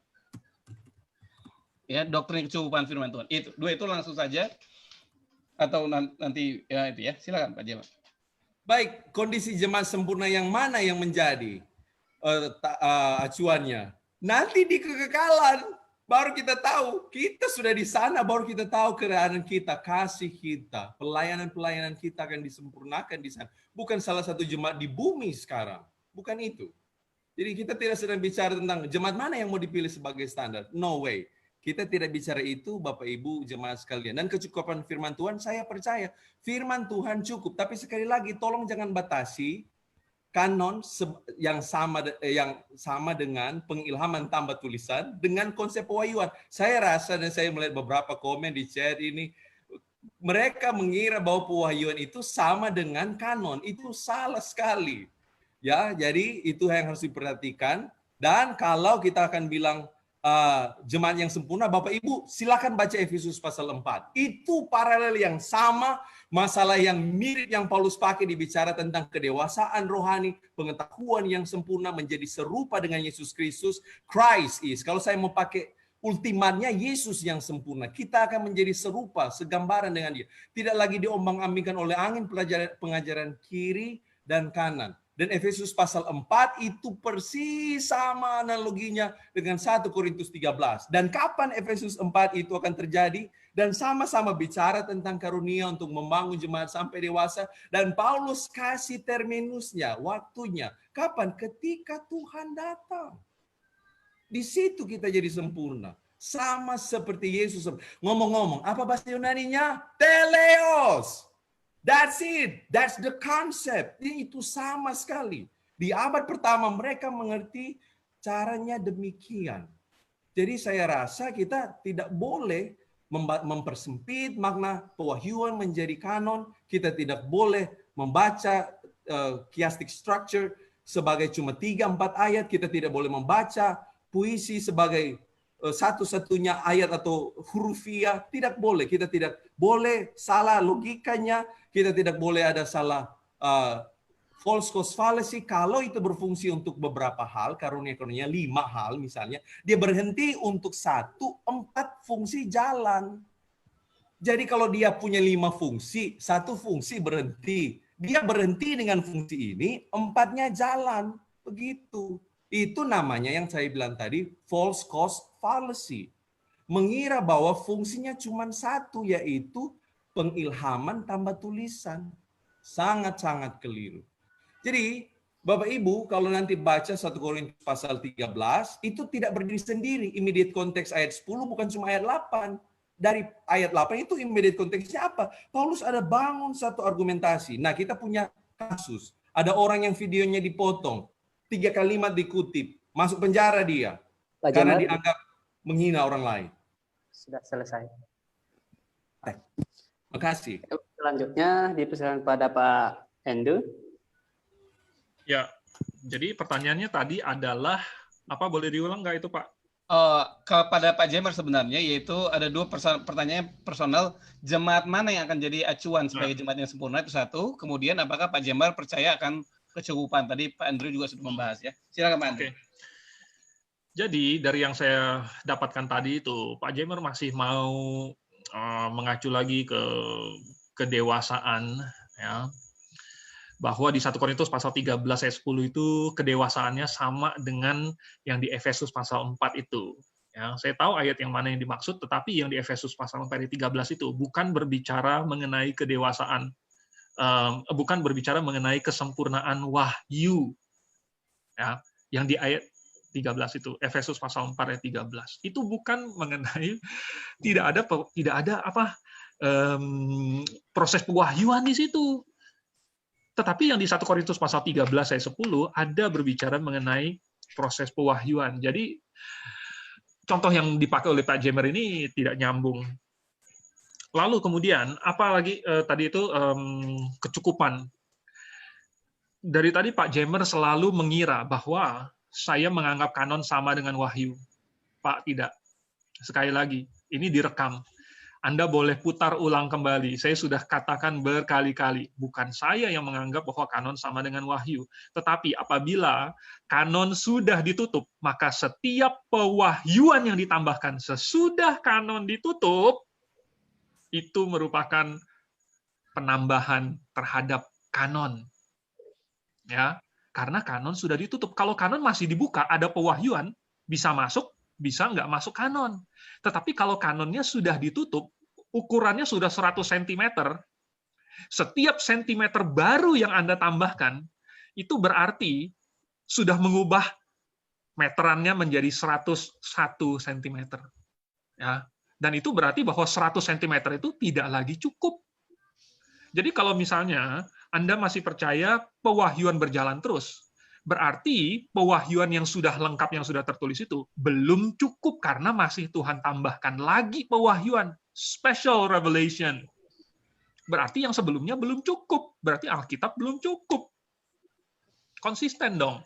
Ya, doktrin kecukupan firman Tuhan. Itu dua itu langsung saja atau nanti ya itu ya. Silakan Pak Jemer. Baik, kondisi jemaat sempurna yang mana yang menjadi acuannya? Nanti di kekekalan baru kita tahu, kita sudah di sana, baru kita tahu keadaan kita, kasih kita, pelayanan-pelayanan kita akan disempurnakan di sana. Bukan salah satu jemaat di bumi sekarang, bukan itu. Jadi kita tidak sedang bicara tentang jemaat mana yang mau dipilih sebagai standar. No way. Kita tidak bicara itu, Bapak Ibu jemaat sekalian. Dan kecukupan firman Tuhan, saya percaya firman Tuhan cukup. Tapi sekali lagi, tolong jangan batasi kanon yang sama dengan pengilhaman tambah tulisan dengan konsep pewahyuan. Saya rasa dan saya melihat beberapa komen di chat ini, mereka mengira bahwa pewahyuan itu sama dengan kanon. Itu salah sekali. Ya, jadi itu yang harus diperhatikan. Dan kalau kita akan bilang jemaat yang sempurna, Bapak Ibu silakan baca Efesus pasal 4. Itu paralel yang sama, masalah yang mirip yang Paulus pakai dibicara tentang kedewasaan rohani, pengetahuan yang sempurna menjadi serupa dengan Yesus Kristus. Christ is, kalau saya mau pakai ultimatnya Yesus yang sempurna. Kita akan menjadi serupa, segambaran dengan dia. Tidak lagi diombang-ambingkan oleh angin pengajaran kiri dan kanan. Dan Efesus pasal 4 itu persis sama analoginya dengan 1 Korintus 13. Dan kapan Efesus 4 itu akan terjadi? Dan sama-sama bicara tentang karunia untuk membangun jemaat sampai dewasa. Dan Paulus kasih terminusnya, waktunya. Kapan? Ketika Tuhan datang. Di situ kita jadi sempurna. Sama seperti Yesus. Ngomong-ngomong, apa bahasa Yunaninya? Teleos. That's it. That's the concept. Itu sama sekali. Di abad pertama mereka mengerti caranya demikian. Jadi saya rasa kita tidak boleh mempersempit makna pewahyuan menjadi kanon. Kita tidak boleh membaca chiastic structure sebagai cuma 3-4 ayat. Kita tidak boleh membaca puisi sebagai satu-satunya ayat atau hurufiah. Tidak boleh. Kita tidak boleh salah logikanya. Kita tidak boleh ada salah false cause fallacy. Kalau itu berfungsi untuk beberapa hal, karunia-karunia 5 hal misalnya, dia berhenti untuk 1, 4 fungsi jalan. Jadi kalau dia punya 5 fungsi, 1 fungsi berhenti. Dia berhenti dengan fungsi ini, 4-nya jalan. Begitu. Itu namanya yang saya bilang tadi, false cause fallacy. Mengira bahwa fungsinya cuma 1, yaitu pengilhaman tambah tulisan. Sangat-sangat keliru. Jadi, Bapak Ibu, kalau nanti baca 1 Korintus pasal 13, itu tidak berdiri sendiri. Immediate konteks ayat 10 bukan cuma ayat 8. Dari ayat 8 itu immediate konteksnya apa? Paulus ada bangun satu argumentasi. Nah, kita punya kasus. Ada orang yang videonya dipotong. 3 kalimat dikutip. Masuk penjara dia. Pak Karena Jemer, dianggap menghina orang lain. sudah selesai. Makasih. Selanjutnya dipersilakan pada Pak Endo. Ya, jadi pertanyaannya tadi adalah, apa boleh diulang nggak itu Pak? Kepada Pak Jemer sebenarnya, yaitu ada 2 pertanyaan personal, jemaat mana yang akan jadi acuan sebagai jemaat yang sempurna, itu 1. Kemudian apakah Pak Jemer percaya akan kecukupan? Tadi Pak Andrew juga sudah membahas ya. Silakan Pak Andrew. Oke. Jadi dari yang saya dapatkan tadi itu, Pak Jemer masih mau mengacu lagi ke kedewasaan, ya. bahwa di 1 Korintus pasal 13 ayat 10 itu kedewasaannya sama dengan yang di Efesus pasal 4 itu. Ya, saya tahu ayat yang mana yang dimaksud, tetapi yang di Efesus pasal 4 ayat 13 itu bukan berbicara mengenai kedewasaan, bukan berbicara mengenai kesempurnaan wahyu. Ya, yang di ayat 13 itu, Efesus pasal 4 ayat 13. Itu bukan mengenai tidak ada proses pewahyuan di situ. Tetapi yang di 1 Korintus pasal 13 ayat 10 ada berbicara mengenai proses pewahyuan. Jadi contoh yang dipakai oleh Pak Jemer ini tidak nyambung. Lalu kemudian apa lagi tadi itu kecukupan. Dari tadi Pak Jemer selalu mengira bahwa saya menganggap kanon sama dengan wahyu. Pak, tidak. Sekali lagi, ini direkam. Anda boleh putar ulang kembali. Saya sudah katakan berkali-kali, bukan saya yang menganggap bahwa kanon sama dengan wahyu. Tetapi apabila kanon sudah ditutup, maka setiap pewahyuan yang ditambahkan sesudah kanon ditutup, itu merupakan penambahan terhadap kanon. Ya, karena kanon sudah ditutup. Kalau kanon masih dibuka, ada pewahyuan, bisa masuk, bisa nggak masuk kanon. Tetapi kalau kanonnya sudah ditutup, ukurannya sudah 100 cm, setiap sentimeter baru yang Anda tambahkan, itu berarti sudah mengubah meterannya menjadi 101 cm. Ya. Dan itu berarti bahwa 100 cm itu tidak lagi cukup. Jadi kalau misalnya Anda masih percaya pewahyuan berjalan terus, berarti pewahyuan yang sudah lengkap, yang sudah tertulis itu belum cukup karena masih Tuhan tambahkan lagi pewahyuan, special revelation. Berarti yang sebelumnya belum cukup, berarti Alkitab belum cukup. Konsisten dong.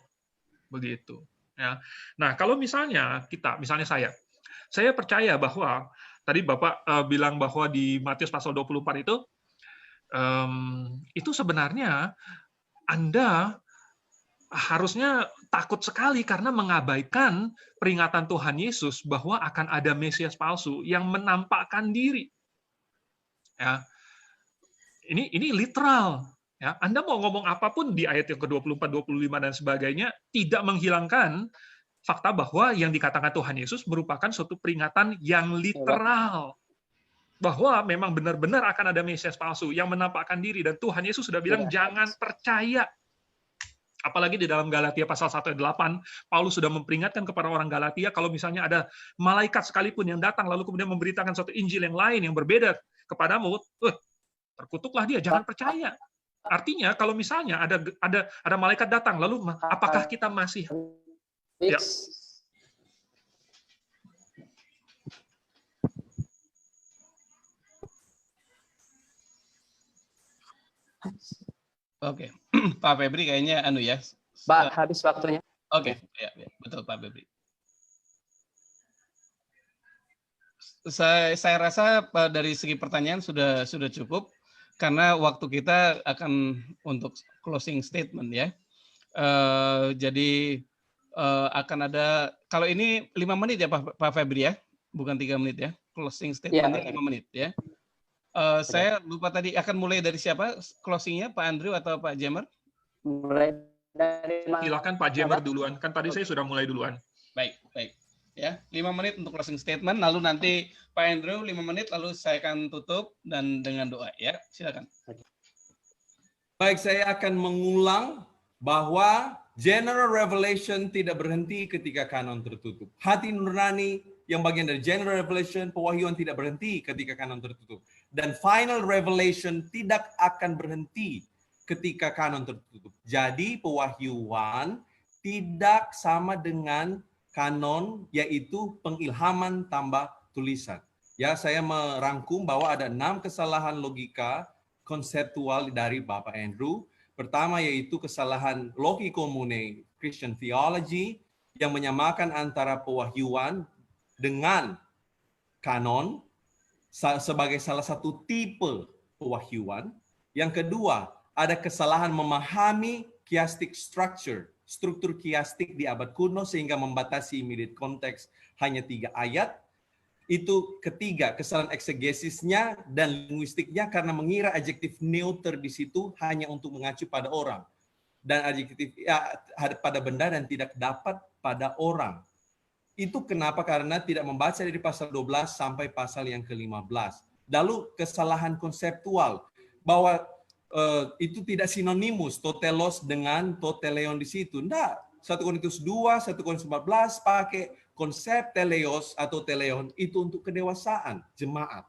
Begitu. Ya. Nah, kalau misalnya saya percaya bahwa tadi Bapak bilang bahwa di Matius pasal 24 itu sebenarnya Anda harusnya takut sekali karena mengabaikan peringatan Tuhan Yesus bahwa akan ada Mesias palsu yang menampakkan diri. Ya. Ini literal. Ya. Anda mau ngomong apapun di ayat yang ke-24, 25 dan sebagainya tidak menghilangkan fakta bahwa yang dikatakan Tuhan Yesus merupakan suatu peringatan yang literal. Bahwa memang benar-benar akan ada Mesias palsu yang menampakkan diri, dan Tuhan Yesus sudah bilang jangan percaya. Apalagi di dalam Galatia pasal 1 ayat 8, Paulus sudah memperingatkan kepada orang Galatia kalau misalnya ada malaikat sekalipun yang datang lalu kemudian memberitakan suatu Injil yang lain yang berbeda kepadamu, terkutuklah dia, jangan percaya. Artinya kalau misalnya ada malaikat datang lalu apakah kita masih ya. Oke, Pak Febri kayaknya ya. Pak, habis waktunya. Oke, ya, betul Pak Febri. Saya rasa dari segi pertanyaan sudah cukup karena waktu kita akan untuk closing statement ya. Jadi akan ada, kalau ini 5 menit ya Pak Febri ya, bukan 3 menit ya. Closing statementnya 5 menit ya. Saya lupa tadi akan mulai dari siapa closingnya, Pak Andrew atau Pak Jemer? Mulai dari Silakan Pak Jemer duluan. Kan tadi saya sudah mulai duluan. Baik. Ya, 5 menit untuk closing statement, lalu nanti Pak Andrew 5 menit, lalu saya akan tutup dan dengan doa ya. Silakan. Baik, saya akan mengulang bahwa general revelation tidak berhenti ketika kanon tertutup. Hati nurani yang bagian dari general revelation, pewahyuan tidak berhenti ketika kanon tertutup. Dan final revelation tidak akan berhenti ketika kanon tertutup. Jadi pewahyuan tidak sama dengan kanon, yaitu pengilhaman tambah tulisan. Ya, saya merangkum bahwa ada 6 kesalahan logika konseptual dari Bapak Andrew. Pertama yaitu kesalahan logikomune Christian theology yang menyamakan antara pewahyuan dengan kanon sebagai salah satu tipe pewahyuan. Yang kedua, ada kesalahan memahami chiastic structure, struktur chiastik di abad kuno sehingga membatasi immediate context hanya 3 ayat. Itu ketiga, kesalahan eksegesisnya dan linguistiknya karena mengira adjektif neuter di situ hanya untuk mengacu pada orang. Dan adjektif pada benda dan tidak dapat pada orang. Itu kenapa? Karena tidak membaca dari pasal 12 sampai pasal yang ke-15. Lalu kesalahan konseptual, bahwa itu tidak sinonimus totelos dengan toteleon di situ. Enggak. 1 Korintus 2, 1 Korintus 14 pakai konsep teleos atau teleon itu untuk kedewasaan jemaat.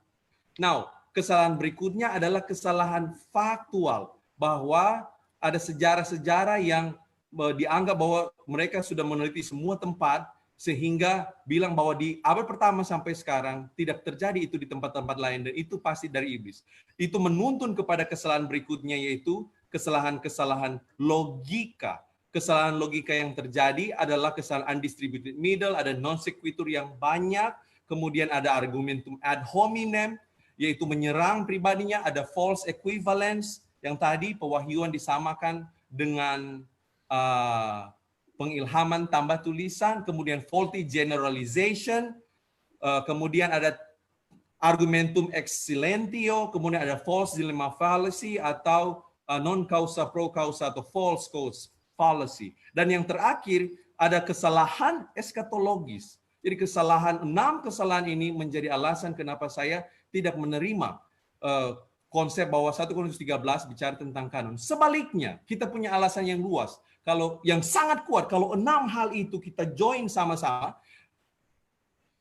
Now, kesalahan berikutnya adalah kesalahan faktual, bahwa ada sejarah-sejarah yang dianggap bahwa mereka sudah meneliti semua tempat sehingga bilang bahwa di abad pertama sampai sekarang tidak terjadi itu di tempat-tempat lain, dan itu pasti dari iblis. Itu menuntun kepada kesalahan berikutnya, yaitu kesalahan-kesalahan logika. Kesalahan logika yang terjadi adalah kesalahan undistributed middle, ada non sequitur yang banyak, kemudian ada argumentum ad hominem, yaitu menyerang pribadinya, ada false equivalence, yang tadi pewahyuan disamakan dengan pengilhaman tambah tulisan, kemudian faulty generalization, kemudian ada argumentum excellentio, kemudian ada false dilemma fallacy atau non causa pro causa atau false cause fallacy. Dan yang terakhir ada kesalahan eskatologis. Jadi enam kesalahan ini menjadi alasan kenapa saya tidak menerima konsep bahwa 1 Korintus 13 bicara tentang kanon. Sebaliknya, kita punya alasan yang luas. Kalau yang sangat kuat, kalau 6 hal itu kita join sama-sama,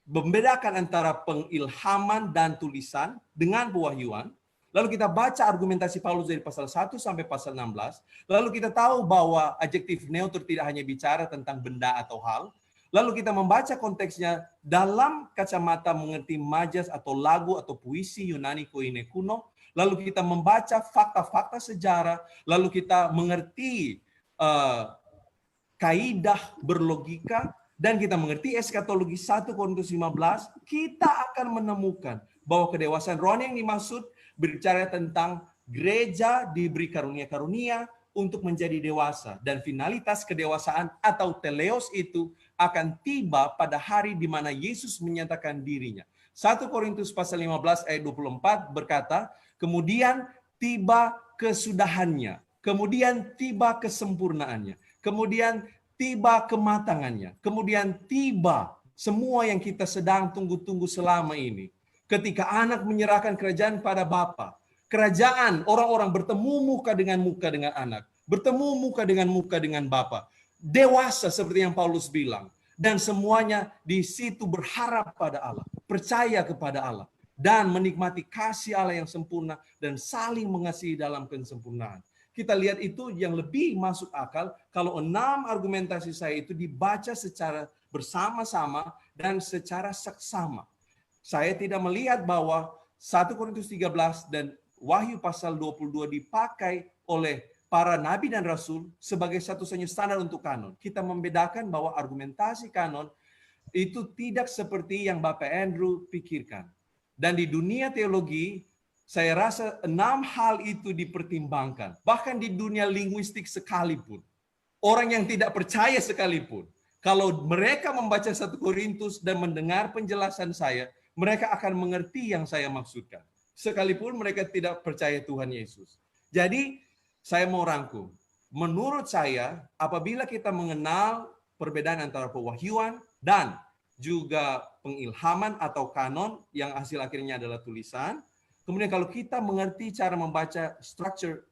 membedakan antara pengilhaman dan tulisan dengan pewahyuan. Lalu kita baca argumentasi Paulus dari pasal 1 sampai pasal 16. Lalu kita tahu bahwa adjektif neuter tidak hanya bicara tentang benda atau hal. Lalu kita membaca konteksnya dalam kacamata mengerti majas atau lagu atau puisi Yunani koine kuno. Lalu kita membaca fakta-fakta sejarah. Lalu kita mengerti kaidah berlogika. Dan kita mengerti eskatologi 1 Korintus 15. Kita akan menemukan bahwa kedewasaan rohani yang dimaksud berbicara tentang gereja diberi karunia-karunia untuk menjadi dewasa. Dan finalitas kedewasaan atau teleos itu akan tiba pada hari di mana Yesus menyatakan dirinya. 1 Korintus pasal 15 ayat 24 berkata, kemudian tiba kesudahannya, kemudian tiba kesempurnaannya, kemudian tiba kematangannya, kemudian tiba semua yang kita sedang tunggu-tunggu selama ini. Ketika anak menyerahkan kerajaan pada Bapa, kerajaan orang-orang bertemu muka dengan anak, bertemu muka dengan Bapa, dewasa seperti yang Paulus bilang, dan semuanya di situ berharap pada Allah, percaya kepada Allah, dan menikmati kasih Allah yang sempurna dan saling mengasihi dalam kesempurnaan. Kita lihat itu yang lebih masuk akal kalau 6 argumentasi saya itu dibaca secara bersama-sama dan secara seksama. Saya tidak melihat bahwa 1 Korintus 13 dan Wahyu pasal 22 dipakai oleh para nabi dan rasul sebagai satu-satunya standar untuk kanon. Kita membedakan bahwa argumentasi kanon itu tidak seperti yang Bapak Andrew pikirkan. Dan di dunia teologi, saya rasa 6 hal itu dipertimbangkan. Bahkan di dunia linguistik sekalipun. Orang yang tidak percaya sekalipun. Kalau mereka membaca 1 Korintus dan mendengar penjelasan saya, mereka akan mengerti yang saya maksudkan. Sekalipun mereka tidak percaya Tuhan Yesus. Jadi, saya mau rangkum. Menurut saya, apabila kita mengenal perbedaan antara pewahyuan dan juga pengilhaman atau kanon, yang hasil akhirnya adalah tulisan, kemudian kalau kita mengerti cara membaca structure,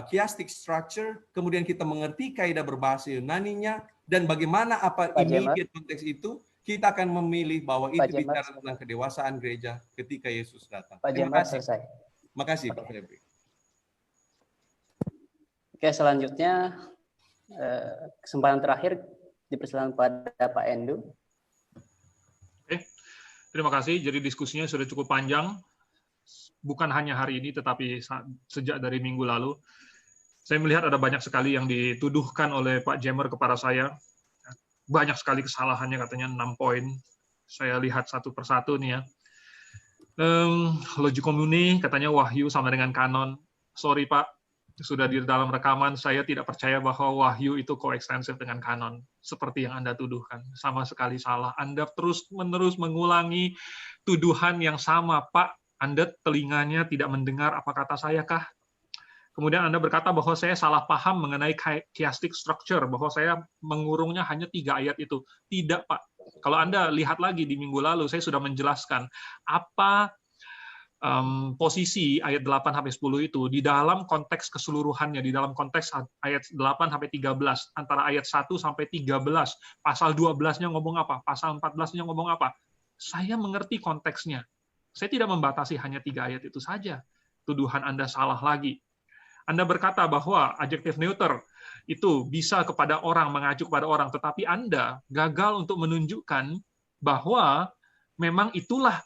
chiastic structure, kemudian kita mengerti kaidah berbahasa Yunaninya, dan bagaimana apa immediate konteks itu, kita akan memilih bahwa itu bicara tentang kedewasaan gereja ketika Yesus datang. Terima kasih. Terima kasih, Pak Febri. Oke, selanjutnya kesempatan terakhir dipersilakan pada Pak Endu. Oke, terima kasih. Jadi diskusinya sudah cukup panjang. Bukan hanya hari ini, tetapi sejak dari minggu lalu. Saya melihat ada banyak sekali yang dituduhkan oleh Pak Jemer kepada saya. Banyak sekali kesalahannya, katanya 6 poin. Saya lihat satu persatu nih ya. Logi komuni, katanya wahyu sama dengan kanon. Sorry Pak, Sudah di dalam rekaman, saya tidak percaya bahwa Wahyu itu koekstensif dengan kanon, seperti yang Anda tuduhkan. Sama sekali salah. Anda terus-menerus mengulangi tuduhan yang sama. Pak, Anda telinganya tidak mendengar apa kata saya kah? Kemudian Anda berkata bahwa saya salah paham mengenai chiastic structure, bahwa saya mengurungnya hanya 3 ayat itu. Tidak, Pak. Kalau Anda lihat lagi di minggu lalu, saya sudah menjelaskan apa posisi ayat 8-10 itu di dalam konteks keseluruhannya, di dalam konteks ayat 8-13, antara ayat 1-13, pasal 12-nya ngomong apa, pasal 14-nya ngomong apa. Saya mengerti konteksnya. Saya tidak membatasi hanya 3 ayat itu saja. Tuduhan Anda salah lagi. Anda berkata bahwa adjektif neuter itu bisa kepada orang, mengacu kepada orang, tetapi Anda gagal untuk menunjukkan bahwa memang itulah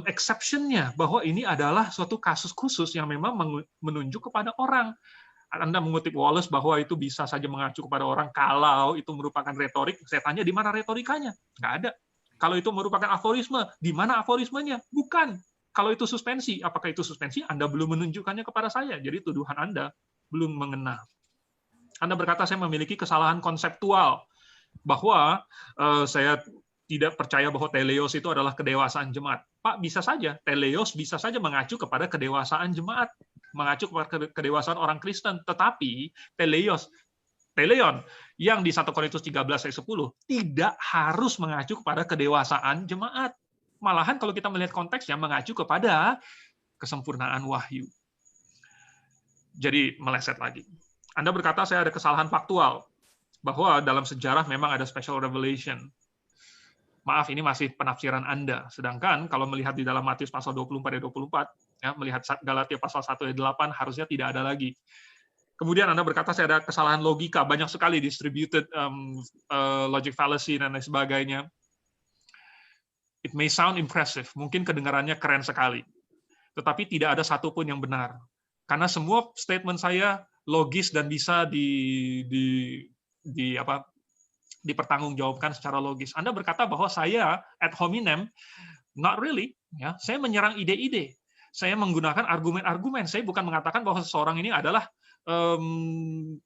exception-nya, bahwa ini adalah suatu kasus khusus yang memang menunjuk kepada orang. Anda mengutip Wallace bahwa itu bisa saja mengacu kepada orang kalau itu merupakan retorik. Saya tanya, di mana retorikanya? Nggak ada. Kalau itu merupakan aforisme, di mana aforismenya? Bukan. Kalau itu suspensi, apakah itu suspensi? Anda belum menunjukkannya kepada saya. Jadi tuduhan Anda belum mengena. Anda berkata saya memiliki kesalahan konseptual, bahwa saya tidak percaya bahwa teleos itu adalah kedewasaan jemaat. Pak, bisa saja. Teleos bisa saja mengacu kepada kedewasaan jemaat. Mengacu kepada kedewasaan orang Kristen. Tetapi teleon, yang di 1 Korintus 13 ayat 10, tidak harus mengacu kepada kedewasaan jemaat. Malahan kalau kita melihat konteksnya, mengacu kepada kesempurnaan wahyu. Jadi, meleset lagi. Anda berkata saya ada kesalahan faktual, bahwa dalam sejarah memang ada special revelation. Maaf, ini masih penafsiran Anda. Sedangkan kalau melihat di dalam Matius pasal 24 ayat 24, ya, melihat Galatia pasal 1 ayat 8, harusnya tidak ada lagi. Kemudian Anda berkata saya ada kesalahan logika, banyak sekali distributed logic fallacy dan lain sebagainya. It may sound impressive, mungkin kedengarannya keren sekali, tetapi tidak ada satupun yang benar. Karena semua statement saya logis dan bisa dipertanggungjawabkan secara logis. Anda berkata bahwa saya ad hominem, not really. Ya, saya menyerang ide-ide. Saya menggunakan argumen-argumen. Saya bukan mengatakan bahwa seseorang ini adalah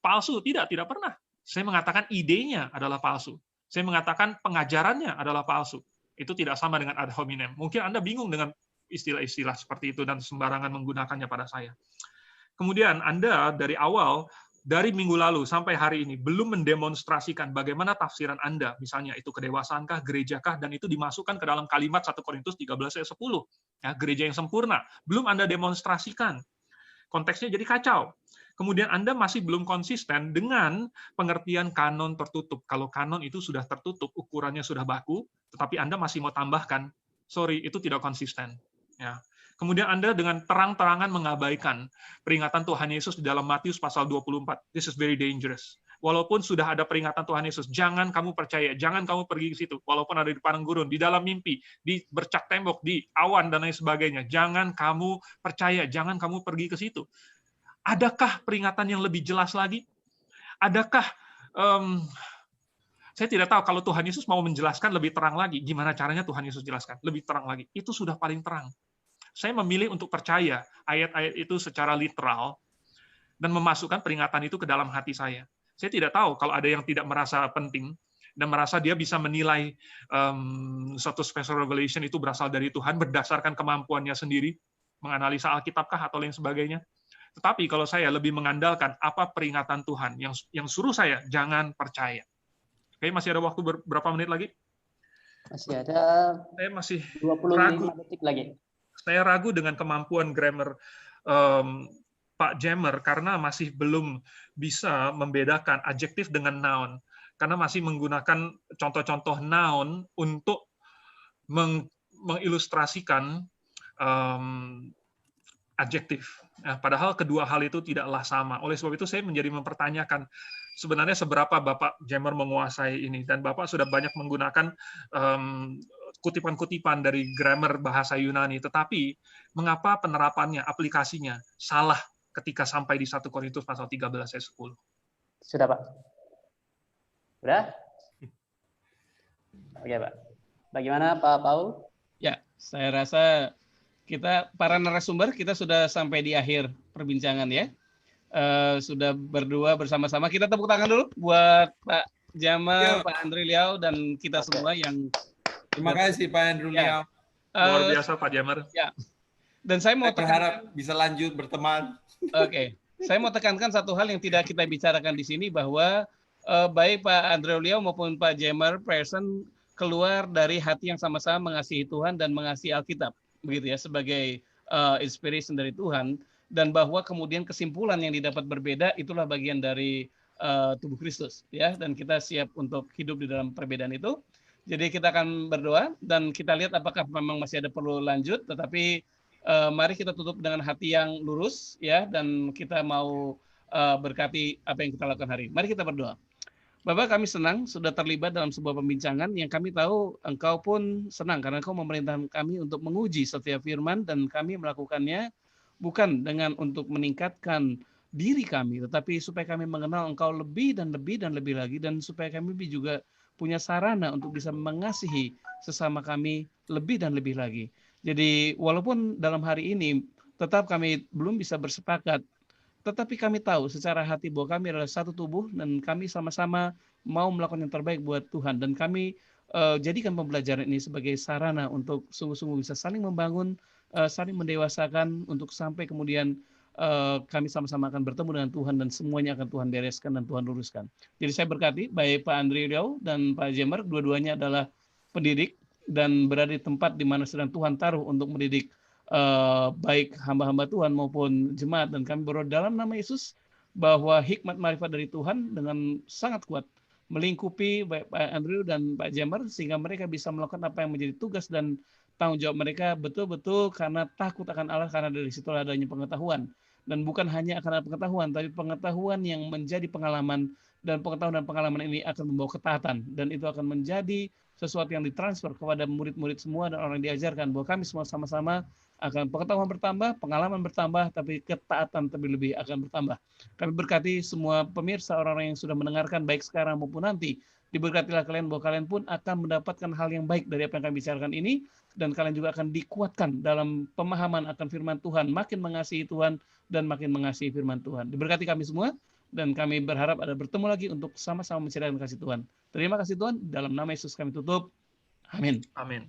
palsu. Tidak pernah. Saya mengatakan idenya adalah palsu. Saya mengatakan pengajarannya adalah palsu. Itu tidak sama dengan ad hominem. Mungkin Anda bingung dengan istilah-istilah seperti itu dan sembarangan menggunakannya pada saya. Kemudian Anda dari awal, dari minggu lalu sampai hari ini, belum mendemonstrasikan bagaimana tafsiran Anda, misalnya itu kedewasaankah, gerejakah, dan itu dimasukkan ke dalam kalimat 1 Korintus 13 ayat 10. Ya, gereja yang sempurna. Belum Anda demonstrasikan. Konteksnya jadi kacau. Kemudian Anda masih belum konsisten dengan pengertian kanon tertutup. Kalau kanon itu sudah tertutup, ukurannya sudah baku, tetapi Anda masih mau tambahkan, sorry, itu tidak konsisten. Ya. Kemudian Anda dengan terang-terangan mengabaikan peringatan Tuhan Yesus di dalam Matius pasal 24. This is very dangerous. Walaupun sudah ada peringatan Tuhan Yesus, jangan kamu percaya, jangan kamu pergi ke situ. Walaupun ada di padang gurun, di dalam mimpi, di bercak tembok, di awan, dan lain sebagainya. Jangan kamu percaya, jangan kamu pergi ke situ. Adakah peringatan yang lebih jelas lagi? Adakah, saya tidak tahu kalau Tuhan Yesus mau menjelaskan lebih terang lagi. Gimana caranya Tuhan Yesus jelaskan? Lebih terang lagi. Itu sudah paling terang. Saya memilih untuk percaya ayat-ayat itu secara literal dan memasukkan peringatan itu ke dalam hati saya. Saya tidak tahu kalau ada yang tidak merasa penting dan merasa dia bisa menilai suatu special revelation itu berasal dari Tuhan berdasarkan kemampuannya sendiri, menganalisa Alkitabkah atau lain sebagainya. Tetapi kalau saya lebih mengandalkan apa peringatan Tuhan yang suruh saya jangan percaya. Oke, masih ada waktu berapa menit lagi? Masih ada. Saya masih 25 detik lagi. Saya ragu dengan kemampuan grammar Pak Jammer karena masih belum bisa membedakan adjektif dengan noun. Karena masih menggunakan contoh-contoh noun untuk mengilustrasikan adjektif. Nah, padahal kedua hal itu tidaklah sama. Oleh sebab itu saya menjadi mempertanyakan sebenarnya seberapa Bapak Jammer menguasai ini. Dan Bapak sudah banyak menggunakan kutipan-kutipan dari grammar bahasa Yunani. Tetapi mengapa penerapannya, aplikasinya salah ketika sampai di 1 Korintus pasal 13 ayat 10? Sudah, Pak. Sudah? Oke, Pak. Bagaimana Pak Paul? Ya, saya rasa kita para narasumber kita sudah sampai di akhir perbincangan ya. sudah berdua bersama-sama. Kita tepuk tangan dulu buat Pak Jamal, Yuk. Pak Andri Liao, dan kita semua yang Terima kasih Pak Andrew Ya. Liao. Luar biasa Pak Jamer. Ya. Dan saya mau Saya berharap bisa lanjut berteman. Oke. Saya mau tekankan satu hal yang tidak kita bicarakan di sini, bahwa baik Pak Andrew Liao maupun Pak Jamer Person keluar dari hati yang sama-sama mengasihi Tuhan dan mengasihi Alkitab, begitu ya, sebagai inspiration dari Tuhan, dan bahwa kemudian kesimpulan yang didapat berbeda itulah bagian dari tubuh Kristus, ya, dan kita siap untuk hidup di dalam perbedaan itu. Jadi kita akan berdoa dan kita lihat apakah memang masih ada perlu lanjut, tetapi mari kita tutup dengan hati yang lurus, ya, dan kita mau berkati apa yang kita lakukan hari ini. Mari kita berdoa. Bapak, kami senang sudah terlibat dalam sebuah pembincangan yang kami tahu Engkau pun senang karena Engkau memerintahkan kami untuk menguji setiap firman, dan kami melakukannya bukan dengan untuk meningkatkan diri kami, tetapi supaya kami mengenal Engkau lebih dan lebih dan lebih lagi, dan supaya kami juga punya sarana untuk bisa mengasihi sesama kami lebih dan lebih lagi. Jadi walaupun dalam hari ini tetap kami belum bisa bersepakat, tetapi kami tahu secara hati bahwa kami adalah satu tubuh dan kami sama-sama mau melakukan yang terbaik buat Tuhan. Dan kami jadikan pembelajaran ini sebagai sarana untuk sungguh-sungguh bisa saling membangun, saling mendewasakan, untuk sampai kemudian kami sama-sama akan bertemu dengan Tuhan dan semuanya akan Tuhan bereskan dan Tuhan luruskan. Jadi saya berkati baik Pak Andri Liao dan Pak Jamer, dua-duanya adalah pendidik dan berada di tempat di mana sedang Tuhan taruh untuk mendidik baik hamba-hamba Tuhan maupun jemaat, dan kami berdoa dalam nama Yesus bahwa hikmat marifat dari Tuhan dengan sangat kuat melingkupi baik Pak Andrew dan Pak Jamer, sehingga mereka bisa melakukan apa yang menjadi tugas dan tanggung jawab mereka betul-betul karena takut akan Allah, karena dari situlah adanya pengetahuan, dan bukan hanya akan ada pengetahuan, tapi pengetahuan yang menjadi pengalaman, dan pengetahuan dan pengalaman ini akan membawa ketaatan, dan itu akan menjadi sesuatu yang ditransfer kepada murid-murid semua dan orang yang diajarkan, bahwa kami semua sama-sama akan pengetahuan bertambah, pengalaman bertambah, tapi ketaatan lebih akan bertambah. Kami berkati semua pemirsa, orang-orang yang sudah mendengarkan baik sekarang maupun nanti. Diberkatilah kalian bahwa kalian pun akan mendapatkan hal yang baik dari apa yang kami bicarakan ini, dan kalian juga akan dikuatkan dalam pemahaman akan firman Tuhan, makin mengasihi Tuhan dan makin mengasihi firman Tuhan. Diberkati kami semua, dan kami berharap ada bertemu lagi untuk sama-sama menceritakan kasih Tuhan. Terima kasih Tuhan, dalam nama Yesus kami tutup. Amin. Amin.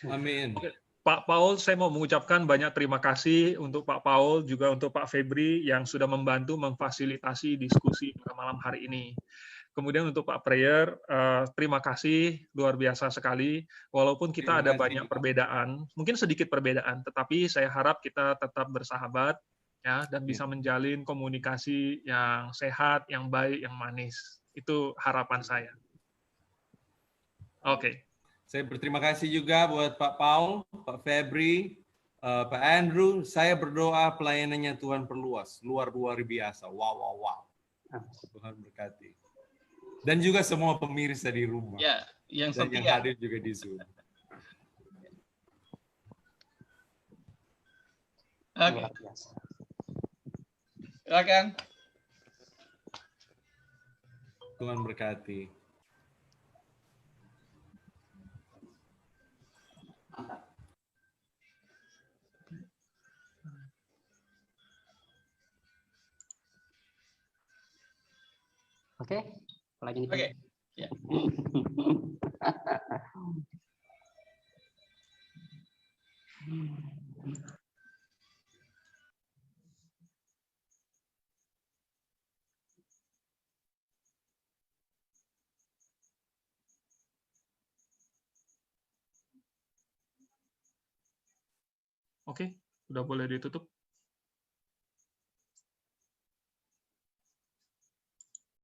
Amin. Pak Paul, saya mau mengucapkan banyak terima kasih untuk Pak Paul, juga untuk Pak Febri yang sudah membantu memfasilitasi diskusi pada malam hari ini. Kemudian untuk Pak Prayer, terima kasih, luar biasa sekali. Walaupun kita ada banyak perbedaan, mungkin sedikit perbedaan, tetapi saya harap kita tetap bersahabat, ya, dan bisa menjalin komunikasi yang sehat, yang baik, yang manis. Itu harapan saya. Oke. Saya berterima kasih juga buat Pak Paul, Pak Febri, Pak Andrew. Saya berdoa pelayanannya Tuhan perluas, luar biasa. Wow. Tuhan berkati. Dan juga semua pemirsa di rumah. Ya, yang dan setia. yang hadir juga di Zoom. Oke. Silakan. Tuhan berkati. Oke, lagi nih. Oke. Ya. Oke, udah boleh ditutup.